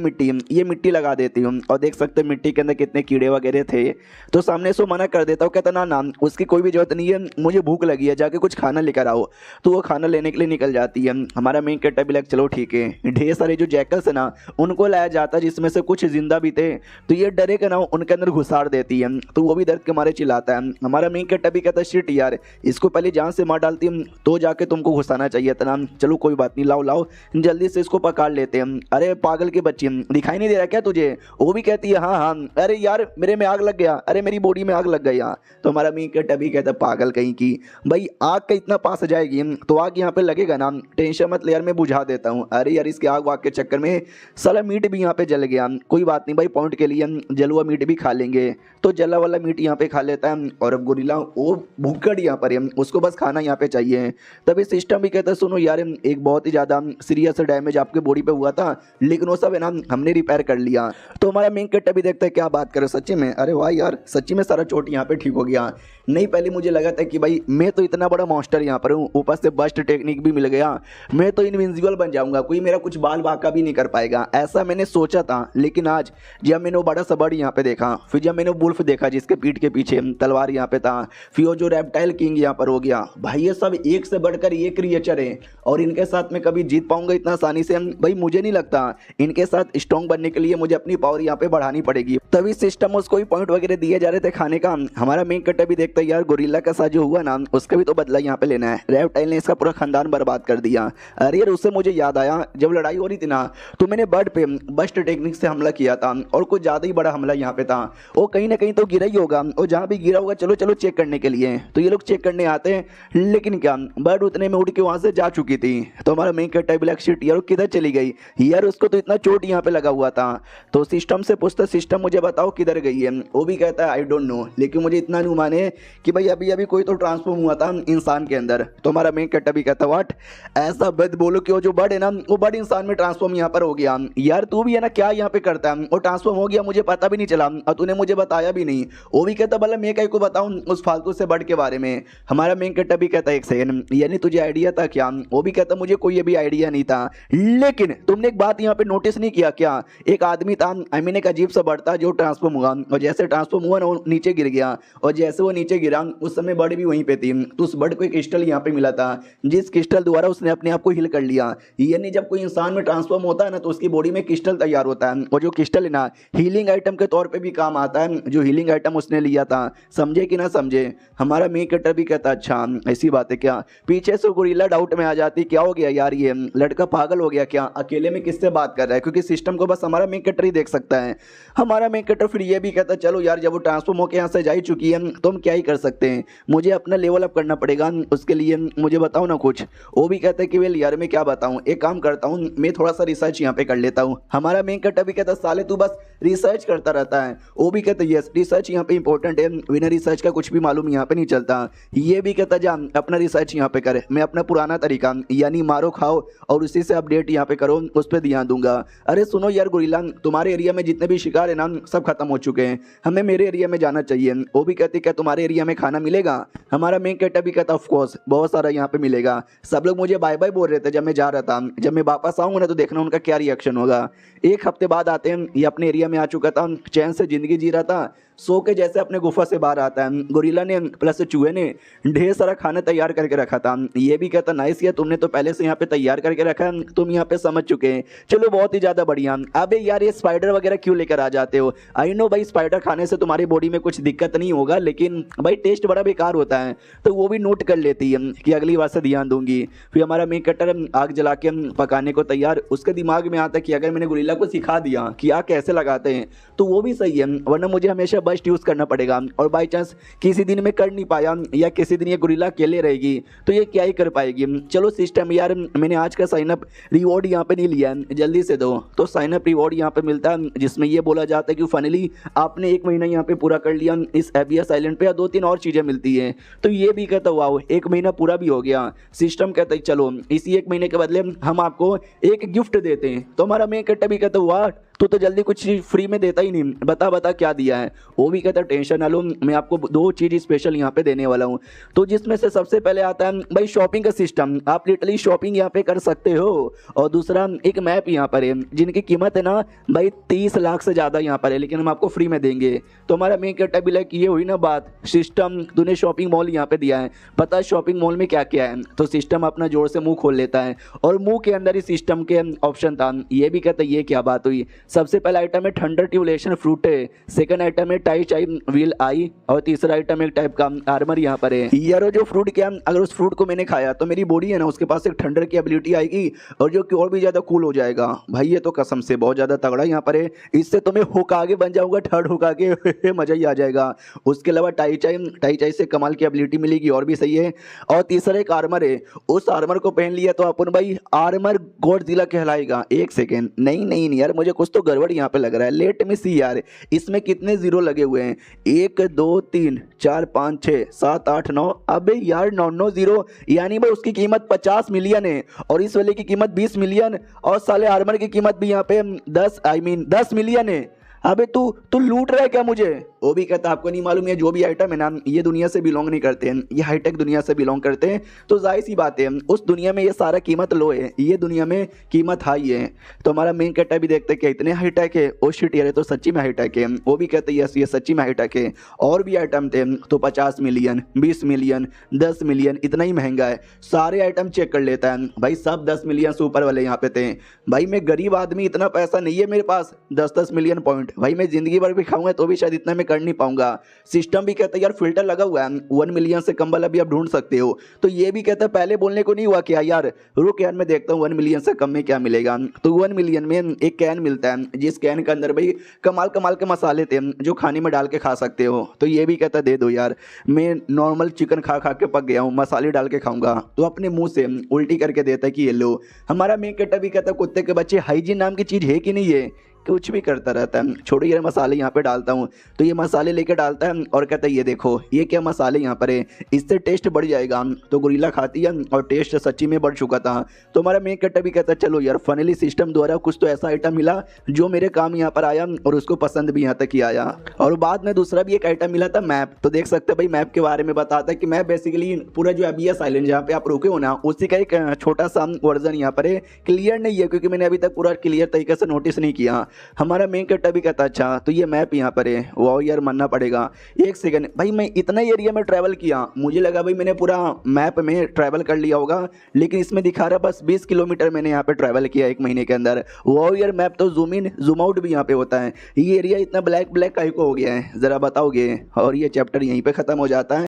ये मिट्टी लगा देती हूँ। और देख सकते मिट्टी के अंदर कितने कीड़े वगैरह थे। तो सामने से मना कर देता हूँ, कहता ना उसकी कोई भी जरूरत नहीं है, मुझे भूख लगी है, जाके कुछ खाना लेकर आओ। तो वो खाना लेने के लिए निकल जाती है। हमारा मेन कट्टा भी लग चलो ठीक है। ढेर सारे जो जैकल्स है ना उनको लाया जाता है, जिसमें से कुछ जिंदा भी थे। तो ये डरे के ना उनके अंदर घुसाड़ देती है, तो वो भी दर्द के मारे चिल्लाता है। हमारा मेन कट्टा भी कहता है शिट यार, इसको पहले जान से मार डालती हम तो जाके तुमको घुसाना चाहिए था ना। चलो कोई बात नहीं, लाओ जल्दी से इसको पकड़ लेते हैं। अरे पागल की बच्ची, दिखाई नहीं दे रहा क्या तुझे। वो भी कहती है हाँ, अरे यार मेरे में आग लग गया, अरे मेरी बॉडी में आग लग गया। तो हमारा मेन कट्टा भी कहता पागल कहीं की, भाई आग का इतना पास जाएगी तो आग यहाँ पे लगेगा ना, टेंशन मत ले यार मैं बुझा देता हूँ। अरे यार इसके आग वाग के चक्कर में साला मीट भी यहाँ पे जल गया। कोई बात नहीं भाई, पॉइंट के लिए जला हुआ मीट भी खा लेंगे। तो जला वाला मीट यहाँ पे खा लेता है और अब गोरिल्ला वो भूखड़ यहाँ पर है, उसको बस खाना यहाँ पे चाहिए। तभी सिस्टम भी कहता है सुनो यार, एक बहुत ही ज़्यादा सीरियस डैमेज आपके बॉडी पे हुआ था, लेकिन वो सब है ना हमने रिपेयर कर लिया। तो हमारा मेन कैरेक्टर भी देखता है क्या बात करो सच्ची में, अरे वाह यार सच्ची में सारा चोट यहाँ पे ठीक हो गया। नहीं पहले मुझे लगा था कि भाई मैं तो इतना बड़ा मॉन्स्टर यहाँ पर हूँ, ऊपर से बस्ट टेक्निक भी मिल गया, मैं तो इनविंसिबल बन जाऊंगा, कोई मेरा कुछ बाल बाका भी नहीं कर पाएगा, ऐसा मैंने सोचा था। लेकिन आज जब मैंने वो बड़ा सा बर्ड यहाँ पे देखा, फिर जब मैंने वुल्फ देखा जिसके पीठ के पीछे तलवार यहाँ पे था, फिर वो जो रेप्टाइल किंग यहाँ पर हो गया, भाई ये सब एक से बढ़कर एक क्रिएचर है और इनके साथ मैं कभी जीत पाऊंगा इतना आसानी से? भाई मुझे नहीं लगता। इनके साथ स्ट्रॉन्ग बनने के लिए मुझे अपनी पावर यहाँ पे बढ़ानी पड़ेगी। तभी सिस्टम उसको भी पॉइंट वगैरह दिए जा रहे थे खाने का। हमारा मेन कैरेक्टर भी देखता है यार गोरिल्ला का साथ जो हुआ ना उसका भी तो बदला यहाँ पे लेना है, रेप्टाइल ने इसका पूरा खानदान बर्बाद कर दिया। अरे यार उससे मुझे याद आया, जब लड़ाई हो रही थी ना तो मैंने बर्ड पे बस्ट टेक्निक से हमला किया था और कुछ ज़्यादा ही बड़ा हमला यहाँ पे था। वो कहीं ना कहीं तो गिरा ही होगा और जहाँ भी गिरा होगा चलो चलो चेक करने के लिए, तो ये लोग चेक करने आते हैं, लेकिन क्या बर्ड उतने में उड़ के वहाँ से जा चुकी थी। तो हमारा मेन कैरेक्टर ब्लैक शीट यार किधर चली गई यार, उसको तो इतना चोट यहाँ पे लगा हुआ था। तो सिस्टम से पूछता सिस्टम मुझे बताओ किधर गई है, वो भी कहता है आई डोंट नो, लेकिन मुझे इतना नहीं माने कि भाई अभी अभी कोई तो ट्रांसफॉर्म हुआ था इंसान के अंदर। तो हमारा मेन कैरेक्टर भी कहता व्हाट, ऐसा बद बोलो कि वो जो बर्ड है ना वो बर्ड इंसान में ट्रांसफॉर्म यहाँ पर हो गया। यार तू भी है ना क्या यहाँ पे करता है, वो ट्रांसफॉर्म हो गया मुझे पता भी नहीं चला और तूने मुझे बताया भी नहीं। वो भी कहता भला मैं कहीं को बताऊं उस फालतू से बर्ड के बारे में। हमारा मेन कैरेक्टर भी कहता है एक सेकंड, यानी तुझे आइडिया था क्या? वो भी कहता मुझे कोई अभी आइडिया नहीं था, लेकिन तुमने एक बात यहाँ पे नोटिस नहीं किया क्या, एक आदमी था आई मीन एक अजीब सा बर्ड था जो ट्रांसफॉर्म हुआ और जैसे ट्रांसफॉर्म हुआ ना वो नीचे गिर गया और जैसे वो नीचे गिरा उस समय बर्ड भी वहीं पे थी। तो उस बर्ड को एक क्रिस्टल यहाँ पे मिला था जिस क्रिस्टल द्वारा उसने अपने आप को हील कर लिया। यानी जब कोई इंसान में ट्रांसफॉर्म होता है ना तो उसकी बॉडी में क्रिस्टल तैयार होता है और जो क्रिस्टल है ना हीलिंग आइटम के तौर पे भी काम आता है। जो हीलिंग आइटम उसने लिया था, समझे कि ना समझे? हमारा मेन कैरेक्टर भी कहता अच्छा ऐसी बात है क्या? पीछे से गोरिल्ला डाउट में आ जाती, क्या हो गया यार ये लड़का पागल हो गया क्या, अकेले में किससे बात कर रहा है? क्योंकि सिस्टम को बस हमारा मेन कैरेक्टर ही देख सकता है। हमारा मेन कैरेक्टर फिर ये भी कहता चलो यार जब वो ट्रांसफॉर्म होकर यहाँ से जा ही चुकी है तो हम क्या ही कर सकते हैं, मुझे अपना लेवल अप करना पड़ेगा, उसके लिए मुझे बताओ ना कुछ। वो भी कहता है कि वेल यार मैं क्या बताऊँ, एक काम करता हूँ मैं थोड़ा सा रिसर्च यहाँ पे कर लेता हूँ। हमारा मेन कैरेक्टर भी कहता साले तू बस रिसर्च करता रहता है। वो भी कहता यस रिसर्च यहाँ पे इंपॉर्टेंट है, बिना रिसर्च का कुछ भी मालूम यहाँ पे नहीं चलता। ये भी कहता जा अपना रिसर्च यहाँ पे करे, मैं अपना पुराना तरीका यानी मारो खाओ और उसी से अपडेट यहाँ पे करो, उस पर ध्यान दूंगा। अरे सुनो यार गोरिल्ला, तुम्हारे एरिया में जितने भी शिकार है ना सब खत्म हो चुके हैं, हमें मेरे एरिया में जाना चाहिए। वो भी कहती क्या तुम्हारे एरिया में खाना मिलेगा? हमारा मेन कैरेक्टर भी कहता ऑफ कोर्स बहुत सारा यहाँ पे मिलेगा, सब लोग मुझे बाय बाय बोल रहे थे जब मैं जा रहा था, जब मैं वापस आऊंगा ना तो देखना उनका क्या रिएक्शन होगा। एक हफ्ते बाद आते हैं, ये अपने एरिया में आ चुका था, चैन से जिंदगी जी रहा था, सो के जैसे अपने गुफा से बाहर आता है। गोरिल्ला ने प्लस चूहे ने ढेर सारा खाना तैयार करके रखा था। ये भी कहता नाइस किया तुमने तो पहले से यहाँ पे तैयार करके रखा है, तुम यहाँ पे समझ चुके हैं, चलो बहुत ही ज़्यादा बढ़िया। अबे यार ये स्पाइडर वगैरह क्यों लेकर आ जाते हो? आई नो भाई स्पाइडर खाने से तुम्हारी बॉडी में कुछ दिक्कत नहीं होगा, लेकिन भाई टेस्ट बड़ा बेकार होता है, तो वो भी नोट कर लेती है कि अगली बार से ध्यान दूंगी। फिर हमारा मेन कैरेक्टर आग जला के पकाने को तैयार, उसके दिमाग में आता है कि अगर मैंने गोरिल्ला को सिखा दिया कि आग कैसे लगाते हैं तो वो भी सही है, वरना मुझे हमेशा बस्ट यूज़ करना पड़ेगा और बाई चांस किसी दिन मैं कर नहीं पाया या किसी दिन ये गोरिल्ला अकेले रहेगी तो ये क्या ही कर पाएगी। चलो सिस्टम यार मैंने आज का साइनअप रिवॉर्ड यहाँ पे नहीं लिया है, जल्दी से दो। तो साइनअप रिवॉर्ड यहाँ पे मिलता है जिसमें ये बोला जाता है कि फाइनली आपने 1 महीना यहाँ पे पूरा कर लिया इस एबियस आइलैंड पे, या 2-3 और चीज़ें मिलती हैं। तो ये भी कहता वाओ 1 महीना पूरा भी हो गया। सिस्टम कहता है चलो इसी 1 महीने के बदले हम आपको एक गिफ्ट देते हैं। तो हमारा मेन कैरेक्टर भी कहता वाह तू तो जल्दी कुछ फ्री में देता ही नहीं, बता बता क्या दिया है? वो भी कहता टेंशन ना लो, मैं आपको 2 चीज़ स्पेशल यहाँ पे देने वाला हूँ। तो जिसमें से सबसे पहले आता है भाई शॉपिंग का सिस्टम, आप लिटरली शॉपिंग यहाँ पे कर सकते हो, और दूसरा एक मैप यहाँ पर है जिनकी कीमत है ना भाई 30 लाख से ज़्यादा यहाँ पर है, लेकिन हम आपको फ्री में देंगे। तो हमारा मेन कैरेक्टर भी लाइक ये हुई ना बात, सिस्टम तूने शॉपिंग मॉल यहाँ पे दिया है, पता है शॉपिंग मॉल में क्या क्या है? तो सिस्टम अपना जोर से मुंह खोल लेता है और मुंह के अंदर ही सिस्टम के ऑप्शन था। ये भी कहता है ये क्या बात हुई? सबसे पहला आइटम है थंडर ट्यूलेशन फ्रूट है, सेकंड आइटम है टाई चाई व्हील आई, और तीसरा आइटम एक टाइप का आर्मर यहाँ पर है यार। जो फ्रूट क्या, अगर उस फ्रूट को मैंने खाया तो मेरी बॉडी है ना उसके पास एक थंडर की एबिलिटी आएगी और जो कि और भी ज्यादा कूल हो जाएगा भाई। ये तो कसम से बहुत ज्यादा तगड़ा यहाँ पर है, इससे तो मैं होकागे बन जाऊंगा, थर्ड होकागे मजा ही आ जाएगा। उसके अलावा टाई चाई से कमाल की एबिलिटी मिलेगी और भी सही है। और तीसरा एक आर्मर है, उस आर्मर को पहन लिया तो अपन भाई आर्मर गॉडजिला कहलाएगा। एक सेकेंड, नहीं यार मुझे कुछ तो गड़बड़ यहाँ पे लग रहा है। लेट में सी यार, इसमें कितने जीरो लगे हुए हैं, 1 2 3 4 5 6 7 8 9, अबे यार 9 जीरो, यानी भाई उसकी कीमत 50 मिलियन है और इस वाले की कीमत 20 मिलियन और साले आर्मर की कीमत भी यहाँ पे 10 मिलियन है। अबे तू लूट रहा है क्या मुझे? वो भी कहता आपको नहीं मालूम, ये जो भी आइटम है ना ये दुनिया से बिलोंग नहीं करते हैं, ये हाईटेक दुनिया से बिलोंग करते हैं। तो जाहिर सी बात है उस दुनिया में ये सारा कीमत लो है, ये दुनिया में कीमत हाई है। तो हमारा मेन कैरेक्टर भी देखते हैं कि इतने हाईटेक है, ओ शिट यार तो सच्ची में हाईटेक है। वो भी कहते हैं यस ये सच्ची में हाईटेक है। और भी आइटम थे तो 50 मिलियन 20 मिलियन 10 मिलियन, इतना ही महंगा है। सारे आइटम चेक कर लेता है भाई, सब 10 मिलियन से ऊपर वाले यहाँ पे थे। भाई मैं गरीब आदमी, इतना पैसा नहीं है मेरे पास 10 मिलियन पॉइंट, भाई मैं जिंदगी भर भी खाऊंगा तो भी शायद इतना मैं कर नहीं पाऊंगा। सिस्टम भी कहता है यार फिल्टर लगा हुआ है, 1 मिलियन से कम वाला भी आप ढूंढ सकते हो। तो ये भी कहता है पहले बोलने को नहीं हुआ क्या यार, रुक यार मैं देखता हूँ 1 मिलियन से कम में क्या मिलेगा। तो 1 मिलियन में एक कैन मिलता है, जिस कैन के अंदर भाई कमाल कमाल के मसाले थे जो खाने में डाल के खा सकते हो। तो ये भी कहता दे दो यार, मैं नॉर्मल चिकन खा के पक गया हूँ, मसाले डाल के खाऊंगा। तो अपने मुंह से उल्टी करके देता है कि ये लो। हमारा मेन कैरेक्टर भी कहता है कुत्ते के बच्चे हाइजीन नाम की चीज है कि नहीं है, कुछ भी करता रहता है। छोड़ो ये मसाले यहाँ पे डालता हूँ, तो ये मसाले लेके डालता है और कहता है ये देखो ये क्या मसाले यहाँ पर है, इससे टेस्ट बढ़ जाएगा। तो गोरिल्ला खाती है और टेस्ट सच्ची में बढ़ चुका था। तो हमारा मेन कैरेक्टर भी कहता है चलो यार फाइनली सिस्टम द्वारा कुछ तो ऐसा आइटम मिला जो मेरे काम यहाँ पर आया और उसको पसंद भी यहाँ तक ही आया। और बाद में दूसरा भी एक आइटम मिला था मैप। तो देख सकते हैं भाई मैप के बारे में बताता है कि मैप बेसिकली पूरा जो एबीएस आइलैंड जहाँ पे आप रुके हो ना उसी का एक छोटा सा वर्जन यहाँ पर है। क्लियर नहीं है क्योंकि मैंने अभी तक पूरा क्लियर तरीके से नोटिस नहीं किया। हमारा मेन कैरेक्टर भी कहता अच्छा तो ये मैप यहाँ पर है, वाह यार मानना पड़ेगा। एक सेकंड भाई, मैं इतना एरिया में ट्रैवल किया, मुझे लगा भाई मैंने पूरा मैप में ट्रैवल कर लिया होगा, लेकिन इसमें दिखा रहा बस 20 किलोमीटर मैंने यहाँ पे ट्रैवल किया 1 महीने के अंदर। वाह यार मैप तो जूम इन जूम आउट भी यहाँ पे होता है। ये एरिया इतना ब्लैक काहे को हो गया है जरा बताओगे? और ये चैप्टर यहीं पे खत्म हो जाता है।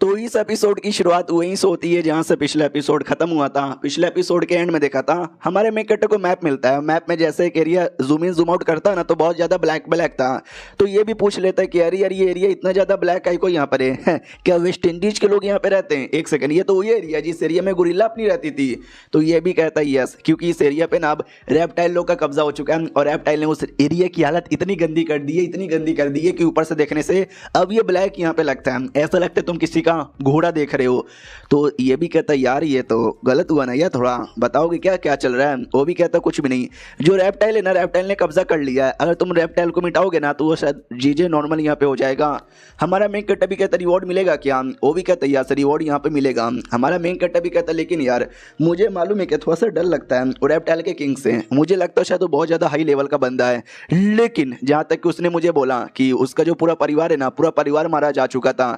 तो इस एपिसोड की शुरुआत वहीं से होती है जहां से पिछला एपिसोड खत्म हुआ था। पिछले एपिसोड के एंड में देखा था हमारे मेन कैरेक्टर को मैप मिलता है, मैप में जैसे एक area zoom in zoom out करता है ना तो बहुत ज्यादा ब्लैक था। तो ये भी पूछ लेता है कि अरे यार ये एरिया इतना ज्यादा ब्लैक है को यहाँ पर है क्या वेस्ट इंडीज के लोग यहाँ पे रहते हैं? एक सेकंड, ये तो वही एरिया जिस एरिया में गोरिल्ला अपनी रहती थी। तो ये भी कहता है यस, क्योंकि इस एरिया पे ना अब रेप्टाइल लोग का कब्जा हो चुका है और रेप्टाइल ने उस एरिया की हालत इतनी गंदी कर दी है, इतनी गंदी कर दी है कि ऊपर से देखने से अब ये ब्लैक यहाँ पे लगता है, ऐसा लगता है तुम किसी का घोड़ा देख रहे हो। तो ये भी कहता है यार ये तो गलत हुआ ना यार, थोड़ा बताओगे क्या क्या चल रहा है? वो भी कहता कुछ भी नहीं, जो रेप्टाइल है ना रेप्टाइल ने कब्जा कर लिया है, अगर तुम रेप्टाइल को मिटाओगे ना तो वो शायद जीजे नॉर्मल यहाँ पे हो जाएगा। हमारा मेन कैरेक्टर भी कहता रिवॉर्ड मिलेगा क्या? वो भी कहता है यार रिवॉर्ड यहाँ पे मिलेगा। हमारा मेन कैरेक्टर भी कहता लेकिन यार मुझे मालूम है कि थोड़ा सा डर लगता है रेप्टाइल के किंग से, मुझे लगता है शायद वो बहुत ज्यादा हाई लेवल का बंदा है। लेकिन जहां तक कि उसने मुझे बोला कि उसका जो पूरा परिवार है ना पूरा परिवार मारा जा चुका था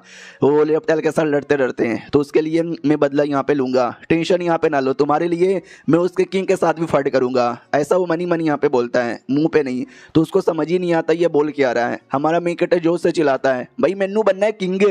वो रेप्टाइल के साथ लड़ते रहते हैं, तो उसके लिए मैं बदला यहाँ पे लूंगा, टेंशन यहाँ पे ना लो, तुम्हारे लिए मैं उसके किंग के साथ भी फाइट करूंगा। ऐसा वो मनी यहाँ पे बोलता है, मुंह पे नहीं। तो उसको समझ ही नहीं आता ये बोल क्या रहा है। हमारा मेन कैरेक्टर जोश से चिल्लाता है भाई मैनू बनना है किंग।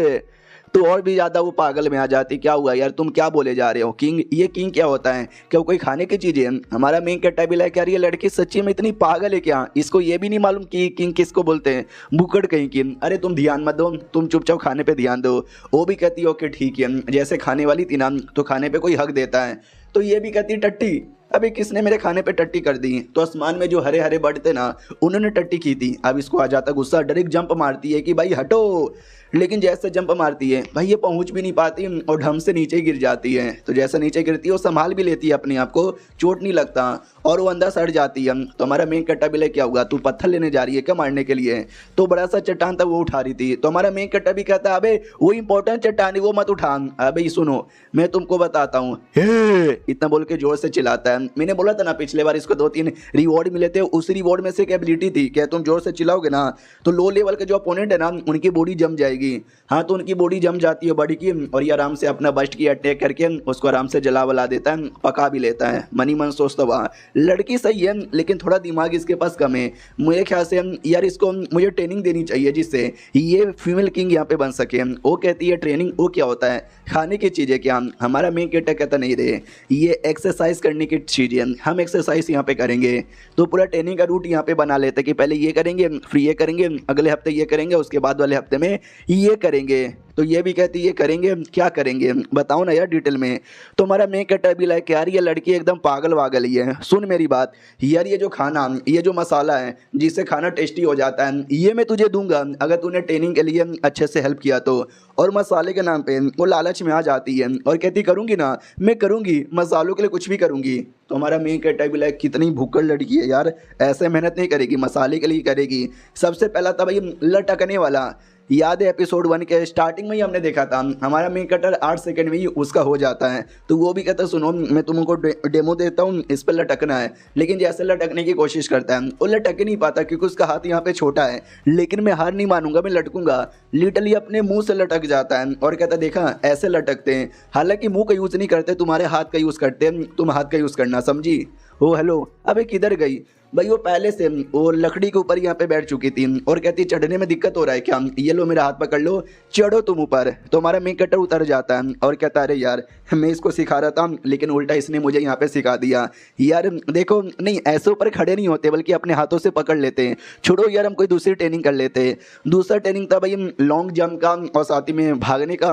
तो और भी ज्यादा वो पागल में आ जाती, क्या हुआ यार तुम क्या बोले जा रहे हो? किंग, ये किंग क्या होता है? क्या वो कोई खाने की चीज है? हमारा मेन कैरेक्टर भी लाइक यार ये लड़की सच्ची में इतनी पागल है क्या, इसको ये भी नहीं मालूम कि किंग किसको बोलते हैं? बुकड़ कहीं की। अरे तुम ध्यान मत दो, तुम चुपचाप खाने पे ध्यान दो। वो भी कहती है ओके ठीक है, जैसे खाने वाली थी ना तो खाने पे कोई हक देता है। तो ये भी कहती टट्टी, अभी किसने मेरे खाने पे टट्टी कर दी? तो आसमान में जो हरे हरे बर्ड थे ना उन्होंने टट्टी की थी। अब इसको आ जाता गुस्सा, डायरेक्ट जंप मारती है कि भाई हटो, लेकिन जैसे जंप मारती है भाई ये पहुंच भी नहीं पाती और ढम से नीचे गिर जाती है। तो जैसे नीचे गिरती है वो संभाल भी लेती है अपने आप को, चोट नहीं लगता और वो अंदर सड़ जाती है। तो हमारा मेन कैरेक्टर भी क्या हुआ, तू पत्थर लेने जा रही है क्या मारने के लिए? तो बड़ा सा चट्टान था वो उठा रही थी। तो हमारा मेन कैरेक्टर भी कहता है अबे वो इंपॉर्टेंट चट्टान है वो मत उठा, अबे सुनो मैं तुमको बताता हूँ, इतना बोल के जोर से चिल्लाता है। मैंने बोला था ना पिछले बार इसको 2-3 रिवॉर्ड मिले थे, उस रिवॉर्ड में से एक एबिलिटी थी क्या तुम जोर से चिल्लाओगे ना तो लो लेवल के जो अपोनेंट है ना उनकी बॉडी जम जाएगी। हाँ तो उनकी बॉडी जम जाती है बॉडी की, और ये आराम से अपना बस्ट की अटैक करके उसको आराम से जला वला देता है, पका भी लेता है। मनी मन सोचता हुआ लड़की सही है लेकिन थोड़ा दिमाग इसके पास कम है। मेरे ख्याल से यार इसको मुझे ट्रेनिंग देनी चाहिए जिससे ये फीमेल किंग यहाँ पे बन सके। वो कहती है ट्रेनिंग, वो क्या होता है खाने की चीज़ें क्या, हमारा मेन कैरेक्टर कहता नहीं रहे ये एक्सरसाइज करने की चीज़ें, हम एक्सरसाइज यहाँ पे करेंगे। तो पूरा ट्रेनिंग का रूट यहाँ पे बना लेते कि पहले ये करेंगे फिर ये करेंगे, अगले हफ्ते ये करेंगे, उसके बाद वाले हफ्ते में ये करेंगे। तो ये भी कहती है ये करेंगे, क्या करेंगे बताओ ना यार डिटेल में। तो हमारा मेन कैरेक्टर भी लाइक यार ये लड़की एकदम पागल वागल ही है। सुन मेरी बात यार, ये जो खाना, ये जो मसाला है जिससे खाना टेस्टी हो जाता है ये मैं तुझे दूंगा अगर तूने ट्रेनिंग के लिए अच्छे से हेल्प किया तो। और मसाले के नाम पे वो लालच में आ जाती है और कहती करूँगी ना मैं करूँगी, मसालों के लिए कुछ भी करूँगी। तो हमारा मेन कैरेक्टर भी लाइक कितनी भूखड़ लड़की है यार, ऐसे मेहनत नहीं करेगी, मसाले के लिए करेगी। सबसे पहला था भाई लटकने वाला, याद है एपिसोड 1 के स्टार्टिंग में ही हमने देखा था हमारा मेन कैरेक्टर 8 सेकंड में ही उसका हो जाता है। तो वो भी कहता है सुनो मैं तुमको डेमो देता हूँ, इस पर लटकना है। लेकिन जैसे लटकने की कोशिश करता है वो लटक नहीं पाता क्योंकि उसका हाथ यहाँ पे छोटा है। लेकिन मैं हार नहीं मानूंगा, मैं लटकूंगा, लिटरली अपने मुंह से लटक जाता है और कहता देखा ऐसे लटकते हैं। हालांकि मुंह का यूज़ नहीं करते, तुम्हारे हाथ का यूज़ करते हैं, तुम हाथ का यूज़ करना, समझी। ओ हेलो, अबे किधर गई भाई। वो पहले से वो लकड़ी के ऊपर यहाँ पे बैठ चुकी थी और कहती चढ़ने में दिक्कत हो रहा है क्या, ये लो मेरा हाथ पकड़ लो, चढ़ो तुम ऊपर। तो हमारा मेन कैरेक्टर उतर जाता है और कहता अरे यार मैं इसको सिखा रहा था लेकिन उल्टा इसने मुझे यहाँ पे सिखा दिया। यार देखो नहीं ऐसे ऊपर खड़े नहीं होते बल्कि अपने हाथों से पकड़ लेते हैं। छोड़ो यार हम कोई दूसरी ट्रेनिंग कर लेते। दूसरा ट्रेनिंग था भाई लॉन्ग जंप का और साथ ही में भागने का।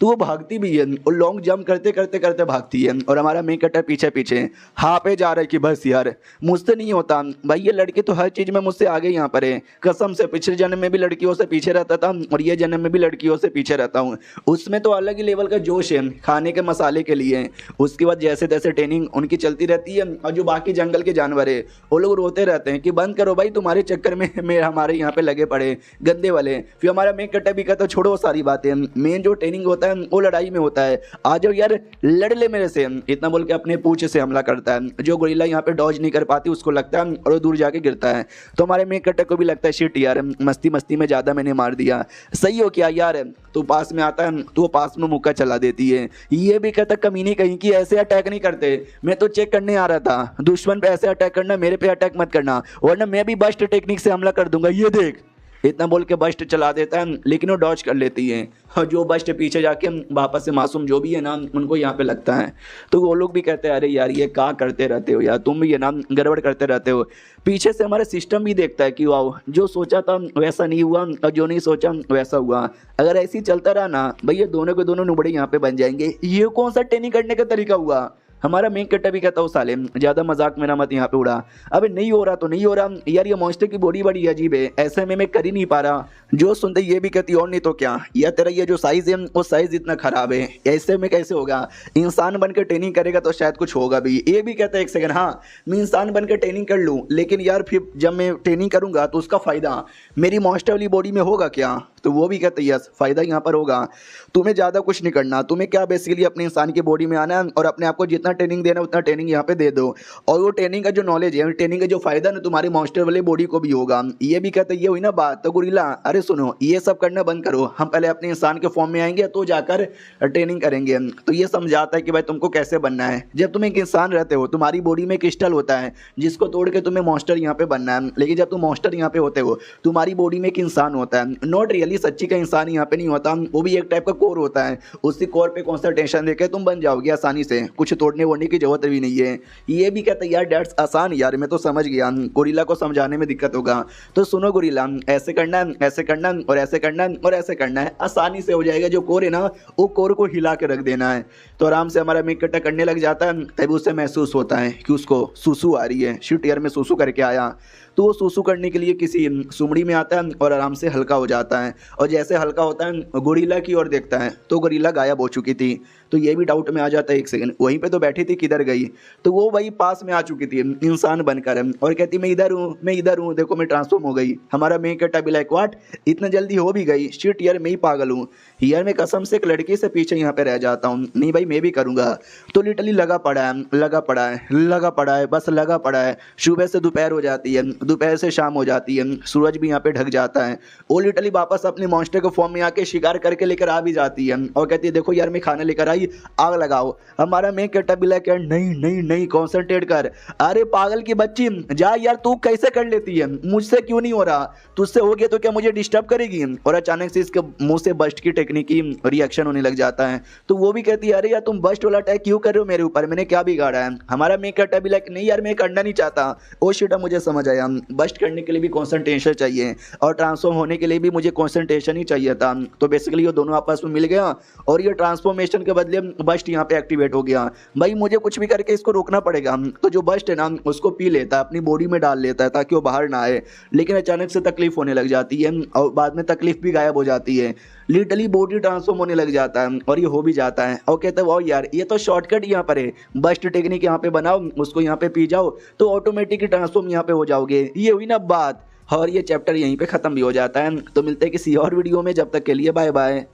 तो वो भागती भी है और लॉन्ग जंप करते करते करते भागती है और हमारा मेन कैरेक्टर पीछे पीछे हाँ पे जा रहा है कि बस यार मुझसे नहीं होता भाई, ये लड़की तो हर चीज़ में मुझसे आगे यहाँ पर है कसम से। पिछले जन्म में भी लड़कियों से पीछे रहता था और ये जन्म में भी लड़कियों से पीछे रहता हूँ। उसमें तो अलग ही लेवल का जोश है खाने के मसाले के लिए। उसके बाद जैसे तैसे ट्रेनिंग उनकी चलती रहती है और जो बाकी जंगल के जानवर है वो लोग रोते रहते हैं कि बंद करो भाई तुम्हारे चक्कर में हमारे यहाँ पे लगे पड़े गंदे वाले। फिर हमारा मेन कैरेक्टर भी कहता छोड़ो सारी बातें, मेन जो ट्रेनिंग होता है वो लड़ाई में होता है, आ जाओ यार लड़ ले मेरे से, इतना बोल के अपने पूंछ से हमला करता है। जो गोरिल्ला यहाँ पे डॉज नहीं कर पाती उसको लगता है और वो दूर जाके गिरता है। तो हमारे मेन कैरेक्टर को भी लगता है शिट यार मस्ती मस्ती में ज़्यादा मैंने मार दिया, सही हो क्या यार। तो पास में आता है तो वो पास में मुक्का चला देती है। ये भी कहता कमीनी कहीं की ऐसे अटैक नहीं करते, मैं तो चेक करने आ रहा था, दुश्मन पे ऐसे अटैक करना, मेरे पे अटैक मत करना वरना मैं भी बस्ट टेक्निक से हमला कर दूंगा, ये देख। इतना बोल के बस्ट चला देता है लेकिन वो डॉज कर लेती है और जो बस्ट पीछे जाके वापस से मासूम जो भी है ना उनको यहाँ पे लगता है। तो वो लोग भी कहते हैं अरे यार ये क्या करते रहते हो यार, तुम भी ये ना गड़बड़ करते रहते हो। पीछे से हमारा सिस्टम भी देखता है कि वाह जो सोचा था वैसा नहीं हुआ और जो नहीं सोचा वैसा हुआ। अगर ऐसे ही चलता रहा ना भैया दोनों के दोनों नुबड़े यहाँ पे बन जाएंगे। ये कौन सा ट्रेनिंग करने का तरीका हुआ। हमारा मेन कैरेक्टर भी कहता हूँ साले ज़्यादा मजाक मेरा मत यहाँ पे उड़ा, अबे नहीं हो रहा तो नहीं हो रहा यार, ये मॉन्स्टर की बॉडी बड़ी अजीब है, ऐसे में मैं कर ही नहीं पा रहा। जो सुनते ये भी कहती और नहीं तो क्या, या तेरा ये जो साइज़ है वो साइज़ इतना ख़राब है, ऐसे में कैसे होगा, इंसान बन के ट्रेनिंग करेगा तो शायद कुछ होगा भी। ये भी कहता है एक सेकंड हाँ मैं इंसान बन के ट्रेनिंग कर लूँ लेकिन यार फिर जब मैं ट्रेनिंग करूँगा तो उसका फ़ायदा मेरी मॉन्स्टर वाली बॉडी में होगा क्या। तो वो भी कहते हैं यस फ़ायदा यहाँ पर होगा, तुम्हें ज़्यादा कुछ नहीं करना, तुम्हें क्या बेसिकली अपने इंसान की बॉडी में आना है और अपने आप को जितना ट्रेनिंग देना उतना ट्रेनिंग यहाँ पे दे दो। और वो ट्रेनिंग का जो नॉलेज है, ट्रेनिंग का जो फायदा ना तुम्हारी मॉन्स्टर वाले बॉडी को भी होगा। ये भी कहते ये हुई ना बात। तो गोरिल्ला अरे सुनो ये सब करना बंद करो, हम पहले अपने इंसान के फॉर्म में आएंगे तो जाकर ट्रेनिंग करेंगे। तो ये समझाता है कि भाई तुमको कैसे बनना है। जब तुम एक इंसान रहते हो तुम्हारी बॉडी में क्रिस्टल होता है जिसको तोड़ के तुम्हें मॉन्स्टर यहाँ पे बनना है, लेकिन जब तुम मॉन्स्टर यहाँ पे होते हो तुम्हारी बॉडी में एक इंसान होता है, नॉट रियली सच्ची का इंसान यहाँ पे नहीं होता, वो भी एक टाइप का कोर होता है। उसी कोर पे कॉन्संट्रेशन देके तुम बन जाओगे आसानी से, कुछ तोड़ने वोड़ने की जरूरत भी नहीं है। ये भी कहते यार डैट्स आसान यार, मैं तो समझ गया, गोरिल्ला को समझाने में दिक्कत होगा। तो सुनो गोरिल्ला ऐसे करना है, ऐसे करना है और ऐसे करना है और ऐसे करना है, आसानी से हो जाएगा। जो कोर है ना वो कोर को हिला के रख देना है। तो आराम से हमारा मिक कट्टा करने लग जाता है। तभी उससे महसूस होता है कि उसको सुसु आ रही है। शिट यार मैं सुसु करके आया। तो तो वो सूसू करने के लिए किसी सुमड़ी में आता है और आराम से हल्का हो जाता है। और जैसे हल्का होता है गोरिल्ला की ओर देखता है तो गोरिल्ला गायब हो चुकी थी। तो ये भी डाउट में आ जाता है, एक सेकंड वहीं पे तो बैठी थी, किधर गई? तो वो वही पास में आ चुकी थी इंसान बनकर और कहती मैं इधर हूँ, मैं इधर हूँ, देखो मैं ट्रांसफॉर्म हो गई। हमारा मेन कैरेक्टर भी लाइक व्हाट, इतना जल्दी हो भी गई? शिट यार, मैं ही पागल हूँ यार, मैं कसम से एक लड़की से पीछे यहाँ पे रह जाता हूँ। नहीं भाई मैं भी करूँगा। तो लिटरली लगा पड़ा है, लगा पड़ा है, लगा पड़ा है, बस लगा पड़ा है। सुबह से दोपहर हो जाती है, दोपहर से शाम हो जाती है, सूरज भी यहाँ पे ढक जाता है। वो लिटरली वापस अपने मॉन्स्टर के फॉर्म में आके शिकार करके लेकर आ भी जाती है और कहती है देखो यार मैं खाना लेकर आई, आग लगाओ। हमारा मैं कैरेक्टर भी लाइक नहीं नहीं नहीं, कॉन्सेंट्रेट कर। अरे पागल की बच्ची जा यार, तू कैसे कर लेती है, मुझसे क्यों नहीं हो रहा? तुझसे हो गया तो क्या मुझे डिस्टर्ब करेगी? और अचानक से इसके मुंह से बस्ट की टेक्निक की रिएक्शन होने लग जाता है। तो वो भी कहती है अरे यार तुम बस्ट वाला अटैक क्यों कर रहे हो मेरे ऊपर, मैंने क्या बिगाड़ा है? हमारा मैं कैरेक्टर भी लाइक नहीं यार मैं करना नहीं चाहता। ओ शिट, मुझे समझ आया, बस्ट करने के लिए भी कॉन्सेंट्रेशन चाहिए और ट्रांसफॉर्म होने के लिए भी मुझे कॉन्सेंट्रेशन ही चाहिए था। तो बेसिकली ये दोनों आपस में मिल गया और ये ट्रांसफॉर्मेशन के बदले बस्ट यहाँ पे एक्टिवेट हो गया। भाई मुझे कुछ भी करके इसको रोकना पड़ेगा। तो जो बस्ट है ना उसको पी लेता है, अपनी बॉडी में डाल लेता है ताकि वो बाहर ना आए। लेकिन अचानक से तकलीफ होने लग जाती है और बाद में तकलीफ भी गायब हो जाती है। लिटरली बॉडी ट्रांसफॉर्म होने लग जाता है और ये हो भी जाता है। और कहते हैं वाह यार ये तो शॉर्टकट यहाँ पर है, बस्ट टेक्निक यहाँ पे बनाओ, उसको यहाँ पे पी जाओ तो ऑटोमेटिक ट्रांसफॉर्म यहाँ पे हो जाओगे। ये हुई ना बात। और ये चैप्टर यहीं पे खत्म भी हो जाता है। तो मिलते हैं किसी और वीडियो में, जब तक के लिए बाय बाय।